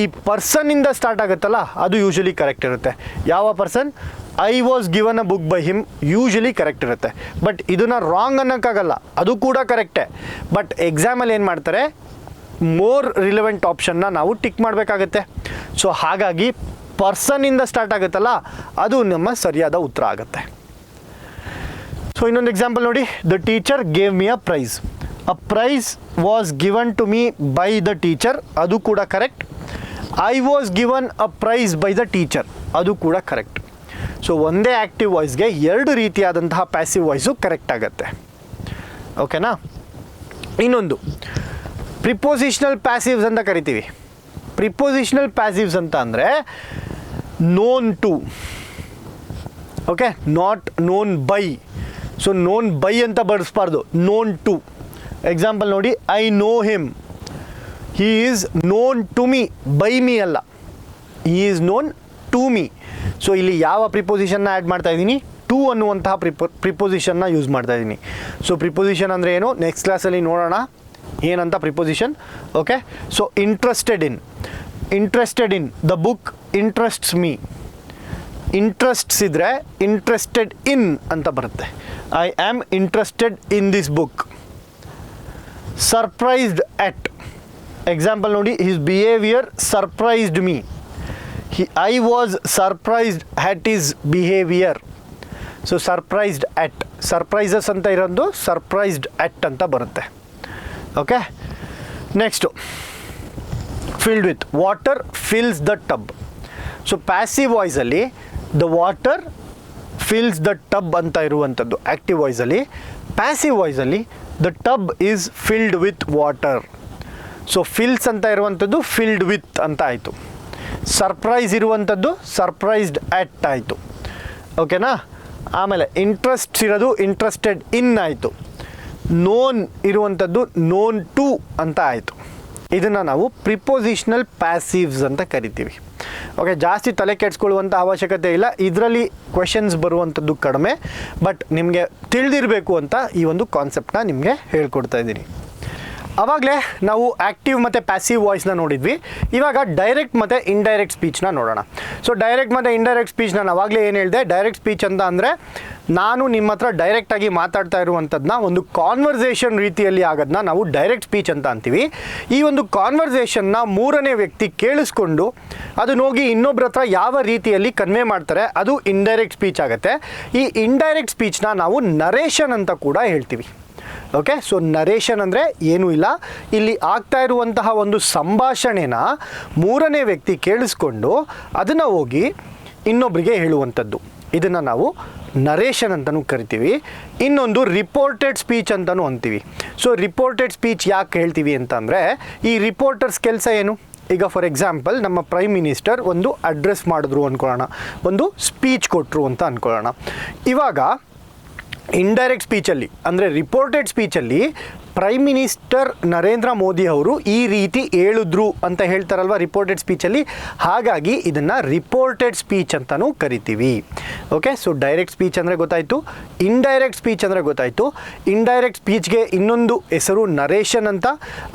ಈ ಪರ್ಸನ್ನಿಂದ ಸ್ಟಾರ್ಟ್ ಆಗುತ್ತಲ್ಲ, ಅದು ಯೂಶಲಿ ಕರೆಕ್ಟ್ ಇರುತ್ತೆ. ಯಾವ person, I was given a book by him, usually correct ಇರುತ್ತೆ. ಬಟ್ ಇದನ್ನು ರಾಂಗ್ ಅನ್ನೋಕ್ಕಾಗಲ್ಲ, ಅದು ಕೂಡ ಕರೆಕ್ಟೇ. ಬಟ್ ಎಕ್ಸಾಮಲ್ಲಿ ಏನು ಮಾಡ್ತಾರೆ, ಮೋರ್ ರಿಲೆವೆಂಟ್ ಆಪ್ಷನ್ನ ನಾವು ಟಿಕ್ ಮಾಡಬೇಕಾಗತ್ತೆ. ಸೊ ಹಾಗಾಗಿ ಪರ್ಸನ್ನಿಂದ ಸ್ಟಾರ್ಟ್ ಆಗುತ್ತಲ್ಲ, ಅದು ನಮ್ಮ ಸರಿಯಾದ ಉತ್ತರ ಆಗುತ್ತೆ. ಸೊ ಇನ್ನೊಂದು ಎಕ್ಸಾಂಪಲ್ ನೋಡಿ, the teacher gave me a prize, a prize was given to me by the teacher, ಅದು ಕೂಡ correct. I was given a prize by the teacher, ಅದು ಕೂಡ ಕರೆಕ್ಟ್. ಸೊ ಒಂದೇ ಆ್ಯಕ್ಟಿವ್ ವಾಯ್ಸ್ಗೆ ಎರಡು ರೀತಿಯಾದಂತಹ ಪ್ಯಾಸಿವ್ ವಾಯ್ಸು ಕರೆಕ್ಟ್ ಆಗುತ್ತೆ. ಓಕೆನಾ? ಇನ್ನೊಂದು ಪ್ರಿಪೋಸಿಷನಲ್ ಪ್ಯಾಸಿವ್ಸ್ ಅಂತ ಕರಿತೀವಿ. ಪ್ರಿಪೋಸಿಷನಲ್ ಪ್ಯಾಸಿವ್ಸ್ ಅಂತ ಅಂದರೆ known to, okay, not known by. So known by ಅಂತ ಬಳಸಬಾರ್ದು, ನೋನ್ ಟು. ಎಕ್ಸಾಂಪಲ್ ನೋಡಿ, I know him, he is known to me, by me ಅಲ್ಲ, he is known to me. So ಇಲ್ಲಿ ಯಾವ ಪ್ರಿಪೋಸಿಷನ್ನ ಆ್ಯಡ್ ಮಾಡ್ತಾ ಇದ್ದೀನಿ? ಟು ಅನ್ನುವಂತಹ ಪ್ರಿಪೋಸಿಷನ್ನ ಯೂಸ್ ಮಾಡ್ತಾ ಇದ್ದೀನಿ. ಸೊ ಪ್ರಿಪೋಸಿಷನ್ ಅಂದರೆ ಏನು, ನೆಕ್ಸ್ಟ್ ಕ್ಲಾಸಲ್ಲಿ ನೋಡೋಣ ಏನಂತ preposition. Okay, so interested in the book interests me. Interests ಇದ್ದರೆ ಇಂಟ್ರೆಸ್ಟೆಡ್ ಇನ್ ಅಂತ ಬರುತ್ತೆ. I am interested in this book. Surprised at, example ನೋಡಿ, his behaviour surprised me. I was surprised at his behaviour. So surprised at, surprises ಅಂತ ಇರೋದು surprised at ಅಂತ ಬರುತ್ತೆ. Okay, next filled with, water fills the tub. So passive ವಾಯ್ಸಲ್ಲಿ the water fills the tub ಅಂತ ಇರುವಂಥದ್ದು active ವಾಯ್ಸಲ್ಲಿ. Passive ವಾಯ್ಸಲ್ಲಿ the tub is filled with water. So fills ಅಂತ ಇರುವಂಥದ್ದು ಫಿಲ್ಡ್ ವಿತ್ ಅಂತ ಆಯಿತು. ಸರ್ಪ್ರೈಸ್ ಇರುವಂಥದ್ದು ಸರ್ಪ್ರೈಸ್ಡ್ ಎಟ್ ಆಯಿತು. ಓಕೆನಾ? ಆಮೇಲೆ ಇಂಟ್ರೆಸ್ಟ್ ಇರೋದು ಇಂಟ್ರೆಸ್ಟೆಡ್ ಇನ್ ಆಯಿತು. ನೋನ್ ಇರುವಂಥದ್ದು ನೋನ್ ಟು ಅಂತ ಆಯಿತು. ಇದನ್ನು ನಾವು ಪ್ರಿಪೋಸಿಷನಲ್ ಪ್ಯಾಸಿವ್ಸ್ ಅಂತ ಕರಿತೀವಿ. ಓಕೆ, ಜಾಸ್ತಿ ತಲೆ ಕೆಡಿಸ್ಕೊಳ್ಳುವಂಥ ಅವಶ್ಯಕತೆ ಇಲ್ಲ, ಇದರಲ್ಲಿ ಕ್ವೆಶನ್ಸ್ ಬರುವಂಥದ್ದು ಕಡಿಮೆ. ಬಟ್ ನಿಮಗೆ ತಿಳಿದಿರಬೇಕು ಅಂತ ಈ ಒಂದು ಕಾನ್ಸೆಪ್ಟನ್ನ ನಿಮಗೆ ಹೇಳ್ಕೊಡ್ತಾ ಇದ್ದೀನಿ. ಆವಾಗಲೇ ನಾವು ಆ್ಯಕ್ಟಿವ್ ಮತ್ತು ಪ್ಯಾಸಿವ್ ವಾಯ್ಸ್ನ ನೋಡಿದ್ವಿ. ಇವಾಗ ಡೈರೆಕ್ಟ್ ಮತ್ತು ಇಂಡೈರೆಕ್ಟ್ ಸ್ಪೀಚ್ನ ನೋಡೋಣ. ಸೊ ಡೈರೆಕ್ಟ್ ಮತ್ತು ಇಂಡೈರೆಕ್ಟ್ ಸ್ಪೀಚ್ ನಾನು ಆವಾಗಲೇ ಏನು ಹೇಳಿದೆ, ಡೈರೆಕ್ಟ್ ಸ್ಪೀಚ್ ಅಂತ ಅಂದರೆ ನಾನು ನಿಮ್ಮ ಹತ್ರ ಡೈರೆಕ್ಟಾಗಿ ಮಾತಾಡ್ತಾ ಇರುವಂಥದ್ದನ್ನ ಒಂದು ಕಾನ್ವರ್ಸೇಷನ್ ರೀತಿಯಲ್ಲಿ ಆಗೋದನ್ನ ನಾವು ಡೈರೆಕ್ಟ್ ಸ್ಪೀಚ್ ಅಂತ ಅಂತೀವಿ. ಈ ಒಂದು ಕಾನ್ವರ್ಸೇಷನ್ನ ಮೂರನೇ ವ್ಯಕ್ತಿ ಕೇಳಿಸ್ಕೊಂಡು ಅದನ್ನ ಹೋಗಿ ಇನ್ನೊಬ್ಬರ ಹತ್ರ ಯಾವ ರೀತಿಯಲ್ಲಿ ಕನ್ವೆ ಮಾಡ್ತಾರೆ, ಅದು ಇಂಡೈರೆಕ್ಟ್ ಸ್ಪೀಚ್ ಆಗುತ್ತೆ. ಈ ಇಂಡೈರೆಕ್ಟ್ ಸ್ಪೀಚ್ನ ನಾವು ನರೇಷನ್ ಅಂತ ಕೂಡ ಹೇಳ್ತೀವಿ. ಓಕೆ, ಸೊ ನರೇಷನ್ ಅಂದರೆ ಏನೂ ಇಲ್ಲ, ಇಲ್ಲಿ ಆಗ್ತಾ ಇರುವಂತಹ ಒಂದು ಸಂಭಾಷಣೆನ ಮೂರನೇ ವ್ಯಕ್ತಿ ಕೇಳಿಸ್ಕೊಂಡು ಅದನ್ನು ಹೋಗಿ ಇನ್ನೊಬ್ಬರಿಗೆ ಹೇಳುವಂಥದ್ದು, ಇದನ್ನು ನಾವು ನರೇಷನ್ ಅಂತಲೂ ಕರಿತೀವಿ. ಇನ್ನೊಂದು ರಿಪೋರ್ಟೆಡ್ ಸ್ಪೀಚ್ ಅಂತಲೂ ಅಂತೀವಿ. ಸೊ ರಿಪೋರ್ಟೆಡ್ ಸ್ಪೀಚ್ ಯಾಕೆ ಹೇಳ್ತೀವಿ ಅಂತಂದರೆ, ಈ ರಿಪೋರ್ಟರ್ಸ್ ಕೆಲಸ ಏನು? ಈಗ ಫಾರ್ ಎಕ್ಸಾಂಪಲ್ ನಮ್ಮ ಪ್ರೈಮ್ ಮಿನಿಸ್ಟರ್ ಒಂದು ಅಡ್ರೆಸ್ ಮಾಡಿದ್ರು ಅಂದ್ಕೊಳ್ಳೋಣ, ಒಂದು ಸ್ಪೀಚ್ ಕೊಟ್ಟರು ಅಂತ ಅಂದ್ಕೊಳ್ಳೋಣ. ಇವಾಗ ಇಂಡೈರೆಕ್ಟ್ ಸ್ಪೀಚಲ್ಲಿ ಅಂದರೆ ರಿಪೋರ್ಟೆಡ್ ಸ್ಪೀಚಲ್ಲಿ ಪ್ರೈಮ್ ಮಿನಿಸ್ಟರ್ ನರೇಂದ್ರ ಮೋದಿ ಅವರು ಈ ರೀತಿ ಹೇಳಿದ್ರು ಅಂತ ಹೇಳ್ತಾರಲ್ವ ರಿಪೋರ್ಟೆಡ್ ಸ್ಪೀಚಲ್ಲಿ, ಹಾಗಾಗಿ ಇದನ್ನು ರಿಪೋರ್ಟೆಡ್ ಸ್ಪೀಚ್ ಅಂತಲೂ ಕರಿತೀವಿ. ಓಕೆ, ಸೊ ಡೈರೆಕ್ಟ್ ಸ್ಪೀಚ್ ಅಂದರೆ ಗೊತ್ತಾಯಿತು, ಇಂಡೈರೆಕ್ಟ್ ಸ್ಪೀಚ್ ಅಂದರೆ ಗೊತ್ತಾಯಿತು. ಇಂಡೈರೆಕ್ಟ್ ಸ್ಪೀಚ್ಗೆ ಇನ್ನೊಂದು ಹೆಸರು ನರೇಷನ್ ಅಂತ,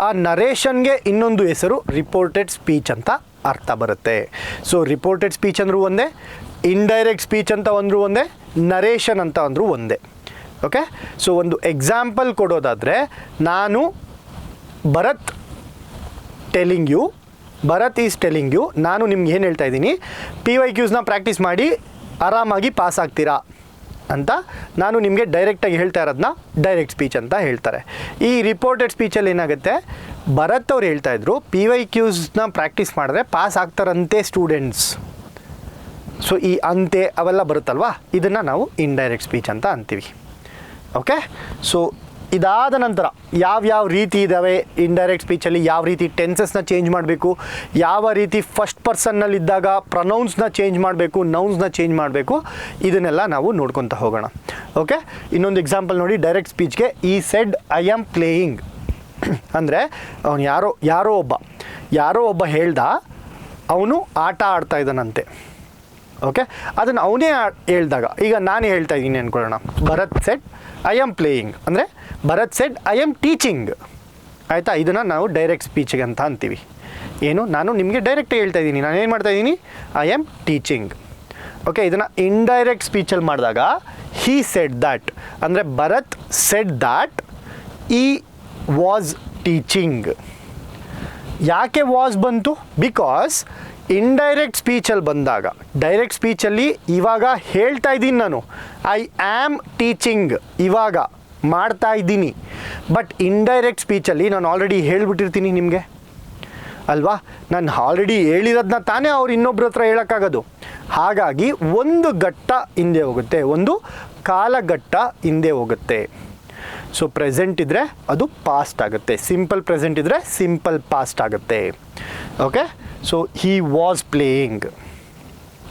ಆ ನರೇಷನ್ಗೆ ಇನ್ನೊಂದು ಹೆಸರು ರಿಪೋರ್ಟೆಡ್ ಸ್ಪೀಚ್ ಅಂತ ಅರ್ಥ ಬರುತ್ತೆ. ಸೊ ರಿಪೋರ್ಟೆಡ್ ಸ್ಪೀಚ್ ಅಂದರೂ ಒಂದೇ, ಇಂಡೈರೆಕ್ಟ್ ಸ್ಪೀಚ್ ಅಂತ ಅಂದರೂ ಒಂದೇ, ನರೇಷನ್ ಅಂತ ಅಂದರೂ ಒಂದೇ. ಓಕೆ, ಸೊ ಒಂದು ಎಕ್ಸಾಂಪಲ್ ಕೊಡೋದಾದರೆ, ನಾನು ಭರತ್ ಈಸ್ ಟೆಲಿಂಗ್ ಯು, ನಾನು ನಿಮ್ಗೆ ಏನು ಹೇಳ್ತಾ ಇದ್ದೀನಿ, PYQsನ ಪ್ರಾಕ್ಟೀಸ್ ಮಾಡಿ ಆರಾಮಾಗಿ ಪಾಸ್ ಆಗ್ತೀರಾ ಅಂತ ನಾನು ನಿಮಗೆ ಡೈರೆಕ್ಟಾಗಿ ಹೇಳ್ತಾ ಇರೋದನ್ನ ಡೈರೆಕ್ಟ್ ಸ್ಪೀಚ್ ಅಂತ ಹೇಳ್ತಾರೆ. ಈ ರಿಪೋರ್ಟೆಡ್ ಸ್ಪೀಚಲ್ಲಿ ಏನಾಗುತ್ತೆ, ಭರತ್ ಅವ್ರು ಹೇಳ್ತಾಯಿದ್ರು PYQsನ ಪ್ರಾಕ್ಟೀಸ್ ಮಾಡಿದ್ರೆ ಪಾಸ್ ಆಗ್ತಾರಂತೆ ಸ್ಟೂಡೆಂಟ್ಸ್. ಸೊ ಈ ಅಂತೆ ಅವೆಲ್ಲ ಬರುತ್ತಲ್ವ, ಇದನ್ನು ನಾವು ಇಂಡೈರೆಕ್ಟ್ ಸ್ಪೀಚ್ ಅಂತ ಅಂತೀವಿ. ಓಕೆ, ಸೊ ಇದಾದ ನಂತರ ಯಾವ್ಯಾವ ರೀತಿ ಇದ್ದಾವೆ ಇಂಡೈರೆಕ್ಟ್ ಸ್ಪೀಚಲ್ಲಿ, ಯಾವ ರೀತಿ ಟೆನ್ಸಸ್ನ ಚೇಂಜ್ ಮಾಡಬೇಕು, ಯಾವ ರೀತಿ ಫಸ್ಟ್ ಪರ್ಸನ್ನಲ್ಲಿದ್ದಾಗ ಪ್ರೊನೌನ್ಸ್ನ ಚೇಂಜ್ ಮಾಡಬೇಕು, ನೌನ್ಸ್ನ ಚೇಂಜ್ ಮಾಡಬೇಕು, ಇದನ್ನೆಲ್ಲ ನಾವು ನೋಡ್ಕೊತ ಹೋಗೋಣ. ಓಕೆ, ಇನ್ನೊಂದು ಎಕ್ಸಾಂಪಲ್ ನೋಡಿ direct ಸ್ಪೀಚ್ಗೆ. He said I am playing ಅಂದರೆ ಅವನು ಯಾರೋ ಒಬ್ಬ ಹೇಳ್ದ ಅವನು ಆಟ ಆಡ್ತಾ ಇದ್ದಾನಂತೆ. ಓಕೆ, ಅದನ್ನು ಅವನೇ ಹೇಳ್ದಾಗ, ಈಗ ನಾನೇ ಹೇಳ್ತಾ ಇದ್ದೀನಿ ಅಂದ್ಕೊಳ್ಳೋಣ, Bharat said I am playing ಅಂದರೆ Bharat said I am teaching. ಆಯಿತಾ, ಇದನ್ನು ನಾವು ಡೈರೆಕ್ಟ್ ಸ್ಪೀಚ್ಗೆ ಅಂತ ಅಂತೀವಿ. ಏನು, ನಾನು ನಿಮಗೆ ಡೈರೆಕ್ಟಾಗಿ ಹೇಳ್ತಾ ಇದ್ದೀನಿ, ನಾನು ಏನು ಮಾಡ್ತಾ ಇದ್ದೀನಿ, ಐ ಆಮ್ ಟೀಚಿಂಗ್. ಓಕೆ, ಇದನ್ನು ಇಂಡೈರೆಕ್ಟ್ ಸ್ಪೀಚಲ್ಲಿ ಮಾಡಿದಾಗ ಹೀ ಸೆಡ್ ದ್ಯಾಟ್ ಅಂದರೆ ಭರತ್ ಸೆಡ್ ದ್ಯಾಟ್ ಈ ವಾಸ್ ಟೀಚಿಂಗ್. ಯಾಕೆ ವಾಸ್ ಬಂತು? ಬಿಕಾಸ್ ಇಂಡೈರೆಕ್ಟ್ ಸ್ಪೀಚಲ್ಲಿ ಬಂದಾಗ, ಡೈರೆಕ್ಟ್ ಸ್ಪೀಚಲ್ಲಿ ಇವಾಗ ಹೇಳ್ತಾ ಇದ್ದೀನಿ ನಾನು, ಐ ಆಮ್ ಟೀಚಿಂಗ್, ಇವಾಗ ಮಾಡ್ತಾ ಇದ್ದೀನಿ. ಬಟ್ ಇಂಡೈರೆಕ್ಟ್ ಸ್ಪೀಚಲ್ಲಿ ನಾನು ಆಲ್ರೆಡಿ ಹೇಳ್ಬಿಟ್ಟಿರ್ತೀನಿ ನಿಮಗೆ ಅಲ್ವಾ, ನಾನು ಆಲ್ರೆಡಿ ಹೇಳಿರೋದನ್ನ ತಾನೇ ಅವ್ರು ಇನ್ನೊಬ್ರ ಹತ್ರ ಹೇಳೋಕ್ಕಾಗೋದು. ಹಾಗಾಗಿ ಒಂದು ಘಟ್ಟ ಹಿಂದೆ ಹೋಗುತ್ತೆ, ಒಂದು ಕಾಲಘಟ್ಟ ಹಿಂದೆ ಹೋಗುತ್ತೆ. ಸೊ ಪ್ರೆಸೆಂಟ್ ಇದ್ದರೆ ಅದು ಪಾಸ್ಟ್ ಆಗುತ್ತೆ, ಸಿಂಪಲ್ ಪ್ರೆಸೆಂಟ್ ಇದ್ದರೆ ಸಿಂಪಲ್ ಪಾಸ್ಟ್ ಆಗುತ್ತೆ. Okay, so he was playing.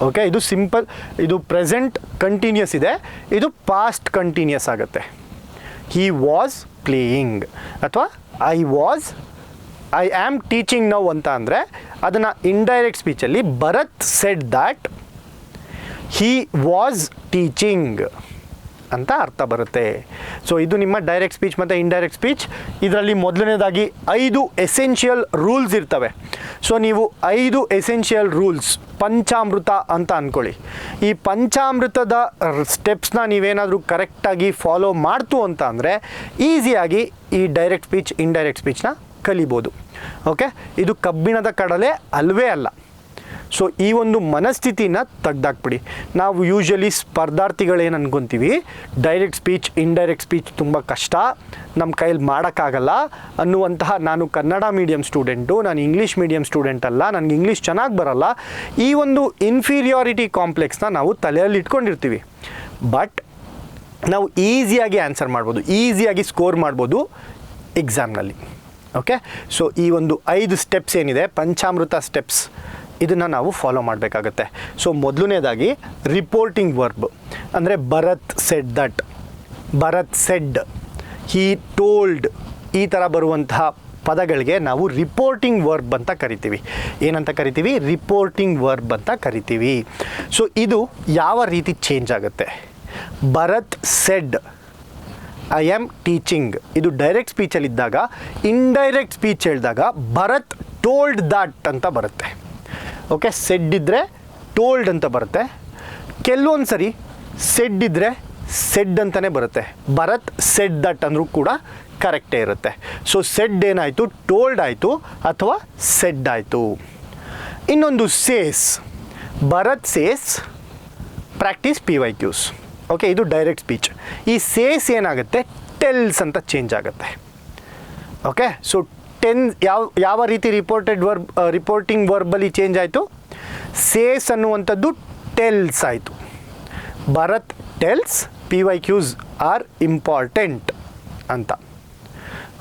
Okay, ಇದು ಸಿಂಪಲ್, ಇದು ಪ್ರೆಸೆಂಟ್ ಕಂಟಿನ್ಯೂಸ್ ಇದೆ, ಇದು ಪಾಸ್ಟ್ ಕಂಟಿನ್ಯೂಸ್ ಆಗುತ್ತೆ. ಹಿ ವಾಸ್ ಪ್ಲೇಯಿಂಗ್ ಅಥವಾ ಐ ಆಮ್ ಟೀಚಿಂಗ್ ನೌ ಅಂತ ಅಂದರೆ ಅದನ್ನು ಇಂಡೈರೆಕ್ಟ್ ಸ್ಪೀಚಲ್ಲಿ Bharat said that he was teaching ಅಂತ ಅರ್ಥ ಬರುತ್ತೆ. ಸೊ ಇದು ನಿಮ್ಮ ಡೈರೆಕ್ಟ್ ಸ್ಪೀಚ್ ಮತ್ತು ಇಂಡೈರೆಕ್ಟ್ ಸ್ಪೀಚ್. ಇದರಲ್ಲಿ ಮೊದಲನೇದಾಗಿ 5 ಎಸೆನ್ಷಿಯಲ್ ರೂಲ್ಸ್ ಇರ್ತವೆ. ಸೊ ನೀವು 5 ಎಸೆನ್ಷಿಯಲ್ ರೂಲ್ಸ್ ಪಂಚಾಮೃತ ಅಂತ ಅಂದ್ಕೊಳ್ಳಿ. ಈ ಪಂಚಾಮೃತದ ಸ್ಟೆಪ್ಸ್ನ ನೀವೇನಾದರೂ ಕರೆಕ್ಟಾಗಿ ಫಾಲೋ ಮಾಡ್ತು ಅಂತ ಅಂದರೆ ಈಸಿಯಾಗಿ ಈ ಡೈರೆಕ್ಟ್ ಸ್ಪೀಚ್ ಇಂಡೈರೆಕ್ಟ್ ಸ್ಪೀಚ್ನ ಕಲಿಬೋದು. ಓಕೆ, ಇದು ಕಬ್ಬಿಣದ ಕಡಲೆ ಅಲ್ವೇ ಅಲ್ಲ. ಸೊ ಈ ಒಂದು ಮನಸ್ಥಿತಿನ ತೆಗ್ದಾಕ್ಬಿಡಿ. ನಾವು ಯೂಶ್ವಲಿ ಸ್ಪರ್ಧಾರ್ಥಿಗಳೇನು ಅನ್ಕೊತೀವಿ, ಡೈರೆಕ್ಟ್ ಸ್ಪೀಚ್ ಇಂಡೈರೆಕ್ಟ್ ಸ್ಪೀಚ್ ತುಂಬ ಕಷ್ಟ, ನಮ್ಮ ಕೈಯಲ್ಲಿ ಮಾಡೋಕ್ಕಾಗಲ್ಲ ಅನ್ನುವಂತಹ, ನಾನು ಕನ್ನಡ ಮೀಡಿಯಮ್ ಸ್ಟೂಡೆಂಟು, ನಾನು ಇಂಗ್ಲೀಷ್ ಮೀಡಿಯಮ್ ಸ್ಟೂಡೆಂಟ್ ಅಲ್ಲ, ನನಗೆ ಇಂಗ್ಲೀಷ್ ಚೆನ್ನಾಗಿ ಬರಲ್ಲ, ಈ ಒಂದು ಇನ್ಫೀರಿಯಾರಿಟಿ ಕಾಂಪ್ಲೆಕ್ಸ್ನ ನಾವು ತಲೆಯಲ್ಲಿ ಇಟ್ಕೊಂಡಿರ್ತೀವಿ. ಬಟ್ ನಾವು ಈಸಿಯಾಗಿ ಆನ್ಸರ್ ಮಾಡ್ಬೋದು, ಈಸಿಯಾಗಿ ಸ್ಕೋರ್ ಮಾಡ್ಬೋದು ಎಕ್ಸಾಮ್ನಲ್ಲಿ. ಓಕೆ, ಸೊ ಈ ಒಂದು 5 ಸ್ಟೆಪ್ಸ್ ಏನಿದೆ, ಪಂಚಾಮೃತ ಸ್ಟೆಪ್ಸ್, ಇದನ್ನು ನಾವು ಫಾಲೋ ಮಾಡಬೇಕಾಗತ್ತೆ. ಸೊ ಮೊದಲನೇದಾಗಿ ರಿಪೋರ್ಟಿಂಗ್ ವರ್ಬ್ ಅಂದರೆ Bharat said that, Bharat said, he told, ಈ ಥರ ಬರುವಂತಹ ಪದಗಳಿಗೆ ನಾವು ರಿಪೋರ್ಟಿಂಗ್ ವರ್ಬ್ ಅಂತ ಕರಿತೀವಿ. ಏನಂತ ಕರಿತೀವಿ? ರಿಪೋರ್ಟಿಂಗ್ ವರ್ಬ್ ಅಂತ ಕರಿತೀವಿ. ಸೊ ಇದು ಯಾವ ರೀತಿ ಚೇಂಜ್ ಆಗುತ್ತೆ? Bharat said I am teaching, ಇದು ಡೈರೆಕ್ಟ್ ಸ್ಪೀಚಲ್ಲಿದ್ದಾಗ. ಇಂಡೈರೆಕ್ಟ್ ಸ್ಪೀಚ್ ಹೇಳಿದಾಗ ಭರತ್ ಟೋಲ್ಡ್ ದಟ್ ಅಂತ ಬರುತ್ತೆ. ಓಕೆ, ಸೆಡ್ ಇದ್ದರೆ ಟೋಲ್ಡ್ ಅಂತ ಬರುತ್ತೆ. ಕೆಲವೊಂದು ಸರಿ ಸೆಡ್ ಇದ್ದರೆ ಸೆಡ್ ಅಂತಲೇ ಬರುತ್ತೆ. ಭರತ್ ಸೆಡ್ ದಟ್ ಅಂದರೂ ಕೂಡ ಕರೆಕ್ಟೇ ಇರುತ್ತೆ. ಸೊ ಸೆಡ್ ಏನಾಯಿತು? ಟೋಲ್ಡ್ ಆಯಿತು ಅಥವಾ ಸೆಡ್ ಆಯಿತು. ಇನ್ನೊಂದು says, Bharat says practise PYQs. Okay, ಇದು ಡೈರೆಕ್ಟ್ ಸ್ಪೀಚ್. ಈ ಸೇಸ್ ಏನಾಗುತ್ತೆ? ಟೆಲ್ಸ್ ಅಂತ ಚೇಂಜ್ ಆಗುತ್ತೆ. ಓಕೆ, ಸೊ ಯಾವ ರೀತಿ ರಿಪೋರ್ಟಿಂಗ್ ವರ್ಬಲ್ಲಿ ಚೇಂಜ್ ಆಯಿತು? ಸೇಸ್ ಅನ್ನುವಂಥದ್ದು ಟೆಲ್ಸ್ ಆಯಿತು. Bharat tells PYQs are important ಅಂತ.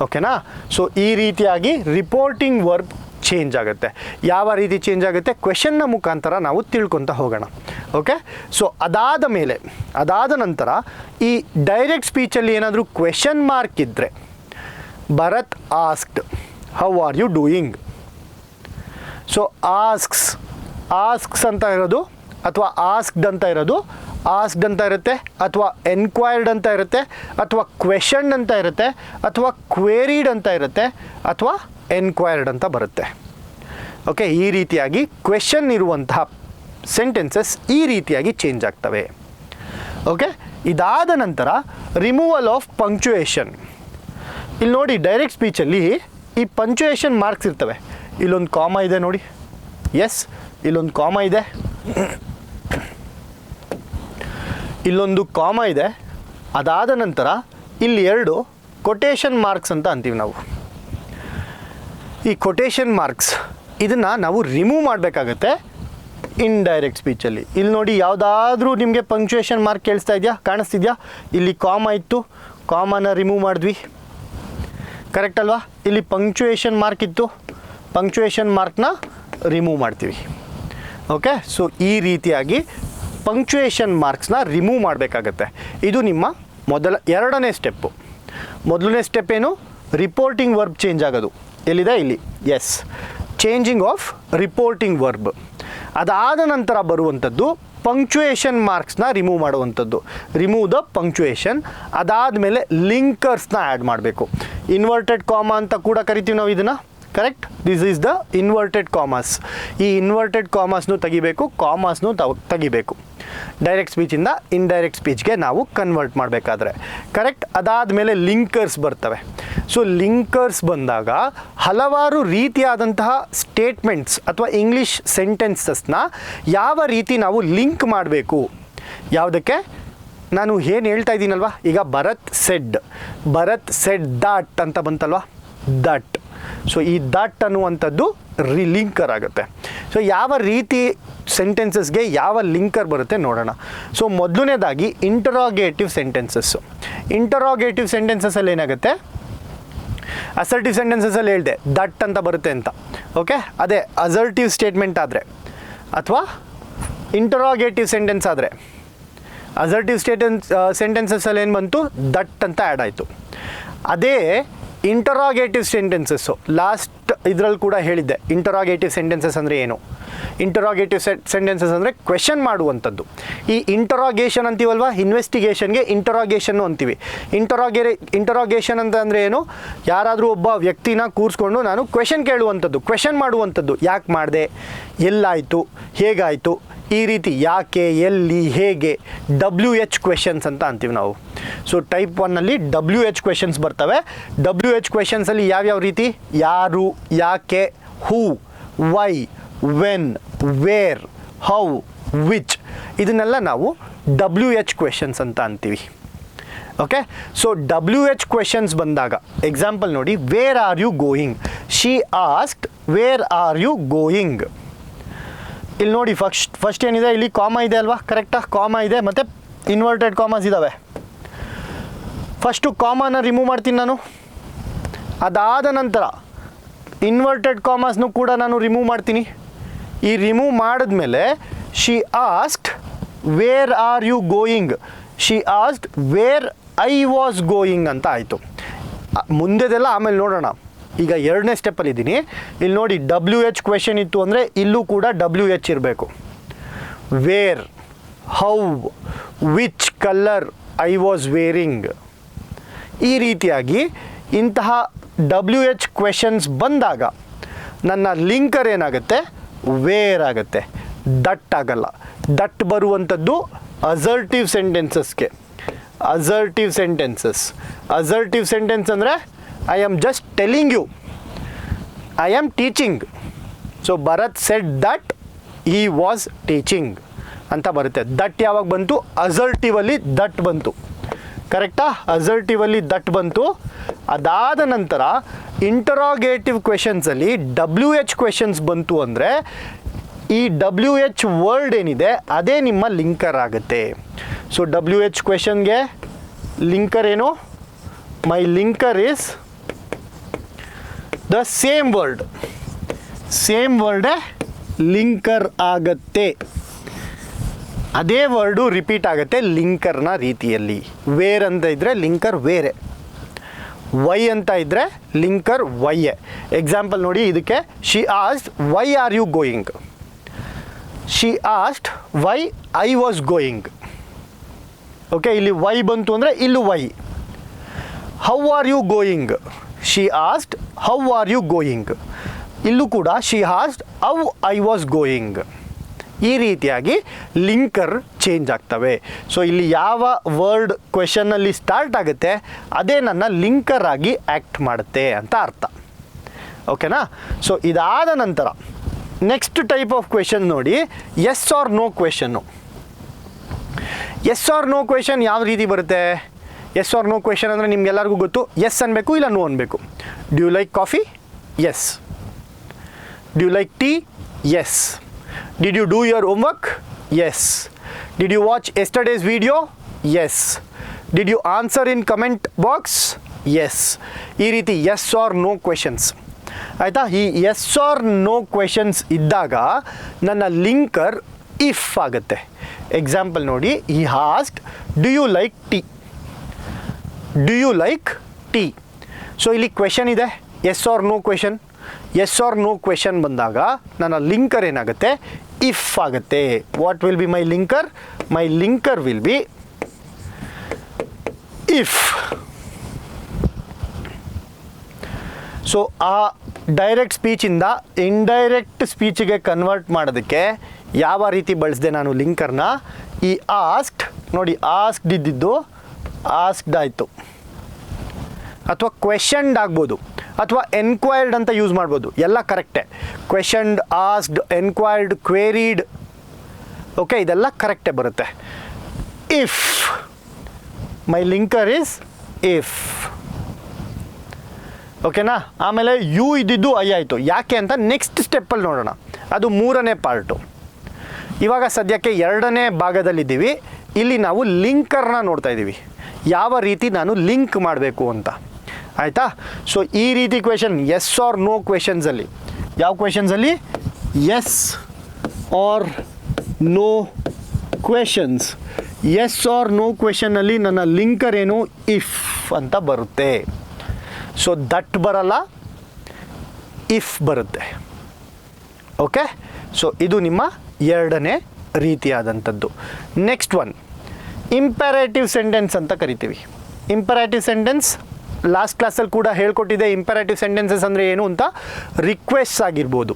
ಓಕೆನಾ? ಸೊ ಈ ರೀತಿಯಾಗಿ ರಿಪೋರ್ಟಿಂಗ್ ವರ್ಬ್ ಚೇಂಜ್ ಆಗುತ್ತೆ. ಯಾವ ರೀತಿ ಚೇಂಜ್ ಆಗುತ್ತೆ? ಕ್ವೆಶನ್ನ ಮುಖಾಂತರ ನಾವು ತಿಳ್ಕೊತ ಹೋಗೋಣ. ಓಕೆ, ಸೊ ಅದಾದ ನಂತರ ಈ ಡೈರೆಕ್ಟ್ ಸ್ಪೀಚಲ್ಲಿ ಏನಾದರೂ ಕ್ವೆಶನ್ ಮಾರ್ಕ್ ಇದ್ದರೆ, Bharat asked how are you doing. So asks ಅಂತ ಇರೋದು ಅಥವಾ ಆಸ್ಕ್ಡ್ ಅಂತ ಇರೋದು, ಆಸ್ಕ್ಡ್ ಅಂತ ಇರುತ್ತೆ ಅಥವಾ ಎನ್ಕ್ವೈರ್ಡ್ ಅಂತ ಇರುತ್ತೆ ಅಥವಾ ಕ್ವೆಶನ್ ಅಂತ ಇರುತ್ತೆ ಅಥವಾ ಕ್ವೇರಿಡ್ ಅಂತ ಇರುತ್ತೆ ಅಥವಾ ಎನ್ಕ್ವೈರ್ಡ್ ಅಂತ ಬರುತ್ತೆ. ಓಕೆ, ಈ ರೀತಿಯಾಗಿ ಕ್ವೆಶನ್ ಇರುವಂತಹ ಸೆಂಟೆನ್ಸಸ್ ಈ ರೀತಿಯಾಗಿ ಚೇಂಜ್ ಆಗ್ತವೆ. ಓಕೆ, ಇದಾದ ನಂತರ ರಿಮೂವಲ್ ಆಫ್ ಪಂಕ್ಚುಯೇಷನ್. ಇಲ್ಲಿ ನೋಡಿ, ಡೈರೆಕ್ಟ್ ಸ್ಪೀಚಲ್ಲಿ ಈ ಪಂಕ್ಚುಯೇಷನ್ ಮಾರ್ಕ್ಸ್ ಇರ್ತವೆ. ಇಲ್ಲೊಂದು ಕಾಮ ಇದೆ ನೋಡಿ, ಎಸ್, ಇಲ್ಲೊಂದು ಕಾಮ ಇದೆ, ಇಲ್ಲೊಂದು ಕಾಮ ಇದೆ. ಅದಾದ ನಂತರ ಇಲ್ಲಿ 2 ಕೊಟೇಷನ್ ಮಾರ್ಕ್ಸ್ ಅಂತ ಅಂತೀವಿ ನಾವು. ಈ ಕೊಟೇಷನ್ ಮಾರ್ಕ್ಸ್ ಇದನ್ನು ನಾವು ರಿಮೂವ್ ಮಾಡಬೇಕಾಗತ್ತೆ ಇಂಡೈರೆಕ್ಟ್ ಸ್ಪೀಚಲ್ಲಿ. ಇಲ್ಲಿ ನೋಡಿ, ಯಾವುದಾದ್ರೂ ನಿಮಗೆ ಪಂಕ್ಚುಯೇಷನ್ ಮಾರ್ಕ್ ಕಾಣಿಸ್ತಿದ್ಯಾ? ಇಲ್ಲಿ ಕಾಮ ಇತ್ತು, ಕಾಮನ ರಿಮೂವ್ ಮಾಡಿದ್ವಿ, ಕರೆಕ್ಟ್ ಅಲ್ವಾ? ಇಲ್ಲಿ ಪಂಕ್ಚುಯೇಷನ್ ಮಾರ್ಕ್ ಇತ್ತು, ಪಂಕ್ಚುಯೇಷನ್ ಮಾರ್ಕ್ನ ರಿಮೂವ್ ಮಾಡ್ತೀವಿ. ಓಕೆ, ಸೊ ಈ ರೀತಿಯಾಗಿ ಪಂಕ್ಚುಯೇಷನ್ ಮಾರ್ಕ್ಸ್ನ ರಿಮೂವ್ ಮಾಡಬೇಕಾಗತ್ತೆ. ಇದು ನಿಮ್ಮ ಎರಡನೇ ಸ್ಟೆಪ್ಪು. ಮೊದಲನೇ ಸ್ಟೆಪ್ ಏನು? ರಿಪೋರ್ಟಿಂಗ್ ವರ್ಬ್ ಚೇಂಜ್ ಆಗೋದು. ಎಲ್ಲಿದೆ? ಇಲ್ಲಿ, yes, changing of reporting verb. ಅದಾದ ನಂತರ ಬರುವಂಥದ್ದು ಪಂಕ್ಚುಯೇಷನ್ ಮಾರ್ಕ್ಸ್ನ ರಿಮೂವ್ ಮಾಡುವಂಥದ್ದು, ರಿಮೂವ್ ದ ಪಂಕ್ಚುಯೇಷನ್. ಅದಾದಮೇಲೆ ಲಿಂಕರ್ಸ್ನ ಆ್ಯಡ್ ಮಾಡಬೇಕು. ಇನ್ವರ್ಟೆಡ್ ಕಾಮ ಅಂತ ಕೂಡ ಕರಿತೀವಿ ನಾವು ಇದನ್ನು, correct? This is the inverted commerce. ಈ ಇನ್ವರ್ಟೆಡ್ ಕಾಮರ್ಸ್ನು ತೆಗಿಬೇಕು, ಕಾಮರ್ಸ್ನು ತೆಗಿಬೇಕು. ಡೈರೆಕ್ಟ್ ಸ್ಪೀಚಿಂದ ಇಂಡೈರೆಕ್ಟ್ ಸ್ಪೀಚ್ಗೆ ನಾವು ಕನ್ವರ್ಟ್ ಮಾಡಬೇಕಾದ್ರೆ, ಕರೆಕ್ಟ್? ಅದಾದಮೇಲೆ ಲಿಂಕರ್ಸ್ ಬರ್ತವೆ. ಸೊ ಲಿಂಕರ್ಸ್ ಬಂದಾಗ ಹಲವಾರು ರೀತಿಯಾದಂತಹ ಸ್ಟೇಟ್ಮೆಂಟ್ಸ್ ಅಥವಾ ಇಂಗ್ಲೀಷ್ ಸೆಂಟೆನ್ಸಸ್ನ ಯಾವ ರೀತಿ ನಾವು ಲಿಂಕ್ ಮಾಡಬೇಕು. ಯಾವುದಕ್ಕೆ? ನಾನು ಏನು ಹೇಳ್ತಾ ಇದ್ದೀನಲ್ವ, ಈಗ ಭರತ್ ಸೆಡ್ ದಟ್ ಅಂತ ಬಂತಲ್ವ, ದಟ್. ಸೊ ಈ ದಟ್ ಅನ್ನುವಂಥದ್ದು ಲಿಂಕರ್ ಆಗುತ್ತೆ. ಸೊ ಸೊ ಯಾವ ರೀತಿ ಸೆಂಟೆನ್ಸಸ್ಗೆ ಯಾವ ಲಿಂಕರ್ ಬರುತ್ತೆ ನೋಡೋಣ. ಸೊ ಮೊದಲನೇದಾಗಿ ಇಂಟರಾಗೇಟಿವ್ ಸೆಂಟೆನ್ಸಸ್ಸು. ಇಂಟರಾಗೇಟಿವ್ ಸೆಂಟೆನ್ಸಸ್ಸಲ್ಲಿ ಏನಾಗುತ್ತೆ, ಅಸರ್ಟಿವ್ ಸೆಂಟೆನ್ಸಸ್ಸಲ್ಲಿ ಹೇಳಿದೆ ದಟ್ ಅಂತ ಬರುತ್ತೆ ಅಂತ. ಓಕೆ, ಅದೇ ಅಸರ್ಟಿವ್ ಸ್ಟೇಟ್ಮೆಂಟ್ ಆದರೆ ಅಥವಾ ಇಂಟರಾಗೇಟಿವ್ ಸೆಂಟೆನ್ಸ್ ಆದರೆ, ಅಸರ್ಟಿವ್ ಸೆಂಟೆನ್ಸಸ್ಸಲ್ಲಿ ಏನು ಬಂತು, ದಟ್ ಅಂತ ಆ್ಯಡ್ ಆಯಿತು. ಅದೇ ಇಂಟರಾಗೇಟಿವ್ ಸೆಂಟೆನ್ಸಸ್ಸು ಲಾಸ್ಟ್ ಇದರಲ್ಲಿ ಕೂಡ ಹೇಳಿದ್ದೆ. ಇಂಟರಾಗೇಟಿವ್ ಸೆಂಟೆನ್ಸಸ್ ಅಂದರೆ ಏನು, ಇಂಟರಾಗೇಟಿವ್ ಸೆಂಟೆನ್ಸಸ್ ಅಂದರೆ ಕ್ವೆಶನ್ ಮಾಡುವಂಥದ್ದು. ಈ ಇಂಟರಾಗೇಷನ್ ಅಂತೀವಲ್ವ, ಇನ್ವೆಸ್ಟಿಗೇಷನ್ಗೆ ಇಂಟರಾಗೇಷನ್ನು ಅಂತೀವಿ. ಇಂಟರಾಗೇಷನ್ ಅಂತ ಅಂದರೆ ಏನು, ಯಾರಾದರೂ ಒಬ್ಬ ವ್ಯಕ್ತಿನ ಕೂರಿಸ್ಕೊಂಡು ನಾನು ಕ್ವೆಶನ್ ಕೇಳುವಂಥದ್ದು, ಕ್ವೆಶನ್ ಮಾಡುವಂಥದ್ದು. ಯಾಕೆ ಮಾಡಿದೆ, ಎಲ್ಲಾಯಿತು, ಹೇಗಾಯಿತು, ಈ ರೀತಿ ಯಾಕೆ, ಎಲ್ಲಿ, ಹೇಗೆ, WH ಕ್ವೆಶನ್ಸ್ ಅಂತ ಅಂತೀವಿ ನಾವು. ಸೊ ಟೈಪ್ 1ನಲ್ಲಿ WH ಕ್ವೆಶನ್ಸ್ ಬರ್ತವೆ. WH ಕ್ವೆಶನ್ಸಲ್ಲಿ ಯಾವ್ಯಾವ ರೀತಿ, ಯಾರು, ಯಾಕೆ, who, why, when, where, how, which, ಇದನ್ನೆಲ್ಲ ನಾವು WH ಕ್ವೆಶನ್ಸ್ ಅಂತ ಅಂತೀವಿ. ಓಕೆ, ಸೊ WH ಕ್ವೆಶನ್ಸ್ ಬಂದಾಗ ಎಕ್ಸಾಂಪಲ್ ನೋಡಿ, where are you going, she asked where are you going. ಇಲ್ಲಿ ನೋಡಿ ಫಸ್ಟ್ ಏನಿದೆ, ಇಲ್ಲಿ ಕಾಮ ಇದೆ ಅಲ್ವಾ, ಕರೆಕ್ಟಾ, ಕಾಮ ಇದೆ ಮತ್ತು ಇನ್ವರ್ಟೆಡ್ ಕಾಮಸ್ ಇದ್ದಾವೆ. ಫಸ್ಟು ಕಾಮನ ರಿಮೂವ್ ಮಾಡ್ತೀನಿ ನಾನು. ಅದಾದ ನಂತರ ಇನ್ವರ್ಟೆಡ್ ಕಾಮಸ್ನು ಕೂಡ ನಾನು ರಿಮೂವ್ ಮಾಡ್ತೀನಿ. ಈ ರಿಮೂವ್ ಮಾಡಿದ್ಮೇಲೆ she asked where are you going, she asked where I was going ಅಂತ ಆಯಿತು. ಮುಂದೆದೆಲ್ಲ ಆಮೇಲೆ ನೋಡೋಣ. ಈಗ ಎರಡನೇ ಸ್ಟೆಪ್ಪಲ್ಲಿದ್ದೀನಿ. ಇಲ್ಲಿ ನೋಡಿ WH ಕ್ವೆಶನ್ ಇತ್ತು ಅಂದರೆ ಇಲ್ಲೂ ಕೂಡ WH ಇರಬೇಕು. Where, how, which colour I was wearing. ಈ ರೀತಿಯಾಗಿ ಇಂತಹ WH ಕ್ವೆಶನ್ಸ್ ಬಂದಾಗ ನನ್ನ ಲಿಂಕರ್ ಏನಾಗುತ್ತೆ, ವೇರ್ ಆಗುತ್ತೆ, ದಟ್ ಆಗಲ್ಲ. ದಟ್ ಬರುವಂಥದ್ದು ಅಸರ್ಟಿವ್ ಸೆಂಟೆನ್ಸಸ್ಗೆ. ಅಸರ್ಟಿವ್ ಸೆಂಟೆನ್ಸ್ ಅಂದರೆ I am just telling you, I am teaching. So Bharat said that he was teaching ಅಂತ ಬರುತ್ತೆ. ದಟ್ ಯಾವಾಗ ಬಂತು, ಅಸರ್ಟಿವಲ್ಲಿ ದಟ್ ಬಂತು, ಕರೆಕ್ಟಾ, ಅಸರ್ಟಿವಲ್ಲಿ ದಟ್ ಬಂತು. ಅದಾದ ನಂತರ ಇಂಟರಾಗೇಟಿವ್ ಕ್ವೆಶನ್ಸಲ್ಲಿ WH ಕ್ವೆಶನ್ಸ್ ಬಂತು ಅಂದರೆ ಈ WH ವರ್ಡ್ ಏನಿದೆ ಅದೇ ನಿಮ್ಮ ಲಿಂಕರ್ ಆಗುತ್ತೆ. ಸೊ WH ಕ್ವೆಶನ್ಗೆ ಲಿಂಕರ್ ಏನು, my linker is the same ವರ್ಡೇ ಲಿಂಕರ್ ಆಗತ್ತೆ. ಅದೇ ವರ್ಡು ರಿಪೀಟ್ ಆಗುತ್ತೆ ಲಿಂಕರ್ನ ರೀತಿಯಲ್ಲಿ. ವೇರ್ ಅಂತ ಇದ್ದರೆ ಲಿಂಕರ್ ವೇರೆ, ವೈ ಅಂತ ಇದ್ದರೆ ಲಿಂಕರ್ ವೈಯೇ. ಎಕ್ಸಾಂಪಲ್ ನೋಡಿ ಇದಕ್ಕೆ, she asked why are you going, she asked why I was going. Okay, ಇಲ್ಲಿ ವೈ ಬಂತು ಅಂದರೆ ಇಲ್ಲೂ why. How are you going, she asked how are you going. ಇಲ್ಲೂ ಕೂಡ she asked how I was going. ಈ ರೀತಿಯಾಗಿ linker change ಆಗ್ತವೆ. So ಇಲ್ಲಿ ಯಾವ ವರ್ಡ್ ಕ್ವೆಶನ್ನಲ್ಲಿ ಸ್ಟಾರ್ಟ್ ಆಗುತ್ತೆ ಅದೇ ನನ್ನ ಲಿಂಕರ್ ಆಗಿ ಆ್ಯಕ್ಟ್ ಮಾಡುತ್ತೆ ಅಂತ ಅರ್ಥ. ಓಕೆನಾ. ಸೊ ಇದಾದ ನಂತರ ನೆಕ್ಸ್ಟ್ ಟೈಪ್ ಆಫ್ ಕ್ವೆಶನ್ ನೋಡಿ, yes or no question. Yes or no question ಯಾವ ರೀತಿ ಬರುತ್ತೆ, ಎಸ್ ಆರ್ ನೋ ಕ್ವೆಶನ್ ಅಂದರೆ ನಿಮ್ಗೆಲ್ಲರಿಗೂ ಗೊತ್ತು, ಎಸ್ ಅನ್ಬೇಕು ಇಲ್ಲ ನೋ ಅನ್ಬೇಕು. Do you like coffee, yes. Do you like tea, yes. Did you do your homework, yes. Did you watch yesterday's video, yes. Did you answer in comment box, yes. ಈ ರೀತಿ S or no questions ಆಯಿತಾ. ಈ S or no questions ಇದ್ದಾಗ ನನ್ನ linker if ಆಗುತ್ತೆ. Example ನೋಡಿ, ಈ asked do you like tea, do you like tea. So ಇಲ್ಲಿ ಕ್ವೆಶನ್ ಇದೆ, yes or no question. Yes or no question ಬಂದಾಗ ನನ್ನ ಲಿಂಕರ್ ಏನಾಗುತ್ತೆ, ಇಫ್ ಆಗುತ್ತೆ. What will be my linker, my linker will be if. So ಆ direct ಸ್ಪೀಚಿಂದ indirect ಸ್ಪೀಚಿಗೆ convert ಮಾಡೋದಕ್ಕೆ ಯಾವ ರೀತಿ ಬಳಸಿದೆ ನಾನು ಲಿಂಕರ್ನ, ಈ ಆಸ್ಕ್ಡ್ ನೋಡಿ, ಆಸ್ಕ್ಡ್ ಇದ್ದಿದ್ದು ಆಸ್ಕ್ಡ್ ಆಯಿತು, ಅಥವಾ ಕ್ವೆಶನ್ಡ್ ಆಗ್ಬೋದು, ಅಥವಾ ಎನ್ಕ್ವೈರ್ಡ್ ಅಂತ ಯೂಸ್ ಮಾಡ್ಬೋದು, ಎಲ್ಲ ಕರೆಕ್ಟೇ. ಕ್ವೆಶನ್ಡ್, ಆಸ್ಕ್ಡ್, ಎನ್ಕ್ವೈರ್ಡ್, ಕ್ವೇರಿಡ್, ಓಕೆ, ಇದೆಲ್ಲ ಕರೆಕ್ಟೇ ಬರುತ್ತೆ. If, my linker is if. ಓಕೆನಾ. ಆಮೇಲೆ ಯು ಇದ್ದಿದ್ದು ಐ ಆಯಿತು. ಯಾಕೆ ಅಂತ ನೆಕ್ಸ್ಟ್ ಸ್ಟೆಪ್ಪಲ್ಲಿ ನೋಡೋಣ. ಅದು ಮೂರನೇ ಪಾರ್ಟು. ಇವಾಗ ಸದ್ಯಕ್ಕೆ ಎರಡನೇ ಭಾಗದಲ್ಲಿದ್ದೀವಿ. ಇಲ್ಲಿ ನಾವು ಲಿಂಕರ್ನ ನೋಡ್ತಾ ಇದ್ದೀವಿ, ಯಾವ ರೀತಿ ನಾನು ಲಿಂಕ್ ಮಾಡಬೇಕು ಅಂತ. ಆಯಿತಾ? ಸೊ ಈ ರೀತಿ ಕ್ವೆಶನ್ ಎಸ್ ಆರ್ ನೋ ಕ್ವೆಶನ್ಸಲ್ಲಿ, ಯಾವ ಕ್ವೆಶನ್ಸಲ್ಲಿ yes or no questions, yes or no ಕ್ವೆಶನ್ನಲ್ಲಿ ನನ್ನ ಲಿಂಕರ್ ಏನು, ಇಫ್ ಅಂತ ಬರುತ್ತೆ. ಸೊ ದಟ್ ಬರಲ್ಲ, ಇಫ್ ಬರುತ್ತೆ. ಓಕೆ, ಸೊ ಇದು ನಿಮ್ಮ ಎರಡನೇ ರೀತಿಯಾದಂಥದ್ದು. ನೆಕ್ಸ್ಟ್ ಒನ್ ಇಂಪೆರೇಟಿವ್ ಸೆಂಟೆನ್ಸ್ ಅಂತ ಕರಿತೀವಿ. ಇಂಪೆರೇಟಿವ್ ಸೆಂಟೆನ್ಸ್ ಲಾಸ್ಟ್ ಕ್ಲಾಸಲ್ಲಿ ಕೂಡ ಹೇಳ್ಕೊಟ್ಟಿದ್ದೆ. ಇಂಪೆರೇಟಿವ್ ಸೆಂಟೆನ್ಸಸ್ ಅಂದರೆ ಏನು ಅಂತ, ರಿಕ್ವೆಸ್ಟ್ಸ್ ಆಗಿರ್ಬೋದು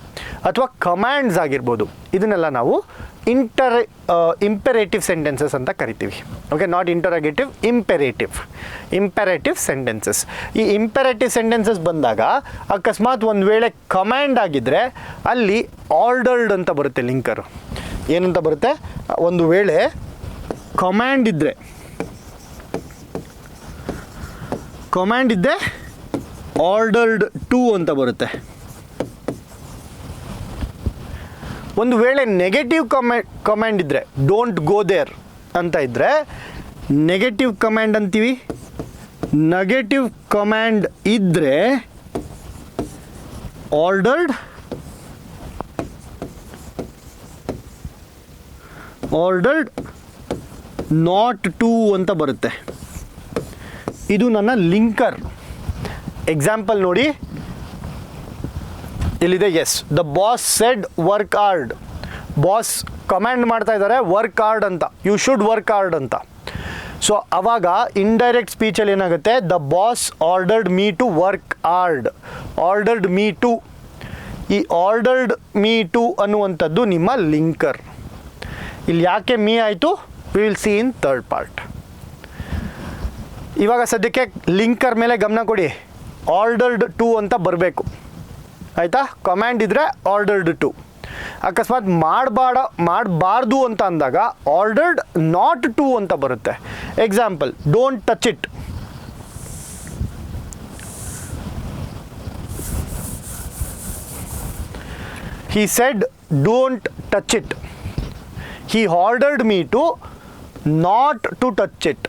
ಅಥವಾ ಕಮ್ಯಾಂಡ್ಸ್ ಆಗಿರ್ಬೋದು, ಇದನ್ನೆಲ್ಲ ನಾವು ಇಂಪೆರೇಟಿವ್ ಸೆಂಟೆನ್ಸಸ್ ಅಂತ ಕರಿತೀವಿ. Okay, not interrogative, imperative sentences. ಈ ಇಂಪೆರೇಟಿವ್ ಸೆಂಟೆನ್ಸಸ್ ಬಂದಾಗ ಅಕಸ್ಮಾತ್ ಒಂದು ವೇಳೆ ಕಮ್ಯಾಂಡ್ ಆಗಿದ್ದರೆ ಅಲ್ಲಿ ಆರ್ಡರ್ಡ್ ಅಂತ ಬರುತ್ತೆ ಲಿಂಕರ್. ಏನಂತ ಬರುತ್ತೆ, ಒಂದು ವೇಳೆ ಕಮ್ಯಾಂಡ್ ಇದ್ದರೆ, ಕಮ್ಯಾಂಡ್ ಇದ್ದರೆ ಆರ್ಡರ್ಡ್ ಟು ಅಂತ ಬರುತ್ತೆ. ಒಂದು ವೇಳೆ ನೆಗೆಟಿವ್ ಕಮ್ಯಾಂಡ್ ಇದ್ದರೆ, ಡೋಂಟ್ ಗೋ ದೇರ್ ಅಂತ ಇದ್ದರೆ ನೆಗೆಟಿವ್ ಕಮ್ಯಾಂಡ್ ಅಂತೀವಿ. ನೆಗೆಟಿವ್ ಕಮ್ಯಾಂಡ್ ಇದ್ದರೆ ಆರ್ಡರ್ಡ್ ನಾಟ್ ಟು ಅಂತ ಬರುತ್ತೆ. ಇದು ನನ್ನ ಲಿಂಕರ್. ಎಕ್ಸಾಂಪಲ್ ನೋಡಿ, ಇಲ್ಲಿದೆ, yes the boss said work hard. Boss command ಮಾಡ್ತಾ ಇದ್ದಾರೆ ವರ್ಕ್ ಹಾರ್ಡ್ ಅಂತ, ಯು ಶುಡ್ ವರ್ಕ್ ಹಾರ್ಡ್ ಅಂತ. ಸೊ ಅವಾಗ ಇಂಡೈರೆಕ್ಟ್ ಸ್ಪೀಚಲ್ಲಿ ಏನಾಗುತ್ತೆ, the boss ordered me to work hard, ordered me to. ಈ ಆರ್ಡರ್ಡ್ ಮೀ ಟು ಅನ್ನುವಂಥದ್ದು ನಿಮ್ಮ ಲಿಂಕರ್. ಇಲ್ಲಿ ಯಾಕೆ ಮೀ ಆಯಿತು, we will see in third part. ಇವಾಗ ಸದ್ಯಕ್ಕೆ ಲಿಂಕರ್ ಮೇಲೆ ಗಮನ ಕೊಡಿ. ಆರ್ಡರ್ಡ್ ಟು ಅಂತ ಬರಬೇಕು. ಆಯಿತಾ? ಕಮ್ಯಾಂಡ್ ಇದ್ದರೆ ಆರ್ಡರ್ಡ್ ಟು. ಅಕಸ್ಮಾತ್ ಮಾಡಬಾರ್ದು ಅಂತ ಅಂದಾಗ ಆರ್ಡರ್ಡ್ ನಾಟ್ ಟು ಅಂತ ಬರುತ್ತೆ. Example, don't touch it. He said don't touch it. He ordered me to not to touch it.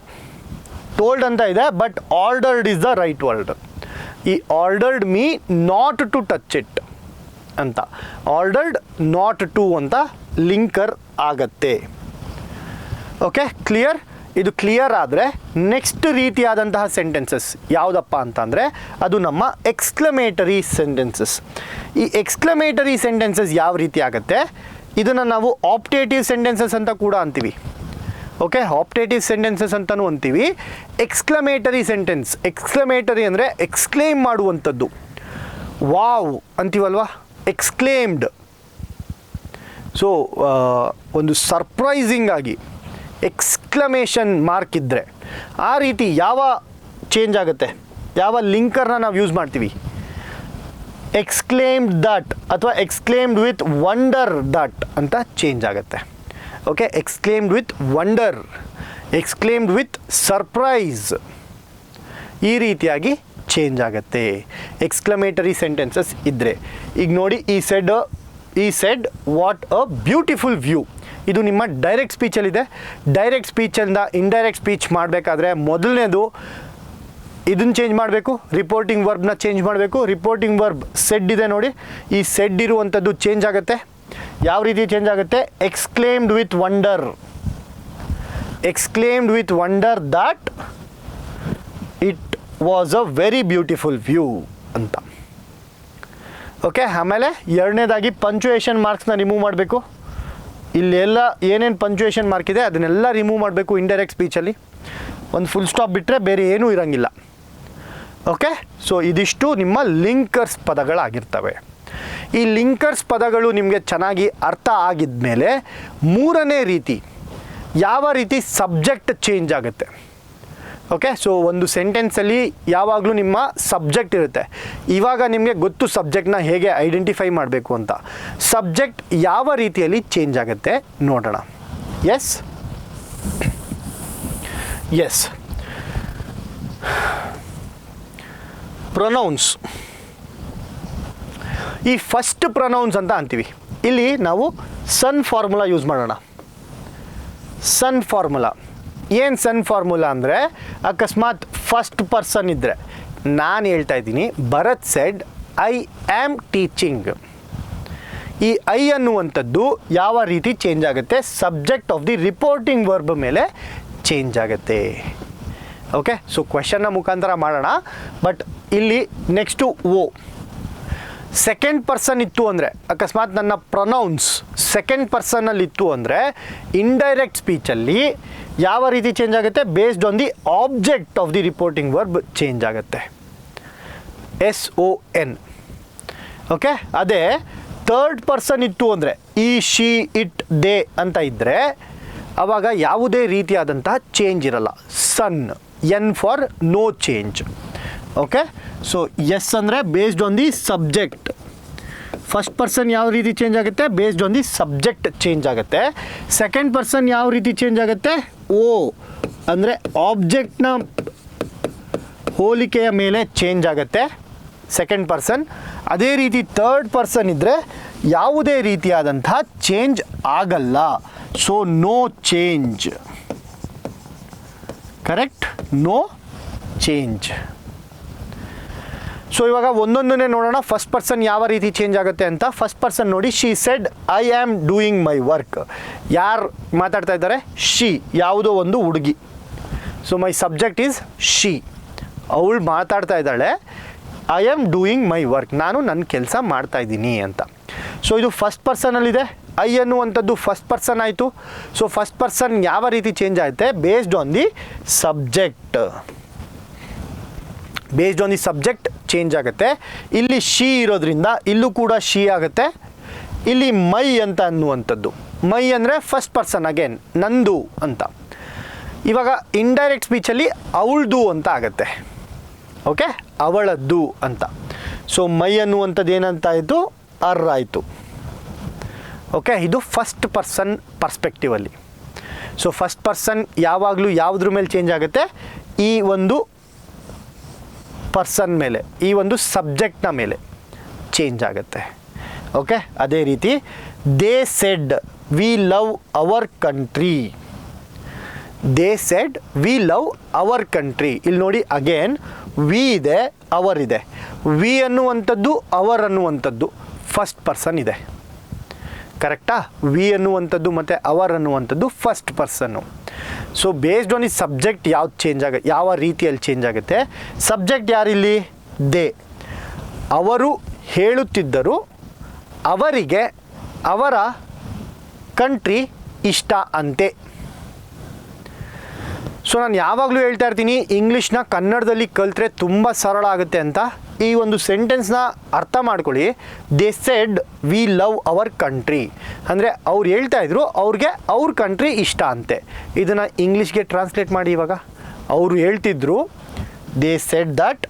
Told ಅಂತ ಇದೆ, but ordered is the right word. He ordered me not to touch it ಅಂತ, ordered not to ಅಂತ linker ಆಗತ್ತೆ. Okay, clear? ಇದು clear ಆದರೆ next ರೀತಿಯಾದಂತಹ sentences ಯಾವುದಪ್ಪ ಅಂತಂದರೆ ಅದು ನಮ್ಮ ಎಕ್ಸ್ಕ್ಲಮೇಟರಿ ಸೆಂಟೆನ್ಸಸ್. ಈ ಎಕ್ಸ್ಕ್ಲಮೇಟರಿ ಸೆಂಟೆನ್ಸಸ್ ಯಾವ ರೀತಿ ಆಗುತ್ತೆ, ಇದನ್ನು ನಾವು ಆಪ್ಟೇಟಿವ್ ಸೆಂಟೆನ್ಸಸ್ ಅಂತ ಕೂಡ ಅಂತೀವಿ. ಓಕೆ, ಆಪ್ಟೇಟಿವ್ ಸೆಂಟೆನ್ಸಸ್ ಅಂತಲೂ ಅಂತೀವಿ. ಎಕ್ಸ್ಕ್ಲಮೇಟರಿ ಸೆಂಟೆನ್ಸ್, ಎಕ್ಸ್ಕ್ಲಮೇಟರಿ ಅಂದರೆ ಎಕ್ಸ್ಕ್ಲೇಮ್ ಮಾಡುವಂಥದ್ದು. ವಾವ್ ಅಂತೀವಲ್ವಾ, ಎಕ್ಸ್ಕ್ಲೇಮ್ಡ್. ಸೊ ಒಂದು ಸರ್ಪ್ರೈಸಿಂಗ್ ಆಗಿ ಎಕ್ಸ್ಕ್ಲಮೇಷನ್ ಮಾರ್ಕ್ ಇದ್ದರೆ ಆ ರೀತಿ ಯಾವ ಚೇಂಜ್ ಆಗುತ್ತೆ, ಯಾವ ಲಿಂಕರ್ನ ನಾವು ಯೂಸ್ ಮಾಡ್ತೀವಿ, ಎಕ್ಸ್ಕ್ಲೇಮ್ಡ್ ದಟ್ ಅಥವಾ ಎಕ್ಸ್ಕ್ಲೇಮ್ಡ್ ವಿತ್ ವಂಡರ್ ದಟ್ ಅಂತ ಚೇಂಜ್ ಆಗುತ್ತೆ. Okay, ಎಕ್ಸ್ಕ್ಲೇಮ್ಡ್ with wonder, ಎಕ್ಸ್ಕ್ಲೇಮ್ಡ್ with surprise, ಈ ರೀತಿಯಾಗಿ ಚೇಂಜ್ ಆಗುತ್ತೆ ಎಕ್ಸ್ಕ್ಲಮೇಟರಿ ಸೆಂಟೆನ್ಸಸ್ ಇದ್ದರೆ. ಈಗ ನೋಡಿ, he said what a beautiful view. ಇದು ನಿಮ್ಮ ಡೈರೆಕ್ಟ್ ಸ್ಪೀಚಲ್ಲಿದೆ. ಡೈರೆಕ್ಟ್ ಸ್ಪೀಚಿಂದ ಇಂಡೈರೆಕ್ಟ್ ಸ್ಪೀಚ್ ಮಾಡಬೇಕಾದ್ರೆ ಮೊದಲನೇದು ಇದನ್ನು ಚೇಂಜ್ ಮಾಡಬೇಕು, ರಿಪೋರ್ಟಿಂಗ್ ವರ್ಬ್ನ ಚೇಂಜ್ ಮಾಡಬೇಕು. ರಿಪೋರ್ಟಿಂಗ್ ವರ್ಬ್ ಸೆಡ್ ಇದೆ ನೋಡಿ, ಈ ಸೆಡ್ ಇರುವಂಥದ್ದು ಚೇಂಜ್ ಆಗುತ್ತೆ. ಯಾವ ರೀತಿ ಚೇಂಜ್ ಆಗುತ್ತೆ, ಎಕ್ಸ್ಕ್ಲೇಮ್ಡ್ with wonder, ಎಕ್ಸ್ಕ್ಲೇಮ್ಡ್ with wonder that it was a very beautiful view ಅಂತ. ಓಕೆ, ಆಮೇಲೆ ಎರಡನೇದಾಗಿ ಪಂಚುಯೇಷನ್ ಮಾರ್ಕ್ಸ್ನ ರಿಮೂವ್ ಮಾಡಬೇಕು. ಇಲ್ಲೆಲ್ಲ ಏನೇನು ಪಂಚುಯೇಷನ್ ಮಾರ್ಕ್ ಇದೆ ಅದನ್ನೆಲ್ಲ ರಿಮೂವ್ ಮಾಡಬೇಕು ಇಂಡೈರೆಕ್ಟ್ ಸ್ಪೀಚಲ್ಲಿ. ಒಂದು ಫುಲ್ ಸ್ಟಾಪ್ ಬಿಟ್ಟರೆ ಬೇರೆ ಏನೂ ಇರೋಂಗಿಲ್ಲ. ಓಕೆ, ಸೊ ಇದಿಷ್ಟು ನಿಮ್ಮ ಲಿಂಕರ್ಸ್ ಪದಗಳಾಗಿರ್ತವೆ. ಈ ಲಿಂಕರ್ಸ್ ಪದಗಳು ನಿಮಗೆ ಚೆನ್ನಾಗಿ ಅರ್ಥ ಆಗಿದ್ಮೇಲೆ ಮೂರನೇ ರೀತಿ, ಯಾವ ರೀತಿ ಸಬ್ಜೆಕ್ಟ್ ಚೇಂಜ್ ಆಗುತ್ತೆ. ಓಕೆ, ಸೊ ಒಂದು ಸೆಂಟೆನ್ಸಲ್ಲಿ ಯಾವಾಗಲೂ ನಿಮ್ಮ ಸಬ್ಜೆಕ್ಟ್ ಇರುತ್ತೆ. ಇವಾಗ ನಿಮಗೆ ಗೊತ್ತು ಸಬ್ಜೆಕ್ಟ್ನ ಹೇಗೆ ಐಡೆಂಟಿಫೈ ಮಾಡಬೇಕು ಅಂತ. ಸಬ್ಜೆಕ್ಟ್ ಯಾವ ರೀತಿಯಲ್ಲಿ ಚೇಂಜ್ ಆಗುತ್ತೆ ನೋಡೋಣ. Yes pronouns. ಈ ಫಸ್ಟ್ ಪ್ರೊನೌನ್ಸ್ ಅಂತ ಅಂತೀವಿ. ಇಲ್ಲಿ ನಾವು ಸನ್ ಫಾರ್ಮುಲಾ ಯೂಸ್ ಮಾಡೋಣ. ಸನ್ ಫಾರ್ಮುಲಾ ಏನು? ಸನ್ ಫಾರ್ಮುಲಾ ಅಂದರೆ ಅಕಸ್ಮಾತ್ ಫಸ್ಟ್ ಪರ್ಸನ್ ಇದ್ದರೆ, ನಾನು ಹೇಳ್ತಾ ಇದ್ದೀನಿ Bharat said I am teaching. ಈ ಐ ಅನ್ನುವಂಥದ್ದು ಯಾವ ರೀತಿ ಚೇಂಜ್ ಆಗುತ್ತೆ? Subject of the reporting verb ಮೇಲೆ ಚೇಂಜ್ ಆಗುತ್ತೆ. ಓಕೆ, ಸೊ ಕ್ವೆಶನ್ನ ಮುಖಾಂತರ ಮಾಡೋಣ. ಬಟ್ ಇಲ್ಲಿ ನೆಕ್ಸ್ಟು ಓ ಸೆಕೆಂಡ್ ಪರ್ಸನ್ ಇತ್ತು ಅಂದರೆ, ಅಕಸ್ಮಾತ್ ನನ್ನ ಪ್ರೊನೌನ್ಸ್ ಸೆಕೆಂಡ್ ಪರ್ಸನಲ್ಲಿ ಇತ್ತು ಅಂದರೆ ಇಂಡೈರೆಕ್ಟ್ ಸ್ಪೀಚಲ್ಲಿ ಯಾವ ರೀತಿ ಚೇಂಜ್ ಆಗುತ್ತೆ? Based on the object of the reporting verb change ಆಗುತ್ತೆ. SON. ಓಕೆ, ಅದೇ ಥರ್ಡ್ ಪರ್ಸನ್ ಇತ್ತು ಅಂದರೆ ಈ, ಶಿ, ಇಟ್, ದೇ ಅಂತ ಇದ್ದರೆ ಆವಾಗ ಯಾವುದೇ ರೀತಿಯಾದಂತಹ ಚೇಂಜ್ ಇರಲ್ಲ. SON, N for no change. Okay, so S ಅಂದರೆ based on the subject. First person ಯಾವ ರೀತಿ ಚೇಂಜ್ ಆಗುತ್ತೆ? Based on the subject change ಆಗುತ್ತೆ. ಸೆಕೆಂಡ್ ಪರ್ಸನ್ ಯಾವ ರೀತಿ ಚೇಂಜ್ ಆಗುತ್ತೆ? ಓ ಅಂದರೆ ಆಬ್ಜೆಕ್ಟ್ನ ಹೋಲಿಕೆಯ ಮೇಲೆ ಚೇಂಜ್ ಆಗುತ್ತೆ ಸೆಕೆಂಡ್ ಪರ್ಸನ್. ಅದೇ ರೀತಿ ಥರ್ಡ್ ಪರ್ಸನ್ ಇದ್ದರೆ ಯಾವುದೇ ರೀತಿಯಾದಂತಹ ಚೇಂಜ್ ಆಗಲ್ಲ. So no change. Correct, no change. So ಇವಾಗ ಒಂದೊಂದನ್ನೇ ನೋಡೋಣ. ಫಸ್ಟ್ ಪರ್ಸನ್ ಯಾವ ರೀತಿ ಚೇಂಜ್ ಆಗುತ್ತೆ ಅಂತ. ಫಸ್ಟ್ ಪರ್ಸನ್ ನೋಡಿ, she said I am doing my work. ಯಾರು ಮಾತಾಡ್ತಾ ಇದ್ದಾರೆ? ಶಿ, ಯಾವುದೋ ಒಂದು ಹುಡುಗಿ. So my subject is she. ಅವಳು ಮಾತಾಡ್ತಾ ಇದ್ದಾಳೆ, I am doing my work, ನಾನು ನನ್ನ ಕೆಲಸ ಮಾಡ್ತಾಯಿದ್ದೀನಿ ಅಂತ. ಸೊ ಇದು ಫಸ್ಟ್ ಪರ್ಸನಲ್ಲಿದೆ. ಐ ಅನ್ನುವಂಥದ್ದು ಫಸ್ಟ್ ಪರ್ಸನ್ ಆಯಿತು. ಸೊ ಫಸ್ಟ್ ಪರ್ಸನ್ ಯಾವ ರೀತಿ ಚೇಂಜ್ ಆಗುತ್ತೆ? Based on the subject. Based on the subject change ಆಗುತ್ತೆ. ಇಲ್ಲಿ ಶಿ ಇರೋದ್ರಿಂದ ಇಲ್ಲೂ ಕೂಡ ಶಿ ಆಗುತ್ತೆ. ಇಲ್ಲಿ ಮೈ ಅಂತ ಅನ್ನುವಂಥದ್ದು, ಮೈ ಅಂದರೆ ಫಸ್ಟ್ ಪರ್ಸನ್ ಅಗೇನ್, ನಂದು ಅಂತ. ಇವಾಗ ಇಂಡೈರೆಕ್ಟ್ ಸ್ಪೀಚಲ್ಲಿ ಅವಳದು ಅಂತ ಆಗುತ್ತೆ. ಓಕೆ, ಅವಳದ್ದು ಅಂತ. ಸೊ ಮೈ ಅನ್ನುವಂಥದ್ದು ಏನಂತ ಆಯಿತು? ಅರ್ ಆಯಿತು. ಓಕೆ, ಇದು first person perspectively. So first person ಯಾವಾಗಲೂ ಯಾವುದ್ರ ಮೇಲೆ ಚೇಂಜ್ ಆಗುತ್ತೆ? ಈ ಒಂದು ಪರ್ಸನ್ ಮೇಲೆ, ಈ ಒಂದು ಸಬ್ಜೆಕ್ಟ್ನ ಮೇಲೆ ಚೇಂಜ್ ಆಗುತ್ತೆ. ಓಕೆ, ಅದೇ ರೀತಿ they said we love our country. They said we love our country. ಇಲ್ಲಿ ನೋಡಿ ಅಗೇನ್ ವಿ ಇದೆ, ಅವರ್ ಇದೆ. ವಿ ಅನ್ನುವಂಥದ್ದು, ಅವರ್ ಅನ್ನುವಂಥದ್ದು ಫಸ್ಟ್ ಪರ್ಸನ್ ಇದೆ. ಕರೆಕ್ಟಾ? ವಿ ಅನ್ನುವಂಥದ್ದು ಮತ್ತು ಅವರ್ ಅನ್ನುವಂಥದ್ದು first person. So based on ಈ ಸಬ್ಜೆಕ್ಟ್ ಯಾವ್ದು ಚೇಂಜ್ ಆಗುತ್ತೆ, ಯಾವ ರೀತಿಯಲ್ಲಿ ಚೇಂಜ್ ಆಗುತ್ತೆ? ಸಬ್ಜೆಕ್ಟ್ ಯಾರಿಲ್ಲಿ? ದೇ. ಅವರು ಹೇಳುತ್ತಿದ್ದರು, ಅವರಿಗೆ ಅವರ ಕಂಟ್ರಿ ಇಷ್ಟ ಅಂತೆ. ಸೊ ನಾನು ಯಾವಾಗಲೂ ಹೇಳ್ತಾ ಇರ್ತೀನಿ, ಇಂಗ್ಲೀಷ್ನ ಕನ್ನಡದಲ್ಲಿ ಕಲಿತ್ರೆ ತುಂಬ ಸರಳ ಆಗುತ್ತೆ ಅಂತ. ಈ ಒಂದು ಸೆಂಟೆನ್ಸ್ನ ಅರ್ಥ ಮಾಡ್ಕೊಳ್ಳಿ. They said we love our country ಅಂದರೆ ಅವ್ರು ಹೇಳ್ತಾ ಇದ್ರು ಅವ್ರಿಗೆ ಅವ್ರ ಕಂಟ್ರಿ ಇಷ್ಟ ಅಂತೆ. ಇದನ್ನು ಇಂಗ್ಲೀಷ್ಗೆ ಟ್ರಾನ್ಸ್ಲೇಟ್ ಮಾಡಿ. ಇವಾಗ ಅವರು ಹೇಳ್ತಿದ್ರು, ದೇ ಸೆಡ್ ದಟ್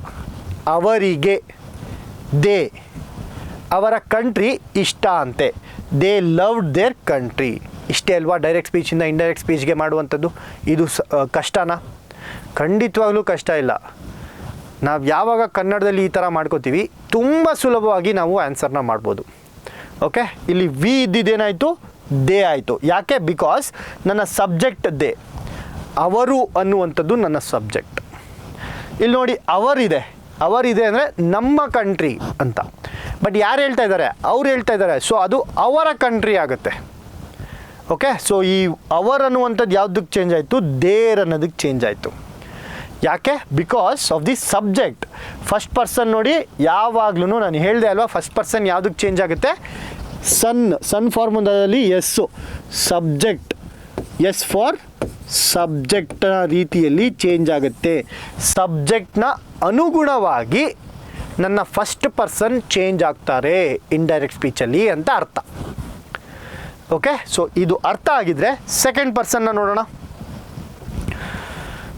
ಅವರಿಗೆ, ದೇ ಅವರ ಕಂಟ್ರಿ ಇಷ್ಟ ಅಂತೆ. They loved their country. ಇಷ್ಟೇ ಅಲ್ವಾ ಡೈರೆಕ್ಟ್ ಸ್ಪೀಚಿಂದ ಇಂಡೈರೆಕ್ಟ್ ಸ್ಪೀಚ್ಗೆ ಮಾಡುವಂಥದ್ದು. ಇದು ಕಷ್ಟನಾ? ಖಂಡಿತವಾಗ್ಲೂ ಕಷ್ಟ ಇಲ್ಲ. ನಾವು ಯಾವಾಗ ಕನ್ನಡದಲ್ಲಿ ಈ ಥರ ಮಾಡ್ಕೋತೀವಿ, ತುಂಬ ಸುಲಭವಾಗಿ ನಾವು ಆನ್ಸರ್ನ ಮಾಡ್ಬೋದು. ಓಕೆ, ಇಲ್ಲಿ ವಿ ಇದ್ದಿದ್ದೇನಾಯಿತು? ದೇ ಆಯಿತು. ಯಾಕೆ? ಬಿಕಾಸ್ ನನ್ನ ಸಬ್ಜೆಕ್ಟ್ ದೇ, ಅವರು ಅನ್ನುವಂಥದ್ದು ನನ್ನ ಸಬ್ಜೆಕ್ಟ್. ಇಲ್ಲಿ ನೋಡಿ ಅವರಿದೆ, ಅವರಿದೆ ಅಂದರೆ ನಮ್ಮ ಕಂಟ್ರಿ ಅಂತ. ಬಟ್ ಯಾರು ಹೇಳ್ತಾ ಇದ್ದಾರೆ? ಅವ್ರು ಹೇಳ್ತಾ ಇದ್ದಾರೆ. ಸೊ ಅದು ಅವರ ಕಂಟ್ರಿ ಆಗುತ್ತೆ. ಓಕೆ, ಸೊ ಈ ಅವರ್ ಅನ್ನುವಂಥದ್ದು ಯಾವುದಕ್ಕೆ ಚೇಂಜ್ ಆಯಿತು? ದೇರ್ ಅನ್ನೋದಕ್ಕೆ ಚೇಂಜ್ ಆಯಿತು. ಯಾಕೆ? Because of the subject. First person ನೋಡಿ ಯಾವಾಗ್ಲೂ ನಾನು ಹೇಳಿದೆ ಅಲ್ವಾ, ಫಸ್ಟ್ ಪರ್ಸನ್ ಯಾವುದಕ್ಕೆ ಚೇಂಜ್ ಆಗುತ್ತೆ? ಸನ್ ಫಾರ್ಮುಲಾದಲ್ಲಿ S, subject, S for subject ರೀತಿಯಲ್ಲಿ ಚೇಂಜ್ ಆಗುತ್ತೆ. ಸಬ್ಜೆಕ್ಟ್ನ ಅನುಗುಣವಾಗಿ ನನ್ನ ಫಸ್ಟ್ ಪರ್ಸನ್ ಚೇಂಜ್ ಆಗ್ತಾರೆ ಇಂಡೈರೆಕ್ಟ್ ಸ್ಪೀಚಲ್ಲಿ ಅಂತ ಅರ್ಥ. ಓಕೆ, ಸೊ ಇದು ಅರ್ಥ ಆಗಿದ್ರೆ ಸೆಕೆಂಡ್ ಪರ್ಸನ್ನ ನೋಡೋಣ.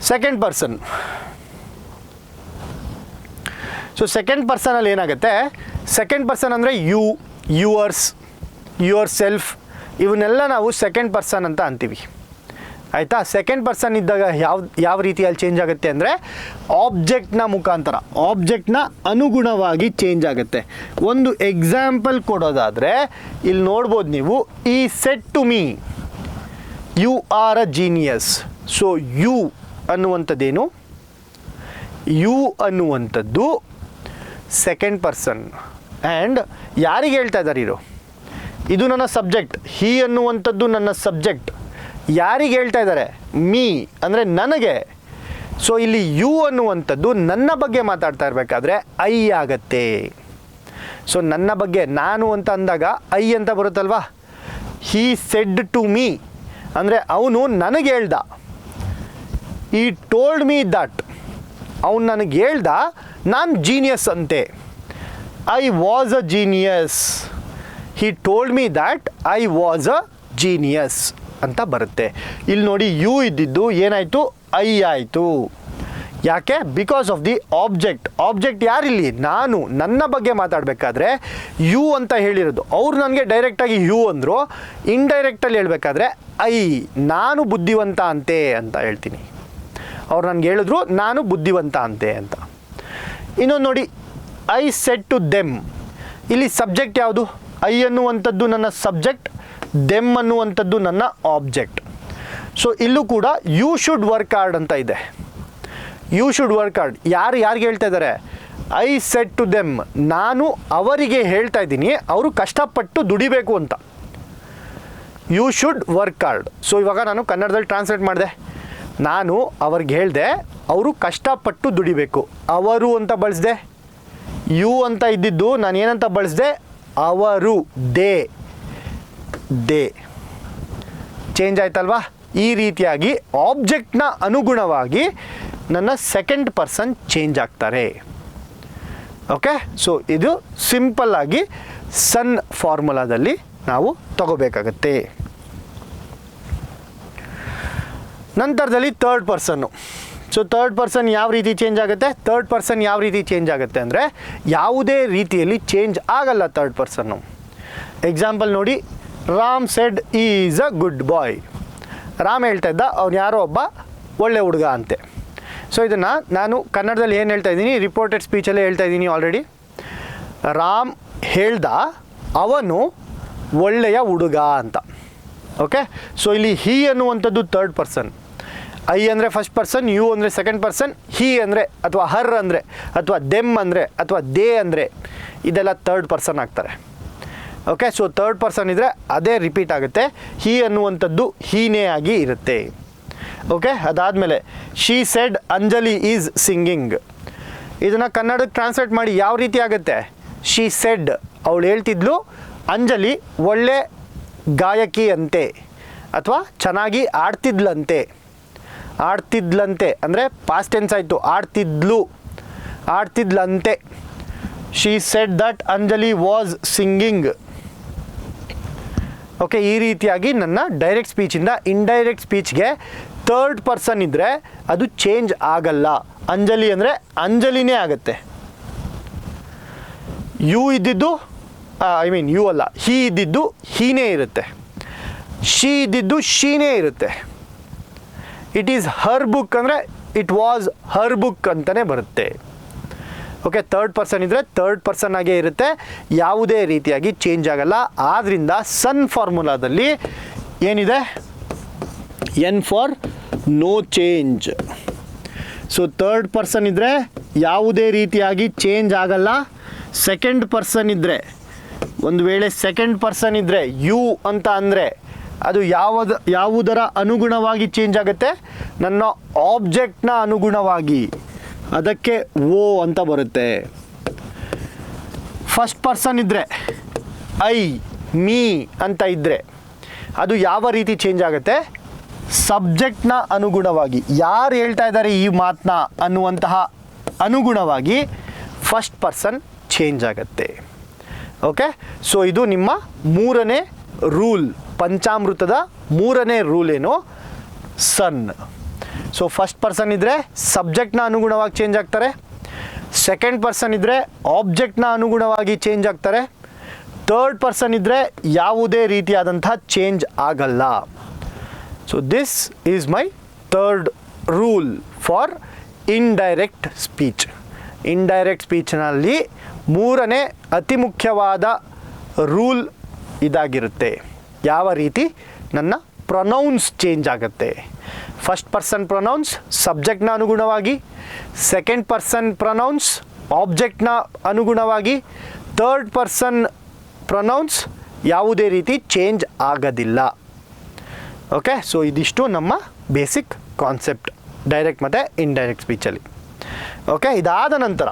Second person. ಸೊ ಸೆಕೆಂಡ್ ಪರ್ಸನಲ್ಲಿ ಏನಾಗುತ್ತೆ? ಸೆಕೆಂಡ್ ಪರ್ಸನ್ ಅಂದರೆ ಯು, ಯುವರ್ಸ್, ಯುವರ್ ಸೆಲ್ಫ್, ಇವನ್ನೆಲ್ಲ ನಾವು ಸೆಕೆಂಡ್ ಪರ್ಸನ್ ಅಂತ ಅಂತೀವಿ. ಆಯಿತಾ. ಸೆಕೆಂಡ್ ಪರ್ಸನ್ ಇದ್ದಾಗ ಯಾವ ರೀತಿಯಲ್ಲಿ ಚೇಂಜ್ ಆಗುತ್ತೆ ಅಂದರೆ ಆಬ್ಜೆಕ್ಟ್ನ ಮುಖಾಂತರ, ಆಬ್ಜೆಕ್ಟ್ನ ಅನುಗುಣವಾಗಿ ಚೇಂಜ್ ಆಗುತ್ತೆ. ಒಂದು ಎಕ್ಸಾಂಪಲ್ ಕೊಡೋದಾದರೆ ಇಲ್ಲಿ ನೋಡ್ಬೋದು ನೀವು, he said to me you are a genius. So you ಅನ್ನುವಂಥದ್ದೇನು, ಯು ಅನ್ನುವಂಥದ್ದು ಸೆಕೆಂಡ್ ಪರ್ಸನ್. ಆ್ಯಂಡ್ ಯಾರಿಗೆ ಹೇಳ್ತಾ ಇದ್ದಾರೆ ಇದು ನನ್ನ ಸಬ್ಜೆಕ್ಟ್, ಹಿ ಅನ್ನುವಂಥದ್ದು ನನ್ನ ಸಬ್ಜೆಕ್ಟ್. ಯಾರಿಗೆ ಹೇಳ್ತಾ ಇದ್ದಾರೆ, ಮೀ ಅಂದರೆ ನನಗೆ. ಸೊ ಇಲ್ಲಿ ಯು ಅನ್ನುವಂಥದ್ದು ನನ್ನ ಬಗ್ಗೆ ಮಾತಾಡ್ತಾ ಇರಬೇಕಾದ್ರೆ ಐ ಆಗತ್ತೆ. ಸೊ ನನ್ನ ಬಗ್ಗೆ ನಾನು ಅಂತ ಅಂದಾಗ ಐ ಅಂತ ಬರುತ್ತಲ್ವಾ. ಹಿ ಸೆಡ್ ಟು ಮೀ ಅಂದರೆ ಅವನು ನನಗೆ ಹೇಳ್ದ, ಈ ಟೋಲ್ಡ್ ಮೀ ದಟ್, ಅವನು ನನಗೆ ಹೇಳ್ದ ನಾನು ಜೀನಿಯಸ್ ಅಂತೆ. I was a genius. He told me that I was a genius ಅಂತ ಬರುತ್ತೆ. ಇಲ್ಲಿ ನೋಡಿ ಯು ಇದ್ದಿದ್ದು ಏನಾಯಿತು, ಐ ಆಯಿತು. ಯಾಕೆ? Because of the object. Object ಯಾರಿಲ್ಲಿ, ನಾನು. ನನ್ನ ಬಗ್ಗೆ ಮಾತಾಡಬೇಕಾದ್ರೆ ಯು ಅಂತ ಹೇಳಿರೋದು. ಅವ್ರು ನನಗೆ ಡೈರೆಕ್ಟಾಗಿ ಯು ಅಂದರು, ಇಂಡೈರೆಕ್ಟಲ್ಲಿ ಹೇಳಬೇಕಾದ್ರೆ ಐ, ನಾನು ಬುದ್ಧಿವಂತ ಅಂತೆ ಅಂತ ಹೇಳ್ತೀನಿ. ಅವ್ರು ನನಗೆ ಹೇಳಿದ್ರು ನಾನು ಬುದ್ಧಿವಂತ ಅಂತೆ ಅಂತ. ಇನ್ನೊಂದು ನೋಡಿ, ಐ ಸೆಡ್ ಟು ದೆಮ್. ಇಲ್ಲಿ ಸಬ್ಜೆಕ್ಟ್ ಯಾವುದು, ಐ ಅನ್ನುವಂಥದ್ದು ನನ್ನ ಸಬ್ಜೆಕ್ಟ್, ದೆಮ್ ಅನ್ನುವಂಥದ್ದು ನನ್ನ ಆಬ್ಜೆಕ್ಟ್. ಸೊ ಇಲ್ಲೂ ಕೂಡ ಯು ಶುಡ್ ವರ್ಕ್ ಹಾರ್ಡ್ ಅಂತ ಇದೆ. ಯು ಶುಡ್ ವರ್ಕ್ ಹಾರ್ಡ್ ಯಾರಿಗೆ ಹೇಳ್ತಾ ಇದ್ದಾರೆ, ಐ ಸೆಡ್ ಟು ದೆಮ್, ನಾನು ಅವರಿಗೆ ಹೇಳ್ತಾ ಇದ್ದೀನಿ ಅವರು ಕಷ್ಟಪಟ್ಟು ದುಡಿಬೇಕು ಅಂತ. You should work hard. So ಇವಾಗ ನಾನು ಕನ್ನಡದಲ್ಲಿ ಟ್ರಾನ್ಸ್ಲೇಟ್ ಮಾಡಿದೆ. ನಾನು ಅವ್ರಿಗೆ ಹೇಳಿದೆ ಅವರು ಕಷ್ಟಪಟ್ಟು ದುಡಿಬೇಕು. ಅವರು ಅಂತ ಬಳಸಿದೆ, ಯು ಅಂತ ಇದ್ದಿದ್ದು ನಾನು ಏನಂತ ಬಳಸಿದೆ, ಅವರು, ದೇ ಚೇಂಜ್ ಆಯ್ತಲ್ವಾ. ಈ ರೀತಿಯಾಗಿ ಆಬ್ಜೆಕ್ಟ್ನ ಅನುಗುಣವಾಗಿ ನನ್ನ ಸೆಕೆಂಡ್ ಪರ್ಸನ್ ಚೇಂಜ್ ಆಗ್ತಾರೆ. ಓಕೆ. ಸೊ ಇದು ಸಿಂಪಲ್ಲಾಗಿ ಸನ್ ಫಾರ್ಮುಲಾದಲ್ಲಿ ನಾವು ತಗೋಬೇಕಾಗತ್ತೆ. ನಂತರದಲ್ಲಿ ಥರ್ಡ್ ಪರ್ಸನ್ನು. ಸೊ ಥರ್ಡ್ ಪರ್ಸನ್ ಯಾವ ರೀತಿ ಚೇಂಜ್ ಆಗುತ್ತೆ, ಥರ್ಡ್ ಪರ್ಸನ್ ಯಾವ ರೀತಿ ಚೇಂಜ್ ಆಗುತ್ತೆ ಅಂದರೆ ಯಾವುದೇ ರೀತಿಯಲ್ಲಿ ಚೇಂಜ್ ಆಗಲ್ಲ ಥರ್ಡ್ ಪರ್ಸನ್ನು. ಎಕ್ಸಾಂಪಲ್ ನೋಡಿ, Ram said is a good boy. Ram ಹೇಳ್ತಾ ಇದ್ದ ಅವ್ನು ಯಾರೋ ಒಬ್ಬ ಒಳ್ಳೆ ಹುಡುಗ ಅಂತೆ. ಸೊ ಇದನ್ನು ನಾನು ಕನ್ನಡದಲ್ಲಿ ಏನು ಹೇಳ್ತಾ ಇದ್ದೀನಿ, ರಿಪೋರ್ಟೆಡ್ ಸ್ಪೀಚಲ್ಲೇ ಹೇಳ್ತಾ ಇದ್ದೀನಿ ಆಲ್ರೆಡಿ. ರಾಮ್ ಹೇಳ್ದ ಅವನು ಒಳ್ಳೆಯ ಹುಡುಗ ಅಂತ. ಓಕೆ. ಸೊ ಇಲ್ಲಿ ಹಿ ಅನ್ನುವಂಥದ್ದು ಥರ್ಡ್ ಪರ್ಸನ್, ಐ ಅಂದರೆ ಫಸ್ಟ್ ಪರ್ಸನ್, ಯು ಅಂದರೆ ಸೆಕೆಂಡ್ ಪರ್ಸನ್, ಹಿ ಅಂದರೆ ಅಥವಾ ಹರ್ ಅಂದರೆ ಅಥವಾ ದೆಮ್ ಅಂದರೆ ಅಥವಾ ದೇ ಅಂದರೆ ಇದೆಲ್ಲ ಥರ್ಡ್ ಪರ್ಸನ್ ಆಗ್ತಾರೆ. ಓಕೆ. ಸೊ ಥರ್ಡ್ ಪರ್ಸನ್ ಇದ್ದರೆ ಅದೇ ರಿಪೀಟ್ ಆಗುತ್ತೆ. ಹಿ ಅನ್ನುವಂಥದ್ದು ಹೀನೇ ಆಗಿ ಇರುತ್ತೆ. ಓಕೆ. ಅದಾದಮೇಲೆ she said Anjali is singing. ಇದನ್ನು ಕನ್ನಡಕ್ಕೆ ಟ್ರಾನ್ಸ್ಲೇಟ್ ಮಾಡಿ ಯಾವ ರೀತಿ ಆಗುತ್ತೆ, ಶಿ ಸೆಡ್ ಅವಳು ಹೇಳ್ತಿದ್ಲು ಅಂಜಲಿ ಒಳ್ಳೆ ಗಾಯಕಿ ಅಂತೆ ಅಥವಾ ಚೆನ್ನಾಗಿ ಆಡ್ತಿದ್ಲಂತೆ ಅಂದರೆ ಪಾಸ್ಟ್ ಟೆನ್ಸ್ ಆಯಿತು. ಆಡ್ತಿದ್ಲಂತೆ. She said that Anjali was singing. Okay. ಈ ರೀತಿಯಾಗಿ ನನ್ನ ಡೈರೆಕ್ಟ್ ಸ್ಪೀಚಿಂದ ಇಂಡೈರೆಕ್ಟ್ ಸ್ಪೀಚ್ಗೆ ಥರ್ಡ್ ಪರ್ಸನ್ ಇದ್ದರೆ ಅದು ಚೇಂಜ್ ಆಗಲ್ಲ. ಅಂಜಲಿ ಅಂದರೆ ಅಂಜಲಿನೇ ಆಗುತ್ತೆ. ಯು ಇದ್ದಿದ್ದು ಯು ಅಲ್ಲ, ಹಿ ಇದ್ದಿದ್ದು ಹೀನೇ ಇರುತ್ತೆ. ಶಿ ಇದ್ದಿದ್ದು ಶೀನೇ ಇರುತ್ತೆ. ಇಟ್ ಈಸ್ ಹರ್ ಬುಕ್ ಅಂದರೆ ಇಟ್ ವಾಸ್ ಹರ್ ಬುಕ್ ಅಂತಲೇ ಬರುತ್ತೆ. ಓಕೆ. ಥರ್ಡ್ ಪರ್ಸನ್ ಇದ್ದರೆ ಥರ್ಡ್ ಪರ್ಸನ್ ಆಗೇ ಇರುತ್ತೆ, ಯಾವುದೇ ರೀತಿಯಾಗಿ ಚೇಂಜ್ ಆಗಲ್ಲ. ಆದ್ದರಿಂದ ಸನ್ ಫಾರ್ಮುಲಾದಲ್ಲಿ ಏನಿದೆ, N for no change. So third person ಇದ್ದರೆ ಯಾವುದೇ ರೀತಿಯಾಗಿ ಚೇಂಜ್ ಆಗಲ್ಲ. ಸೆಕೆಂಡ್ ಪರ್ಸನ್ ಇದ್ದರೆ, ಒಂದು ವೇಳೆ ಸೆಕೆಂಡ್ ಪರ್ಸನ್ ಇದ್ದರೆ ಯು ಅಂತ ಅಂದರೆ ಅದು ಯಾವುದರ ಅನುಗುಣವಾಗಿ ಚೇಂಜ್ ಆಗುತ್ತೆ, ನನ್ನ ಆಬ್ಜೆಕ್ಟ್ನ ಅನುಗುಣವಾಗಿ. ಅದಕ್ಕೆ ಓ ಅಂತ ಬರುತ್ತೆ. ಫಸ್ಟ್ ಪರ್ಸನ್ ಇದ್ದರೆ ಐ, ಮೀ ಅಂತ ಇದ್ದರೆ ಅದು ಯಾವ ರೀತಿ ಚೇಂಜ್ ಆಗುತ್ತೆ, ಸಬ್ಜೆಕ್ಟ್ನ ಅನುಗುಣವಾಗಿ. ಯಾರು ಹೇಳ್ತಾ ಇದ್ದಾರೆ ಈ ಮಾತನ್ನ ಅನ್ನುವಂತಹ ಅನುಗುಣವಾಗಿ ಫಸ್ಟ್ ಪರ್ಸನ್ ಚೇಂಜ್ ಆಗುತ್ತೆ. ಓಕೆ. ಸೊ ಇದು ನಿಮ್ಮ ಮೂರನೇ ರೂಲ್, ಪಂಚಾಮೃತದ ಮೂರನೇ ರೂಲ್ ಏನು, ಸನ್. ಸೊ ಫಸ್ಟ್ ಪರ್ಸನ್ ಇದ್ದರೆ ಸಬ್ಜೆಕ್ಟ್ನ ಅನುಗುಣವಾಗಿ ಚೇಂಜ್ ಆಗ್ತಾರೆ, ಸೆಕೆಂಡ್ ಪರ್ಸನ್ ಇದ್ದರೆ ಆಬ್ಜೆಕ್ಟ್ನ ಅನುಗುಣವಾಗಿ ಚೇಂಜ್ ಆಗ್ತಾರೆ, ಥರ್ಡ್ ಪರ್ಸನ್ ಇದ್ದರೆ ಯಾವುದೇ ರೀತಿಯಾದಂಥ ಚೇಂಜ್ ಆಗಲ್ಲ. So this is my third rule for indirect speech. Indirect ಸ್ಪೀಚ್ನಲ್ಲಿ ಮೂರನೇ ಅತಿ ಮುಖ್ಯವಾದ ರೂಲ್ ಇದಾಗಿರುತ್ತೆ. ಯಾವ ರೀತಿ ನನ್ನ ಪ್ರೊನೌನ್ಸ್ ಚೇಂಜ್ ಆಗುತ್ತೆ. ಫಸ್ಟ್ ಪರ್ಸನ್ ಪ್ರೊನೌನ್ಸ್ ಸಬ್ಜೆಕ್ಟ್ನ ಅನುಗುಣವಾಗಿ, ಸೆಕೆಂಡ್ ಪರ್ಸನ್ ಪ್ರೊನೌನ್ಸ್ ಆಬ್ಜೆಕ್ಟ್ನ ಅನುಗುಣವಾಗಿ, ಥರ್ಡ್ ಪರ್ಸನ್ ಪ್ರೊನೌನ್ಸ್ ಯಾವುದೇ ರೀತಿ ಚೇಂಜ್ ಆಗೋದಿಲ್ಲ. ಓಕೆ, ಸೊ ಇದಿಷ್ಟು ನಮ್ಮ ಬೇಸಿಕ್ ಕಾನ್ಸೆಪ್ಟ್ ಡೈರೆಕ್ಟ್ ಮತ್ತು ಇಂಡೈರೆಕ್ಟ್ ಸ್ಪೀಚಲ್ಲಿ. ಓಕೆ, ಇದಾದ ನಂತರ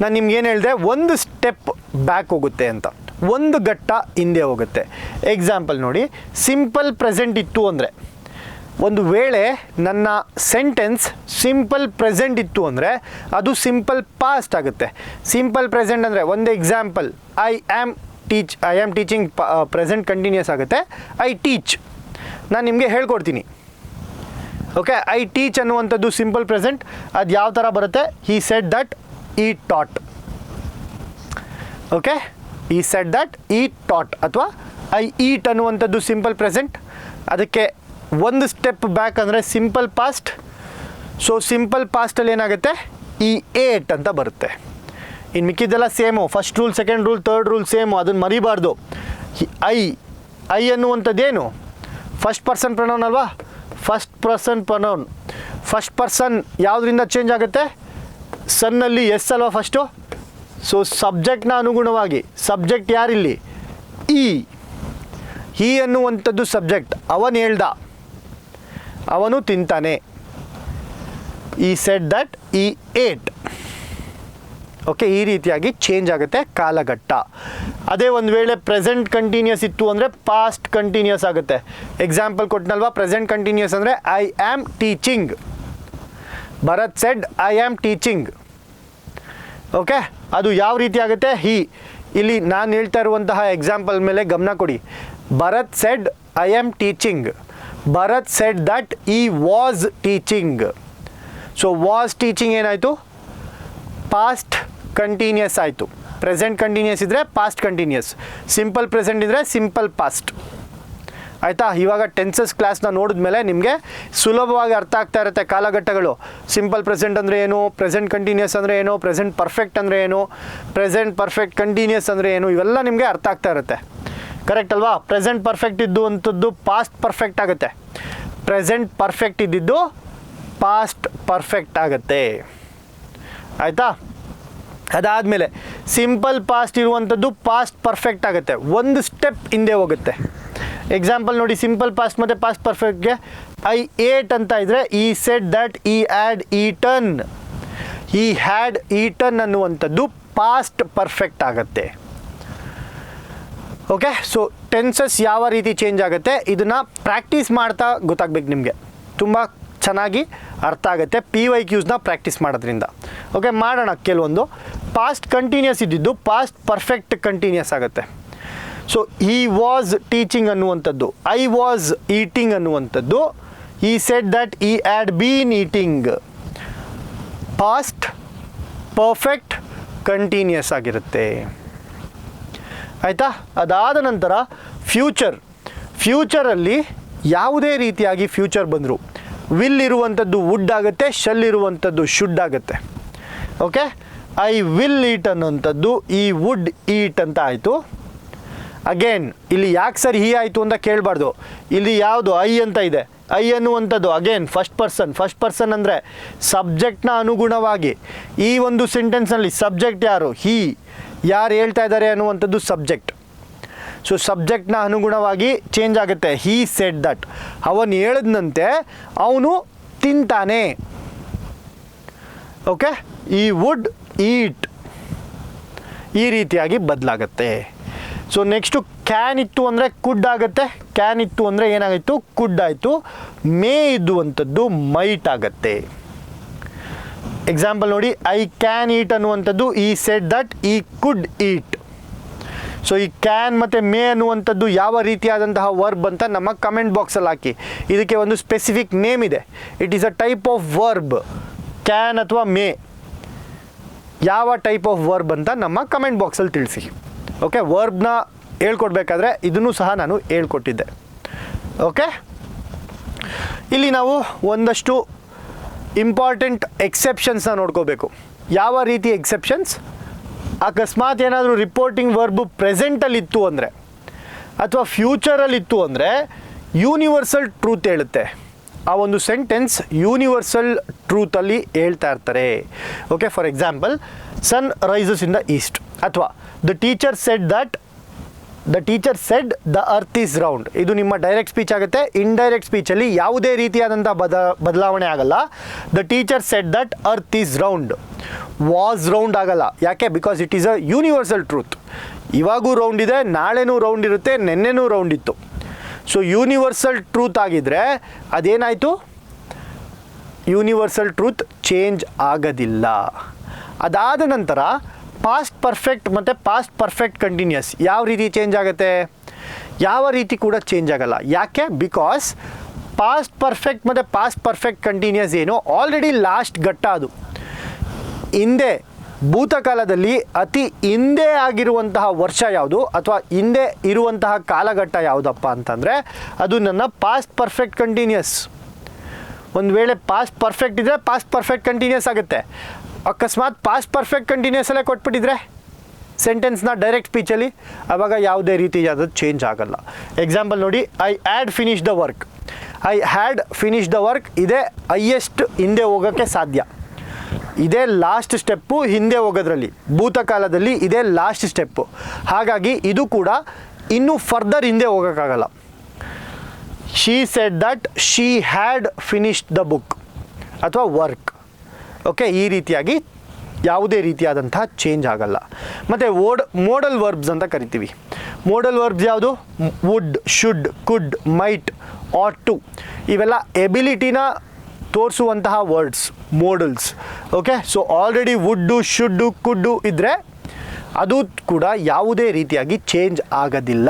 ನಾನು ನಿಮ್ಗೇನು ಹೇಳಿದೆ, ಒಂದು ಸ್ಟೆಪ್ ಬ್ಯಾಕ್ ಹೋಗುತ್ತೆ ಅಂತ, ಒಂದು ಘಟ್ಟ ಹಿಂದೆ ಹೋಗುತ್ತೆ. ಎಕ್ಸಾಂಪಲ್ ನೋಡಿ, ಸಿಂಪಲ್ ಪ್ರೆಸೆಂಟ್ ಇತ್ತು ಅಂದರೆ, ಒಂದು ವೇಳೆ ನನ್ನ ಸೆಂಟೆನ್ಸ್ ಸಿಂಪಲ್ ಪ್ರೆಸೆಂಟ್ ಇತ್ತು ಅಂದರೆ ಅದು ಸಿಂಪಲ್ ಪಾಸ್ಟ್ ಆಗುತ್ತೆ. ಸಿಂಪಲ್ ಪ್ರೆಸೆಂಟ್ ಅಂದರೆ ಒಂದು example, I am teaching present continuous ಆಗುತ್ತೆ. ಐ ಟೀಚ್, ನಾನು ನಿಮಗೆ ಹೇಳ್ಕೊಡ್ತೀನಿ. ಓಕೆ, ಐ ಟೀಚ್ ಅನ್ನುವಂಥದ್ದು ಸಿಂಪಲ್ ಪ್ರೆಸೆಂಟ್. ಅದು ಯಾವ ಥರ ಬರುತ್ತೆ? He said that, he taught. Okay, he said that, he taught. ಅಥವಾ ಐ ಈಟ್ ಅನ್ನುವಂಥದ್ದು ಸಿಂಪಲ್ ಪ್ರೆಸೆಂಟ್. ಅದಕ್ಕೆ ಒಂದು ಸ್ಟೆಪ್ ಬ್ಯಾಕ್ ಅಂದರೆ ಸಿಂಪಲ್ ಪಾಸ್ಟ್. ಸೊ ಸಿಂಪಲ್ ಪಾಸ್ಟಲ್ಲಿ ಏನಾಗುತ್ತೆ? ಈ ಏಟ್ ಅಂತ ಬರುತ್ತೆ. ಇನ್ನು ಮಿಕ್ಕಿದ್ದೆಲ್ಲ same. First rule, second rule, third rule same, ಅದನ್ನು ಮರಿಬಾರ್ದು. ಐ ಅನ್ನುವಂಥದ್ದೇನು? ಫಸ್ಟ್ ಪರ್ಸನ್ ಪ್ರೊನೌನ್ ಅಲ್ವಾ? First person pronoun. First person ಯಾವುದರಿಂದ ಚೇಂಜ್ ಆಗುತ್ತೆ? ಸನ್ನಲ್ಲಿ ಎಸ್ ಅಲ್ವಾ ಫಸ್ಟು. ಸೊ ಸಬ್ಜೆಕ್ಟ್ನ ಅನುಗುಣವಾಗಿ, ಸಬ್ಜೆಕ್ಟ್ ಯಾರಿಲ್ಲಿ? ಈ ಅನ್ನುವಂಥದ್ದು ಸಬ್ಜೆಕ್ಟ್. ಅವನು ಹೇಳ್ದ, ಅವನು ತಿಂತಾನೆ. ಈ ಸೆಡ್ ದಟ್, ಈ ಏಟ್. ಓಕೆ, ಈ ರೀತಿಯಾಗಿ ಚೇಂಜ್ ಆಗುತ್ತೆ ಕಾಲಘಟ್ಟ. ಅದೇ ಒಂದು ವೇಳೆ ಪ್ರೆಸೆಂಟ್ ಕಂಟಿನ್ಯೂಸ್ ಇತ್ತು ಅಂದರೆ ಪಾಸ್ಟ್ ಕಂಟಿನ್ಯೂಸ್ ಆಗುತ್ತೆ. ಎಕ್ಸಾಂಪಲ್ ಕೊಟ್ಟನಲ್ವಾ, ಪ್ರೆಸೆಂಟ್ ಕಂಟಿನ್ಯೂಸ್ ಅಂದರೆ I am teaching. Bharat said I am teaching. Okay, ಅದು ಯಾವ ರೀತಿ ಆಗುತ್ತೆ? ಇಲ್ಲಿ ನಾನು ಹೇಳ್ತಾ ಇರುವಂತಹ ಎಕ್ಸಾಂಪಲ್ ಮೇಲೆ ಗಮನ ಕೊಡಿ. Bharat said I am teaching. Bharat said that he was teaching. So was teaching ಏನಾಯಿತು? ಪಾಸ್ಟ್ ಕಂಟಿನ್ಯೂಸ್ ಆಯಿತು. ಪ್ರೆಸೆಂಟ್ ಕಂಟಿನ್ಯೂಸ್ ಇದ್ದರೆ ಪಾಸ್ಟ್ ಕಂಟಿನ್ಯೂಸ್, ಸಿಂಪಲ್ ಪ್ರೆಸೆಂಟ್ ಇದ್ದರೆ ಸಿಂಪಲ್ ಪಾಸ್ಟ್. ಆಯಿತಾ? ಇವಾಗ ಟೆನ್ಸಸ್ ಕ್ಲಾಸ್ನ ನೋಡಿದ್ಮೇಲೆ ನಿಮಗೆ ಸುಲಭವಾಗಿ ಅರ್ಥ ಆಗ್ತಾ ಇರುತ್ತೆ ಕಾಲಘಟ್ಟಗಳು. ಸಿಂಪಲ್ ಪ್ರೆಸೆಂಟ್ ಅಂದರೆ ಏನು, ಪ್ರೆಸೆಂಟ್ ಕಂಟಿನ್ಯೂಸ್ ಅಂದರೆ ಏನು, ಪ್ರೆಸೆಂಟ್ ಪರ್ಫೆಕ್ಟ್ ಅಂದರೆ ಏನು, ಪ್ರೆಸೆಂಟ್ ಪರ್ಫೆಕ್ಟ್ ಕಂಟಿನ್ಯೂಸ್ ಅಂದರೆ ಏನು, ಇವೆಲ್ಲ ನಿಮಗೆ ಅರ್ಥ ಆಗ್ತಾ ಇರುತ್ತೆ. ಕರೆಕ್ಟ್ ಅಲ್ವಾ? ಪ್ರೆಸೆಂಟ್ ಪರ್ಫೆಕ್ಟ್ ಇದ್ದು ಅಂಥದ್ದು ಪಾಸ್ಟ್ ಪರ್ಫೆಕ್ಟ್ ಆಗುತ್ತೆ. ಪ್ರೆಸೆಂಟ್ ಪರ್ಫೆಕ್ಟ್ ಇದ್ದಿದ್ದು ಪಾಸ್ಟ್ ಪರ್ಫೆಕ್ಟ್ ಆಗುತ್ತೆ. ಆಯಿತಾ? ಅದಾದಮೇಲೆ ಸಿಂಪಲ್ ಪಾಸ್ಟ್ ಇರುವಂಥದ್ದು ಪಾಸ್ಟ್ ಪರ್ಫೆಕ್ಟ್ ಆಗುತ್ತೆ, ಒಂದು ಸ್ಟೆಪ್ ಹಿಂದೆ ಹೋಗುತ್ತೆ. ಎಕ್ಸಾಂಪಲ್ ನೋಡಿ, ಸಿಂಪಲ್ ಪಾಸ್ಟ್ ಮತ್ತು ಪಾಸ್ಟ್ ಪರ್ಫೆಕ್ಟ್ಗೆ ಐ ಏಟ್ ಅಂತ ಇದ್ದರೆ ಈ said that he had eaten. He had eaten ಅನ್ನುವಂಥದ್ದು ಪಾಸ್ಟ್ ಪರ್ಫೆಕ್ಟ್ ಆಗುತ್ತೆ. ಓಕೆ, ಸೊ ಟೆನ್ಸಸ್ ಯಾವ ರೀತಿ ಚೇಂಜ್ ಆಗುತ್ತೆ ಇದನ್ನು ಪ್ರಾಕ್ಟೀಸ್ ಮಾಡ್ತಾ ಗೊತ್ತಾಗಬೇಕು ನಿಮಗೆ. ತುಂಬ ಚೆನ್ನಾಗಿ ಅರ್ಥ ಆಗುತ್ತೆ PYQsನ ಪ್ರಾಕ್ಟೀಸ್ ಮಾಡೋದ್ರಿಂದ. ಓಕೆ, ಮಾಡೋಣ. ಕೆಲವೊಂದು ಪಾಸ್ಟ್ ಕಂಟಿನ್ಯೂಸ್ ಇದ್ದಿದ್ದು ಪಾಸ್ಟ್ ಪರ್ಫೆಕ್ಟ್ ಕಂಟಿನ್ಯೂಸ್ ಆಗುತ್ತೆ. ಸೊ ಈ ವಾಸ್ ಟೀಚಿಂಗ್ ಅನ್ನುವಂಥದ್ದು, ಐ ವಾಸ್ ಈಟಿಂಗ್ ಅನ್ನುವಂಥದ್ದು he said that he had been eating. Past perfect continuous ಆಗಿರುತ್ತೆ. ಆಯಿತಾ? ಅದಾದ ನಂತರ ಫ್ಯೂಚರಲ್ಲಿ ಯಾವುದೇ ರೀತಿಯಾಗಿ ಫ್ಯೂಚರ್ ಬಂದರು ವಿಲ್ ಇರುವಂಥದ್ದು ವುಡ್ ಆಗುತ್ತೆ, ಶಲ್ ಇರುವಂಥದ್ದು ಶುಡ್ ಆಗುತ್ತೆ. ಓಕೆ, ಐ ವಿಲ್ ಈಟ್ ಅನ್ನೋಂಥದ್ದು ಈ ವುಡ್ ಈಟ್ ಅಂತ ಆಯಿತು. ಅಗೇನ್ ಇಲ್ಲಿ ಯಾಕೆ ಸರ್ ಆಯಿತು ಅಂತ ಕೇಳಬಾರ್ದು. ಇಲ್ಲಿ ಯಾವುದು ಐ ಅಂತ ಇದೆ, ಐ ಅನ್ನುವಂಥದ್ದು ಅಗೇನ್ ಫಸ್ಟ್ ಪರ್ಸನ್ ಅಂದರೆ ಸಬ್ಜೆಕ್ಟ್ನ ಅನುಗುಣವಾಗಿ ಈ ಒಂದು ಸೆಂಟೆನ್ಸ್ನಲ್ಲಿ ಸಬ್ಜೆಕ್ಟ್ ಯಾರು? ಯಾರು ಹೇಳ್ತಾ ಇದ್ದಾರೆ ಅನ್ನುವಂಥದ್ದು ಸಬ್ಜೆಕ್ಟ್. ಸೊ ಸಬ್ಜೆಕ್ಟ್ನ ಅನುಗುಣವಾಗಿ ಚೇಂಜ್ ಆಗುತ್ತೆ. ಹೀ ಸೆಡ್ ದಟ್, ಅವನು ಹೇಳಿದಂತೆ ಅವನು ತಿಂತಾನೆ. ಓಕೆ, ಈ ವುಡ್ ಈಟ್ ಈ ರೀತಿಯಾಗಿ ಬದಲಾಗುತ್ತೆ. ಸೊ ನೆಕ್ಸ್ಟು ಕ್ಯಾನ್ ಇತ್ತು ಅಂದರೆ ಕುಡ್ ಆಗುತ್ತೆ, ಕ್ಯಾನ್ ಇತ್ತು ಅಂದರೆ ಏನಾಗಿತ್ತು? ಕುಡ್ ಆಯಿತು. ಮೇ ಇದ್ದುವಂಥದ್ದು ಮೈಟ್ ಆಗುತ್ತೆ. ಎಕ್ಸಾಂಪಲ್ ನೋಡಿ, ಐ ಕ್ಯಾನ್ ಈಟ್ ಅನ್ನುವಂಥದ್ದು ಈ ಸೆಡ್ ದಟ್ ಈ ಕುಡ್ ಈಟ್. ಸೊ ಈ ಕ್ಯಾನ್ ಮತ್ತು ಮೇ ಅನ್ನುವಂಥದ್ದು ಯಾವ ರೀತಿಯಾದಂತಹ ವರ್ಬ್ ಅಂತ ನಮ್ಮ ಕಮೆಂಟ್ ಬಾಕ್ಸಲ್ಲಿ ಹಾಕಿ. ಇದಕ್ಕೆ ಒಂದು ಸ್ಪೆಸಿಫಿಕ್ ನೇಮ್ ಇದೆ. It is a type of verb. Can ಅಥವಾ ಮೇ ಯಾವ ಟೈಪ್ ಆಫ್ ವರ್ಬ್ ಅಂತ ನಮ್ಮ ಕಮೆಂಟ್ ಬಾಕ್ಸಲ್ಲಿ ತಿಳಿಸಿ. ಓಕೆ, ವರ್ಬ್ನ ಹೇಳ್ಕೊಡ್ಬೇಕಾದ್ರೆ ಇದನ್ನು ಸಹ ನಾನು ಹೇಳ್ಕೊಟ್ಟಿದ್ದೆ. ಓಕೆ, ಇಲ್ಲಿ ನಾವು ಒಂದಷ್ಟು ಇಂಪಾರ್ಟೆಂಟ್ ಎಕ್ಸೆಪ್ಷನ್ಸ್ನ ನೋಡ್ಕೋಬೇಕು. ಯಾವ ರೀತಿ ಎಕ್ಸೆಪ್ಷನ್ಸ್? ಅಕಸ್ಮಾತ್ ಏನಾದರೂ ರಿಪೋರ್ಟಿಂಗ್ ವರ್ಬು ಪ್ರೆಸೆಂಟಲ್ಲಿತ್ತು ಅಂದರೆ ಅಥವಾ ಫ್ಯೂಚರಲ್ಲಿತ್ತು ಅಂದರೆ ಯೂನಿವರ್ಸಲ್ ಟ್ರೂತ್ ಹೇಳುತ್ತೆ. ಆ ಒಂದು ಸೆಂಟೆನ್ಸ್ ಯೂನಿವರ್ಸಲ್ ಟ್ರೂತಲ್ಲಿ ಹೇಳ್ತಾ ಇರ್ತಾರೆ. Okay, for example, sun rises in the east, ಅಥವಾ the teacher said the earth is round. ಇದು ನಿಮ್ಮ ಡೈರೆಕ್ಟ್ ಸ್ಪೀಚ್ ಆಗುತ್ತೆ. ಇಂಡೈರೆಕ್ಟ್ ಸ್ಪೀಚಲ್ಲಿ ಯಾವುದೇ ರೀತಿಯಾದಂಥ ಬದಲಾವಣೆ ಆಗಲ್ಲ. The teacher said that earth is round, was round ಆಗಲ್ಲ. ಯಾಕೆ? Because it is a universal truth. ಇವಾಗೂ ರೌಂಡ್ ಇದೆ, ನಾಳೆನೂ ರೌಂಡ್ ಇರುತ್ತೆ, ನೆನ್ನೆನೂ ರೌಂಡ್ ಇತ್ತು. ಸೊ ಯೂನಿವರ್ಸಲ್ ಟ್ರೂತ್ ಆಗಿದ್ದರೆ ಅದೇನಾಯಿತು? ಯೂನಿವರ್ಸಲ್ ಟ್ರೂತ್ ಚೇಂಜ್ ಆಗೋದಿಲ್ಲ. ಅದಾದ ನಂತರ ಪಾಸ್ಟ್ ಪರ್ಫೆಕ್ಟ್ ಮತ್ತು ಪಾಸ್ಟ್ ಪರ್ಫೆಕ್ಟ್ ಕಂಟಿನ್ಯೂಸ್ ಯಾವ ರೀತಿ ಚೇಂಜ್ ಆಗುತ್ತೆ? ಯಾವ ರೀತಿ ಕೂಡ ಚೇಂಜ್ ಆಗಲ್ಲ. ಯಾಕೆ? ಬಿಕಾಸ್ ಪಾಸ್ಟ್ ಪರ್ಫೆಕ್ಟ್ ಮತ್ತು ಪಾಸ್ಟ್ ಪರ್ಫೆಕ್ಟ್ ಕಂಟಿನ್ಯೂಸ್ ಏನು, ಆಲ್ರೆಡಿ ಲಾಸ್ಟ್ ಘಟ್ಟ. ಅದು ಹಿಂದೆ ಭೂತಕಾಲದಲ್ಲಿ ಅತಿ ಹಿಂದೆ ಆಗಿರುವಂತಹ ವರ್ಷ ಯಾವುದು ಅಥವಾ ಹಿಂದೆ ಇರುವಂತಹ ಕಾಲಘಟ್ಟ ಯಾವುದಪ್ಪ ಅಂತಂದರೆ ಅದು ನನ್ನ ಪಾಸ್ಟ್ ಪರ್ಫೆಕ್ಟ್ ಕಂಟಿನ್ಯೂಸ್. ಒಂದು ವೇಳೆ ಪಾಸ್ಟ್ ಪರ್ಫೆಕ್ಟ್ ಇದ್ದರೆ ಪಾಸ್ಟ್ ಪರ್ಫೆಕ್ಟ್ ಕಂಟಿನ್ಯೂಸ್ ಆಗುತ್ತೆ. ಅಕಸ್ಮಾತ್ ಪಾಸ್ಟ್ ಪರ್ಫೆಕ್ಟ್ ಕಂಟಿನ್ಯೂಸಲ್ಲೇ ಕೊಟ್ಬಿಟ್ಟಿದ್ರೆ ಸೆಂಟೆನ್ಸ್ನ ಡೈರೆಕ್ಟ್ ಸ್ಪೀಚಲ್ಲಿ, ಆವಾಗ ಯಾವುದೇ ರೀತಿ ಅದು ಚೇಂಜ್ ಆಗಲ್ಲ. ಎಕ್ಸಾಂಪಲ್ ನೋಡಿ, I had finish the work. I had finish the work ಇದೇ ಹೈಯೆಸ್ಟ್ ಹಿಂದೆ ಹೋಗೋಕ್ಕೆ ಸಾಧ್ಯ. ಇದೇ ಲಾಸ್ಟ್ ಸ್ಟೆಪ್ಪು ಹಿಂದೆ ಹೋಗೋದ್ರಲ್ಲಿ, ಭೂತಕಾಲದಲ್ಲಿ ಇದೇ ಲಾಸ್ಟ್ ಸ್ಟೆಪ್ಪು. ಹಾಗಾಗಿ ಇದು ಕೂಡ ಇನ್ನೂ ಫರ್ದರ್ ಹಿಂದೆ ಹೋಗೋಕ್ಕಾಗಲ್ಲ. She said that she had finished the book ಅಥವಾ ವರ್ಕ್. ಓಕೆ, ಈ ರೀತಿಯಾಗಿ ಯಾವುದೇ ರೀತಿಯಾದಂತಹ ಚೇಂಜ್ ಆಗಲ್ಲ. ಮತ್ತು ಮೋಡಲ್ ವರ್ಬ್ಸ್ ಅಂತ ಕರಿತೀವಿ. ಮೋಡಲ್ ವರ್ಬ್ಸ್ ಯಾವುದು? Would, should, could, might, ought to. ಇವೆಲ್ಲ ಎಬಿಲಿಟಿನ ತೋರಿಸುವಂತಹ words, modals. Okay, so already would, should, could ಇದ್ದರೆ ಅದು ಕೂಡ ಯಾವುದೇ ರೀತಿಯಾಗಿ ಚೇಂಜ್ ಆಗೋದಿಲ್ಲ.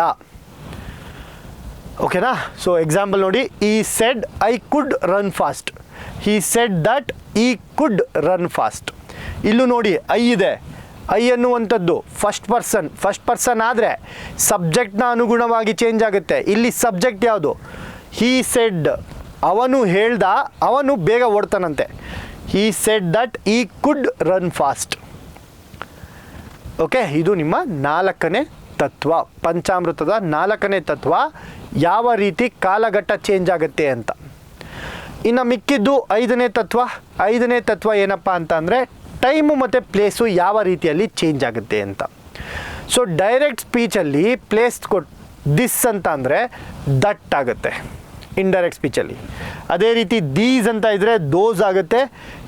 ಓಕೆನಾ? ಸೊ ಎಕ್ಸಾಂಪಲ್ ನೋಡಿ, he said I could run fast. He said that ಈ ಕುಡ್ ರನ್ ಫಾಸ್ಟ್. ಇಲ್ಲೂ ನೋಡಿ ಐ ಇದೆ. ಐ ಅನ್ನುವಂಥದ್ದು ಫಸ್ಟ್ ಪರ್ಸನ್ ಆದರೆ ಸಬ್ಜೆಕ್ಟ್ನ ಅನುಗುಣವಾಗಿ ಚೇಂಜ್ ಆಗುತ್ತೆ. ಇಲ್ಲಿ ಸಬ್ಜೆಕ್ಟ್ ಯಾವುದು? ಹಿ ಸೆಡ್, ಅವನು ಹೇಳ್ದ, ಅವನು ಬೇಗ ಓಡ್ತಾನಂತೆ. ಹಿ ಸೆಡ್ ದಟ್ ಈ ಕುಡ್ ರನ್ ಫಾಸ್ಟ್. ಓಕೆ, ಇದು ನಿಮ್ಮ 4ನೇ ತತ್ವ, ಪಂಚಾಮೃತದ 4ನೇ ತತ್ವ, ಯಾವ ರೀತಿ ಕಾಲಘಟ್ಟ ಚೇಂಜ್ ಆಗುತ್ತೆ ಅಂತ. ಇನ್ನು ಮಿಕ್ಕಿದ್ದು 5ನೇ ತತ್ವ. 5ನೇ ತತ್ವ ಏನಪ್ಪ ಅಂತ ಅಂದರೆ ಟೈಮು ಮತ್ತು ಪ್ಲೇಸು ಯಾವ ರೀತಿಯಲ್ಲಿ ಚೇಂಜ್ ಆಗುತ್ತೆ ಅಂತ. ಸೊ ಡೈರೆಕ್ಟ್ ಸ್ಪೀಚಲ್ಲಿ ಪ್ಲೇಸ್ ದಿಸ್ ಅಂತ ಅಂದರೆ ದಟ್ ಆಗುತ್ತೆ ಇಂಡೈರೆಕ್ಟ್ ಸ್ಪೀಚಲ್ಲಿ. ಅದೇ ರೀತಿ ದೀಸ್ ಅಂತ ಇದ್ದರೆ ದೋಸ್ ಆಗುತ್ತೆ.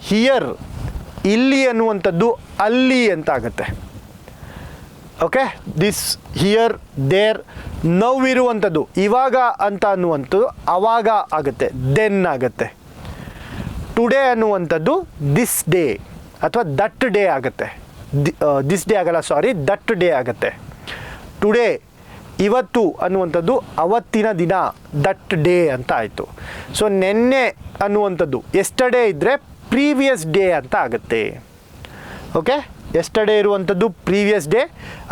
ಹಿಯರ್, ಇಲ್ಲಿ ಅನ್ನುವಂಥದ್ದು ಅಲ್ಲಿ ಅಂತ ಆಗುತ್ತೆ. Okay, this, here, there. Now ಇರುವಂಥದ್ದು ಇವಾಗ ಅಂತ ಅನ್ನುವಂಥದ್ದು ಅವಾಗ ಆಗುತ್ತೆ, ದೆನ್ ಆಗುತ್ತೆ. ಟುಡೇ ಅನ್ನುವಂಥದ್ದು ದಿಸ್ ಡೇ ಅಥವಾ ದಟ್ ಡೇ ಆಗುತ್ತೆ. ದಿಸ್ ಡೇ ಆಗಲ್ಲ, ಸಾರಿ, ದಟ್ ಡೇ ಆಗುತ್ತೆ. ಟುಡೇ, ಇವತ್ತು ಅನ್ನುವಂಥದ್ದು ಅವತ್ತಿನ ದಿನ, ದಟ್ ಡೇ ಅಂತ ಆಯಿತು. ಸೊ ನೆನ್ನೆ ಅನ್ನುವಂಥದ್ದು ಎಸ್ಟರ್ಡೇ ಇದ್ದರೆ ಪ್ರೀವಿಯಸ್ ಡೇ ಅಂತ ಆಗುತ್ತೆ. ಓಕೆ, ಎಸ್ಟರ್ಡೇ ಇರುವಂಥದ್ದು ಪ್ರೀವಿಯಸ್ ಡೇ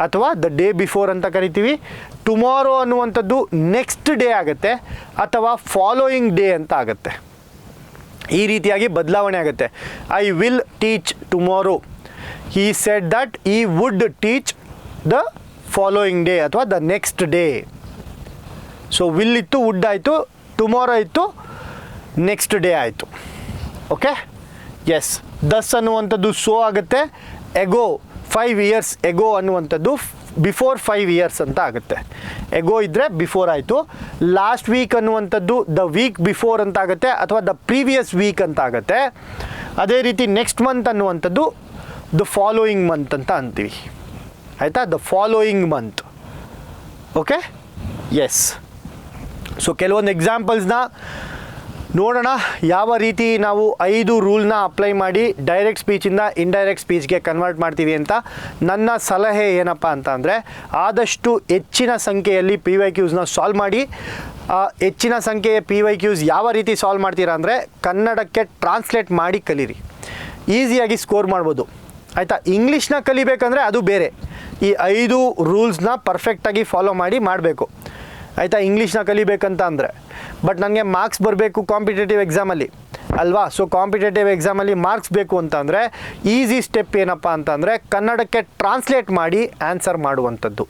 ಅಥವಾ ದ ಡೇ ಬಿಫೋರ್ ಅಂತ ಕರಿತೀವಿ. ಟುಮಾರೋ ಅನ್ನುವಂಥದ್ದು ನೆಕ್ಸ್ಟ್ ಡೇ ಆಗುತ್ತೆ ಅಥವಾ ಫಾಲೋಯಿಂಗ್ ಡೇ ಅಂತ ಆಗುತ್ತೆ. ಈ ರೀತಿಯಾಗಿ ಬದಲಾವಣೆ ಆಗುತ್ತೆ. I will teach tomorrow. He said that he would teach the following day ಅಥವಾ the next day. So will ಇತ್ತು, ವುಡ್ ಆಯಿತು, ಟುಮಾರೋ ಇತ್ತು, ನೆಕ್ಸ್ಟ್ ಡೇ ಆಯಿತು. Okay, yes. ದಸ್ ಅನ್ನುವಂಥದ್ದು ಸೋ ಆಗುತ್ತೆ. ಎಗೋ, 5 years ಎಗೋ ಅನ್ನುವಂಥದ್ದು ಬಿಫೋರ್ 5 years ಅಂತ ಆಗುತ್ತೆ. ಎಗೋ ಇದ್ದರೆ ಬಿಫೋರ್ ಆಯಿತು. ಲಾಸ್ಟ್ ವೀಕ್ ಅನ್ನುವಂಥದ್ದು ದ ವೀಕ್ ಬಿಫೋರ್ ಅಂತ ಆಗುತ್ತೆ ಅಥವಾ ದ ಪ್ರೀವಿಯಸ್ ವೀಕ್ ಅಂತ ಆಗುತ್ತೆ. ಅದೇ ರೀತಿ ನೆಕ್ಸ್ಟ್ ಮಂತ್ ಅನ್ನುವಂಥದ್ದು ದ ಫಾಲೋಯಿಂಗ್ ಮಂತ್ ಅಂತ ಅಂತೀವಿ. ಆಯಿತಾ? The following month. Okay, yes. So ಕೆಲವೊಂದು ಎಕ್ಸಾಂಪಲ್ಸ್ನ ನೋಡೋಣ, ಯಾವ ರೀತಿ ನಾವು 5 ರೂಲ್ನ ಅಪ್ಲೈ ಮಾಡಿ ಡೈರೆಕ್ಟ್ ಸ್ಪೀಚಿಂದ ಇಂಡೈರೆಕ್ಟ್ ಸ್ಪೀಚ್ಗೆ ಕನ್ವರ್ಟ್ ಮಾಡ್ತೀವಿ ಅಂತ. ನನ್ನ ಸಲಹೆ ಏನಪ್ಪ ಅಂತ ಅಂದರೆ, ಆದಷ್ಟು ಹೆಚ್ಚಿನ ಸಂಖ್ಯೆಯಲ್ಲಿ PYQsನ ಸಾಲ್ವ್ ಮಾಡಿ. ಹೆಚ್ಚಿನ ಸಂಖ್ಯೆಯ PYQs ಯಾವ ರೀತಿ ಸಾಲ್ವ್ ಮಾಡ್ತೀರಾ ಅಂದರೆ ಕನ್ನಡಕ್ಕೆ ಟ್ರಾನ್ಸ್ಲೇಟ್ ಮಾಡಿ ಕಲೀರಿ. ಈಸಿಯಾಗಿ ಸ್ಕೋರ್ ಮಾಡ್ಬೋದು. ಆಯಿತಾ? ಇಂಗ್ಲೀಷ್ನ ಕಲಿಬೇಕಂದ್ರೆ ಅದು ಬೇರೆ. ಈ 5 ರೂಲ್ಸ್ನ ಪರ್ಫೆಕ್ಟಾಗಿ ಫಾಲೋ ಮಾಡಿ ಮಾಡಬೇಕು. ಆಯಿತಾ, ಇಂಗ್ಲೀಷ್ನ ಕಲಿಬೇಕಂತ ಅಂದರೆ. ಬಟ್ ನನಗೆ ಮಾರ್ಕ್ಸ್ ಬರಬೇಕು ಕಾಂಪಿಟೇಟಿವ್ ಎಕ್ಸಾಮಲ್ಲಿ ಅಲ್ವಾ. ಸೊ ಕಾಂಪಿಟೇಟಿವ್ ಎಕ್ಸಾಮಲ್ಲಿ ಮಾರ್ಕ್ಸ್ ಬೇಕು ಅಂತಂದರೆ ಈಸಿ ಸ್ಟೆಪ್ ಏನಪ್ಪ ಅಂತಂದರೆ ಕನ್ನಡಕ್ಕೆ ಟ್ರಾನ್ಸ್ಲೇಟ್ ಮಾಡಿ ಆನ್ಸರ್ ಮಾಡುವಂಥದ್ದು.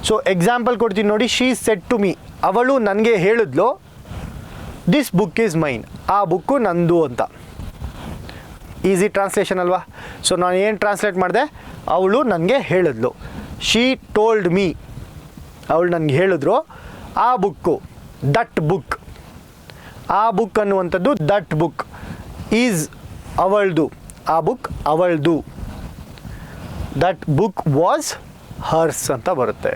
ಸೊ ಎಕ್ಸಾಂಪಲ್ ಕೊಡ್ತೀನಿ ನೋಡಿ. ಶೀ ಸೆಡ್ ಟು ಮೀ, ಅವಳು ನನಗೆ ಹೇಳಿದ್ಲು, ದಿಸ್ ಬುಕ್ ಈಸ್ ಮೈನ್, ಆ ಬುಕ್ಕು ನಂದು ಅಂತ. ಈಸಿ ಟ್ರಾನ್ಸ್ಲೇಷನ್ ಅಲ್ವಾ. ಸೊ ನಾನು ಏನು ಟ್ರಾನ್ಸ್ಲೇಟ್ ಮಾಡಿದೆ, ಅವಳು ನನಗೆ ಹೇಳಿದ್ಲು. ಶೀ ಟೋಲ್ಡ್ ಮೀ, ಅವಳು ನನಗೆ ಹೇಳಿದ್ರು, ಆ ಬುಕ್ಕು ದಟ್ ಬುಕ್, ಆ ಬುಕ್ ಅನ್ನುವಂಥದ್ದು ದಟ್ ಬುಕ್ ಈಸ್ ಅವಳ್ದು, ಆ ಬುಕ್ ಅವಳ್ದು. ದಟ್ ಬುಕ್ ವಾಸ್ ಹರ್ಸ್ ಅಂತ ಬರುತ್ತೆ.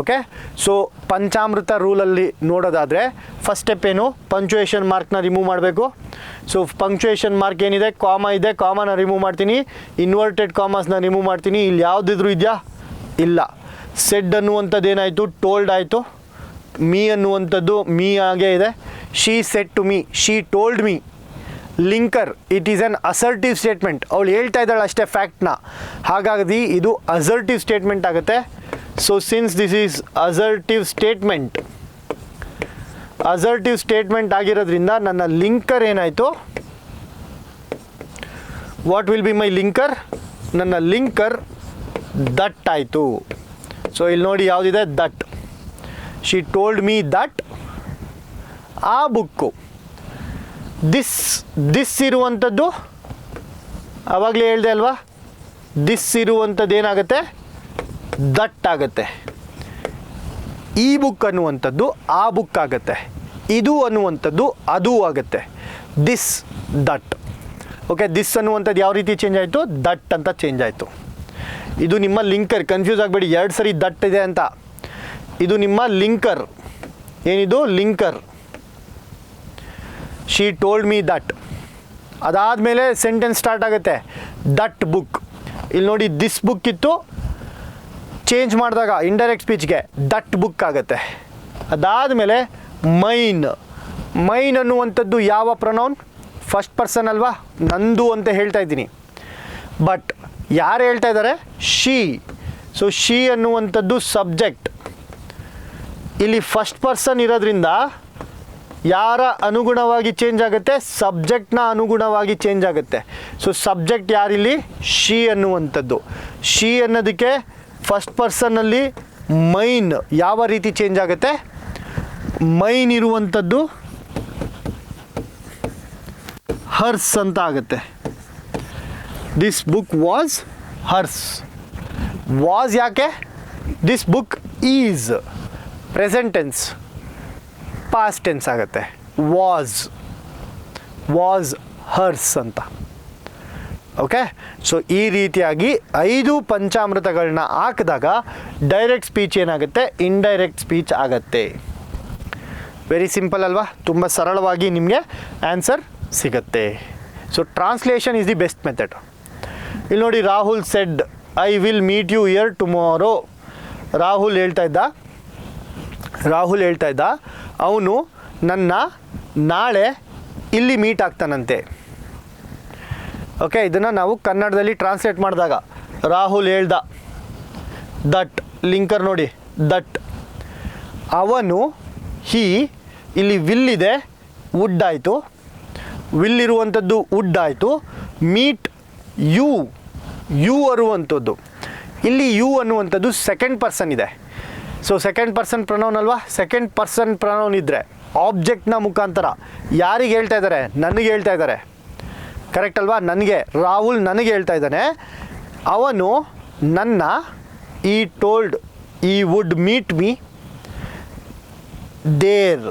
ಓಕೆ. ಸೊ ಪಂಚಾಮೃತ ರೂಲಲ್ಲಿ ನೋಡೋದಾದರೆ ಫಸ್ಟ್ ಸ್ಟೆಪ್ ಏನು, ಪಂಕ್ಚುಯೇಷನ್ ಮಾರ್ಕ್ನ ರಿಮೂವ್ ಮಾಡಬೇಕು. ಸೊ ಪಂಕ್ಚುಯೇಷನ್ ಮಾರ್ಕ್ ಏನಿದೆ, ಕಾಮ ಇದೆ, ಕಾಮನ ರಿಮೂವ್ ಮಾಡ್ತೀನಿ, ಇನ್ವರ್ಟೆಡ್ ಕಾಮರ್ಸ್ನ ರಿಮೂವ್ ಮಾಡ್ತೀನಿ. ಇಲ್ಲಿ ಯಾವುದಿದ್ರು ಇದೆಯಾ, ಇಲ್ಲ. ಸೆಡ್ ಅನ್ನುವಂಥದ್ದು ಏನಾಯಿತು, ಟೋಲ್ಡ್ ಆಯಿತು. ಮೀ ಅನ್ನುವಂಥದ್ದು ಮೀ ಆಗೇ ಇದೆ. She said to me, she told me. Linker, it is an assertive statement, ಅವಳು ಹೇಳ್ತಾ ಇದ್ದಾಳೆ ಅಷ್ಟೇ ಫ್ಯಾಕ್ಟ್ನ, ಹಾಗಾಗಿ ಇದು ಅಸರ್ಟಿವ್ ಸ್ಟೇಟ್ಮೆಂಟ್ ಆಗುತ್ತೆ. So since this is assertive statement, assertive statement ಆಗಿರೋದ್ರಿಂದ ನನ್ನ ಲಿಂಕರ್ ಏನಾಯಿತು, what will be my linker, ನನ್ನ ಲಿಂಕರ್ ದಟ್ ಆಯಿತು. ಸೊ ಇಲ್ಲಿ ನೋಡಿ ಯಾವುದಿದೆ, that. She told me that, ಆ ಬುಕ್ಕು. ದಿಸ್ ಇರುವಂಥದ್ದು ಆವಾಗಲೇ ಹೇಳಿದೆ ಅಲ್ವಾ, ದಿಸ್ ಇರುವಂಥದ್ದು ಏನಾಗುತ್ತೆ, ದಟ್ ಆಗುತ್ತೆ. ಈ ಬುಕ್ ಅನ್ನುವಂಥದ್ದು ಆ ಬುಕ್ ಆಗುತ್ತೆ. ಇದು ಅನ್ನುವಂಥದ್ದು ಅದು ಆಗುತ್ತೆ. This that. ಓಕೆ, ದಿಸ್ ಅನ್ನುವಂಥದ್ದು ಯಾವ ರೀತಿ ಚೇಂಜ್ ಆಯಿತು, ದಟ್ ಅಂತ ಚೇಂಜ್ ಆಯಿತು. ಇದು ನಿಮ್ಮ ಲಿಂಕರ್, ಕನ್ಫ್ಯೂಸ್ ಆಗಬೇಡಿ, ಎರಡು ಸರಿ ದಟ್ ಇದೆ ಅಂತ. ಇದು ನಿಮ್ಮ ಲಿಂಕರ್, ಏನಿದು linker. She told me that. ಅದಾದಮೇಲೆ ಸೆಂಟೆನ್ಸ್ ಸ್ಟಾರ್ಟ್ ಆಗುತ್ತೆ, ದಟ್ ಬುಕ್. ಇಲ್ಲಿ ನೋಡಿ ದಿಸ್ ಬುಕ್ ಇತ್ತು, ಚೇಂಜ್ ಮಾಡಿದಾಗ ಇಂಡೈರೆಕ್ಟ್ ಸ್ಪೀಚ್ಗೆ ದಟ್ ಬುಕ್ ಆಗುತ್ತೆ. ಅದಾದಮೇಲೆ ಮೈನ್. ಮೈನ್ ಅನ್ನುವಂಥದ್ದು ಯಾವ ಪ್ರೊನೌನ್, ಫಸ್ಟ್ ಪರ್ಸನ್ ಅಲ್ವಾ, ನಂದು ಅಂತ ಹೇಳ್ತಾ ಇದ್ದೀನಿ. ಬಟ್ ಯಾರು ಹೇಳ್ತಾ ಇದ್ದಾರೆ, ಶೀ. ಸೊ ಶೀ ಅನ್ನುವಂಥದ್ದು ಸಬ್ಜೆಕ್ಟ್. ಇಲ್ಲಿ ಫಸ್ಟ್ ಪರ್ಸನ್ ಇರೋದ್ರಿಂದ ಯಾರ ಅನುಗುಣವಾಗಿ ಚೇಂಜ್ ಆಗುತ್ತೆ, ಸಬ್ಜೆಕ್ಟ್ನ ಅನುಗುಣವಾಗಿ ಚೇಂಜ್ ಆಗುತ್ತೆ. ಸೊ ಸಬ್ಜೆಕ್ಟ್ ಯಾರಿಲ್ಲಿ, ಶೀ ಅನ್ನುವಂಥದ್ದು. ಶೀ ಅನ್ನೋದಕ್ಕೆ ಫಸ್ಟ್ ಪರ್ಸನ್ನಲ್ಲಿ ಮೈನ್ ಯಾವ ರೀತಿ ಚೇಂಜ್ ಆಗುತ್ತೆ, ಮೈನ್ ಇರುವಂಥದ್ದು ಹರ್ಸ್ ಅಂತ ಆಗುತ್ತೆ. This book was hers. Was ಯಾಕೆ, this book is present tense, past tense ಆಗುತ್ತೆ. ವಾಸ್ ಹರ್ಸ್ ಅಂತ. ಓಕೆ. ಸೊ ಈ ರೀತಿಯಾಗಿ 5 ಪಂಚಾಮೃತಗಳನ್ನ ಹಾಕಿದಾಗ ಡೈರೆಕ್ಟ್ ಸ್ಪೀಚ್ ಏನಾಗುತ್ತೆ, ಇಂಡೈರೆಕ್ಟ್ ಸ್ಪೀಚ್ ಆಗುತ್ತೆ. ವೆರಿ ಸಿಂಪಲ್ ಅಲ್ವಾ, ತುಂಬ ಸರಳವಾಗಿ ನಿಮಗೆ ಆನ್ಸರ್ ಸಿಗುತ್ತೆ. So translation is the best method. ಇಲ್ಲಿ ನೋಡಿ, Rahul said I will meet you here tomorrow. Rahul ಹೇಳ್ತಾ ಇದ್ದ ಅವನು ನನ್ನ ನಾಳೆ ಇಲ್ಲಿ ಮೀಟ್ ಆಗ್ತಾನಂತೆ. ಓಕೆ, ಇದನ್ನು ನಾವು ಕನ್ನಡದಲ್ಲಿ ಟ್ರಾನ್ಸ್ಲೇಟ್ ಮಾಡಿದಾಗ ರಾಹುಲ್ ಹೇಳ್ದ, ದಟ್ ಲಿಂಕರ್ ನೋಡಿ, ದಟ್. ಅವನು, ಹಿ, ಇಲ್ಲಿ ವಿಲ್ ಇದೆ, ವುಡ್ ಆಯಿತು, ವಿಲ್ ಇರುವಂಥದ್ದು ವುಡ್ ಆಯಿತು. ಮೀಟ್ ಯು ಅನ್ನುವಂಥದ್ದು, ಇಲ್ಲಿ ಯು ಅನ್ನುವಂಥದ್ದು ಸೆಕೆಂಡ್ ಪರ್ಸನ್ ಇದೆ. ಸೊ ಸೆಕೆಂಡ್ ಪರ್ಸನ್ ಪ್ರೊನೌನ್ ಅಲ್ವಾ, ಸೆಕೆಂಡ್ ಪರ್ಸನ್ ಪ್ರೊನೌನ್ ಇದ್ದರೆ ಆಬ್ಜೆಕ್ಟ್ನ ಮುಖಾಂತರ ಯಾರಿಗೆ ಹೇಳ್ತಾ ಇದ್ದಾರೆ, ನನಗೆ ಹೇಳ್ತಾ ಇದ್ದಾರೆ. ಕರೆಕ್ಟ್ ಅಲ್ವಾ, ನನಗೆ, ರಾಹುಲ್ ನನಗೆ ಹೇಳ್ತಾ ಇದ್ದಾನೆ. ಅವನು ನನ್ನ, he told, he would meet me there.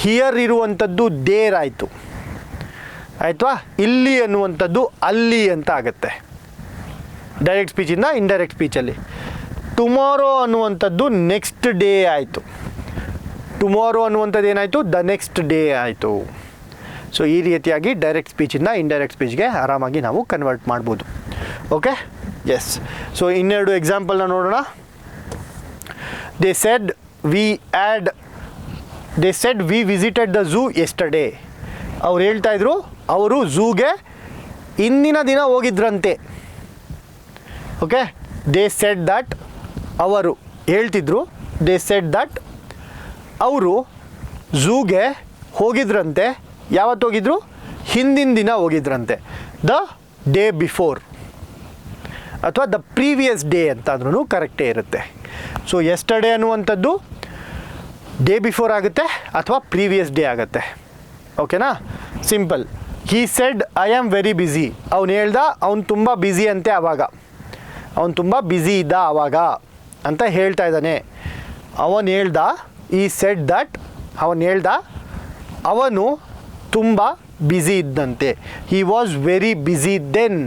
Here ಇರುವಂಥದ್ದು ದೇರ್ ಆಯಿತು, ಆಯಿತಾ. ಇಲ್ಲಿ ಅನ್ನುವಂಥದ್ದು ಅಲ್ಲಿ ಅಂತ ಆಗುತ್ತೆ ಡೈರೆಕ್ಟ್ ಸ್ಪೀಚಿಂದ ಇಂಡೈರೆಕ್ಟ್ ಸ್ಪೀಚಲ್ಲಿ. ಟುಮಾರೋ ಅನ್ನುವಂಥದ್ದು ನೆಕ್ಸ್ಟ್ ಡೇ ಆಯಿತು. ಟುಮಾರೋ ಅನ್ನುವಂಥದ್ದು ಏನಾಯಿತು, ದ ನೆಕ್ಸ್ಟ್ ಡೇ ಆಯಿತು. ಸೊ ಈ ರೀತಿಯಾಗಿ ಡೈರೆಕ್ಟ್ ಸ್ಪೀಚಿಂದ ಇಂಡೈರೆಕ್ಟ್ ಸ್ಪೀಚ್ಗೆ ಆರಾಮಾಗಿ ನಾವು ಕನ್ವರ್ಟ್ ಮಾಡ್ಬೋದು. Okay, yes. ಸೊ ಇನ್ನೆರಡು ಎಕ್ಸಾಂಪಲ್ನ ನೋಡೋಣ. They said we visited the zoo yesterday. ಅವ್ರು ಹೇಳ್ತಾಯಿದ್ರು, ಅವರು ಝೂಗೆ ಇಂದಿನ ದಿನ ಹೋಗಿದ್ರಂತೆ. ಓಕೆ, ದೇ ಸೆಡ್ ದಟ್, ಅವರು ಹೇಳ್ತಿದ್ರು, ದೇ ಸೆಡ್ ದಟ್ ಅವರು ಝೂಗೆ ಹೋಗಿದ್ರಂತೆ. ಯಾವತ್ತು ಹೋಗಿದ್ರು? ಹಿಂದಿನ ದಿನ ಹೋಗಿದ್ರಂತೆ. ದ ಡೇ ಬಿಫೋರ್ ಅಥವಾ ದ ಪ್ರೀವಿಯಸ್ ಡೇ ಅಂತಾದ್ರೂ ಕರೆಕ್ಟೇ ಇರುತ್ತೆ. ಸೊ ಎಸ್ಟರ್ಡೇ ಅನ್ನುವಂಥದ್ದು ಡೇ ಬಿಫೋರ್ ಆಗುತ್ತೆ ಅಥವಾ ಪ್ರೀವಿಯಸ್ ಡೇ ಆಗುತ್ತೆ. ಓಕೆನಾ? Simple. He said I am very busy. ಅವ್ನು ಹೇಳ್ದ ಅವ್ನು ತುಂಬ ಬ್ಯುಸಿ ಅಂತೆ ಆವಾಗ, ಅವನು ತುಂಬ ಬ್ಯುಸಿ ಇದ್ದ ಆವಾಗ ಅಂತ ಹೇಳ್ತಾ ಇದ್ದಾನೆ. ಅವನು ಹೇಳ್ದ, ಈ ಸೆಡ್ ದಟ್, ಅವನು ಹೇಳ್ದ ಅವನು ತುಂಬ ಬ್ಯುಸಿ ಇದ್ದಂತೆ. He was very busy then.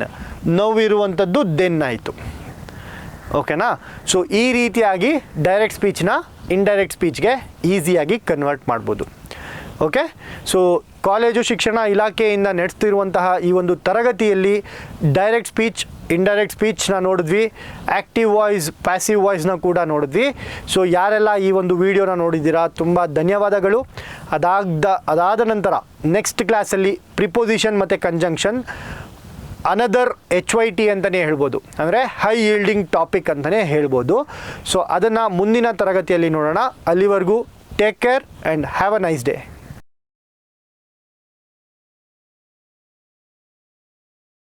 ನೋವಿರುವಂಥದ್ದು ದೆನ್ ಆಯಿತು. ಓಕೆನಾ? ಸೊ ಈ ರೀತಿಯಾಗಿ ಡೈರೆಕ್ಟ್ ಸ್ಪೀಚ್ನ ಇಂಡೈರೆಕ್ಟ್ ಸ್ಪೀಚ್ಗೆ ಈಸಿಯಾಗಿ ಕನ್ವರ್ಟ್ ಮಾಡ್ಬೋದು. ಓಕೆ, ಸೊ ಕಾಲೇಜು ಶಿಕ್ಷಣ ಇಲಾಖೆಯಿಂದ ನಡೆಸ್ತಿರುವಂತಹ ಈ ಒಂದು ತರಗತಿಯಲ್ಲಿ ಡೈರೆಕ್ಟ್ ಸ್ಪೀಚ್, ಇಂಡೈರೆಕ್ಟ್ ಸ್ಪೀಚ್ನ ನೋಡಿದ್ವಿ, ಆ್ಯಕ್ಟಿವ್ ವಾಯ್ಸ್, ಪ್ಯಾಸಿವ್ ವಾಯ್ಸ್ನ ಕೂಡ ನೋಡಿದ್ವಿ. ಸೊ ಯಾರೆಲ್ಲ ಈ ಒಂದು ವಿಡಿಯೋನ ನೋಡಿದ್ದೀರಾ ತುಂಬ ಧನ್ಯವಾದಗಳು. ಅದಾದ ನಂತರ ನೆಕ್ಸ್ಟ್ ಕ್ಲಾಸಲ್ಲಿ ಪ್ರಿಪೋಸಿಷನ್ ಮತ್ತು ಕಂಜಂಕ್ಷನ್ ಅನದರ್ HYT ಅಂತಲೇ ಹೇಳ್ಬೋದು, ಅಂದರೆ ಹೈ ಯೀಲ್ಡಿಂಗ್ ಟಾಪಿಕ್ ಅಂತಲೇ ಹೇಳ್ಬೋದು. ಸೊ ಅದನ್ನು ಮುಂದಿನ ತರಗತಿಯಲ್ಲಿ ನೋಡೋಣ. ಅಲ್ಲಿವರೆಗೂ take care and have a nice day.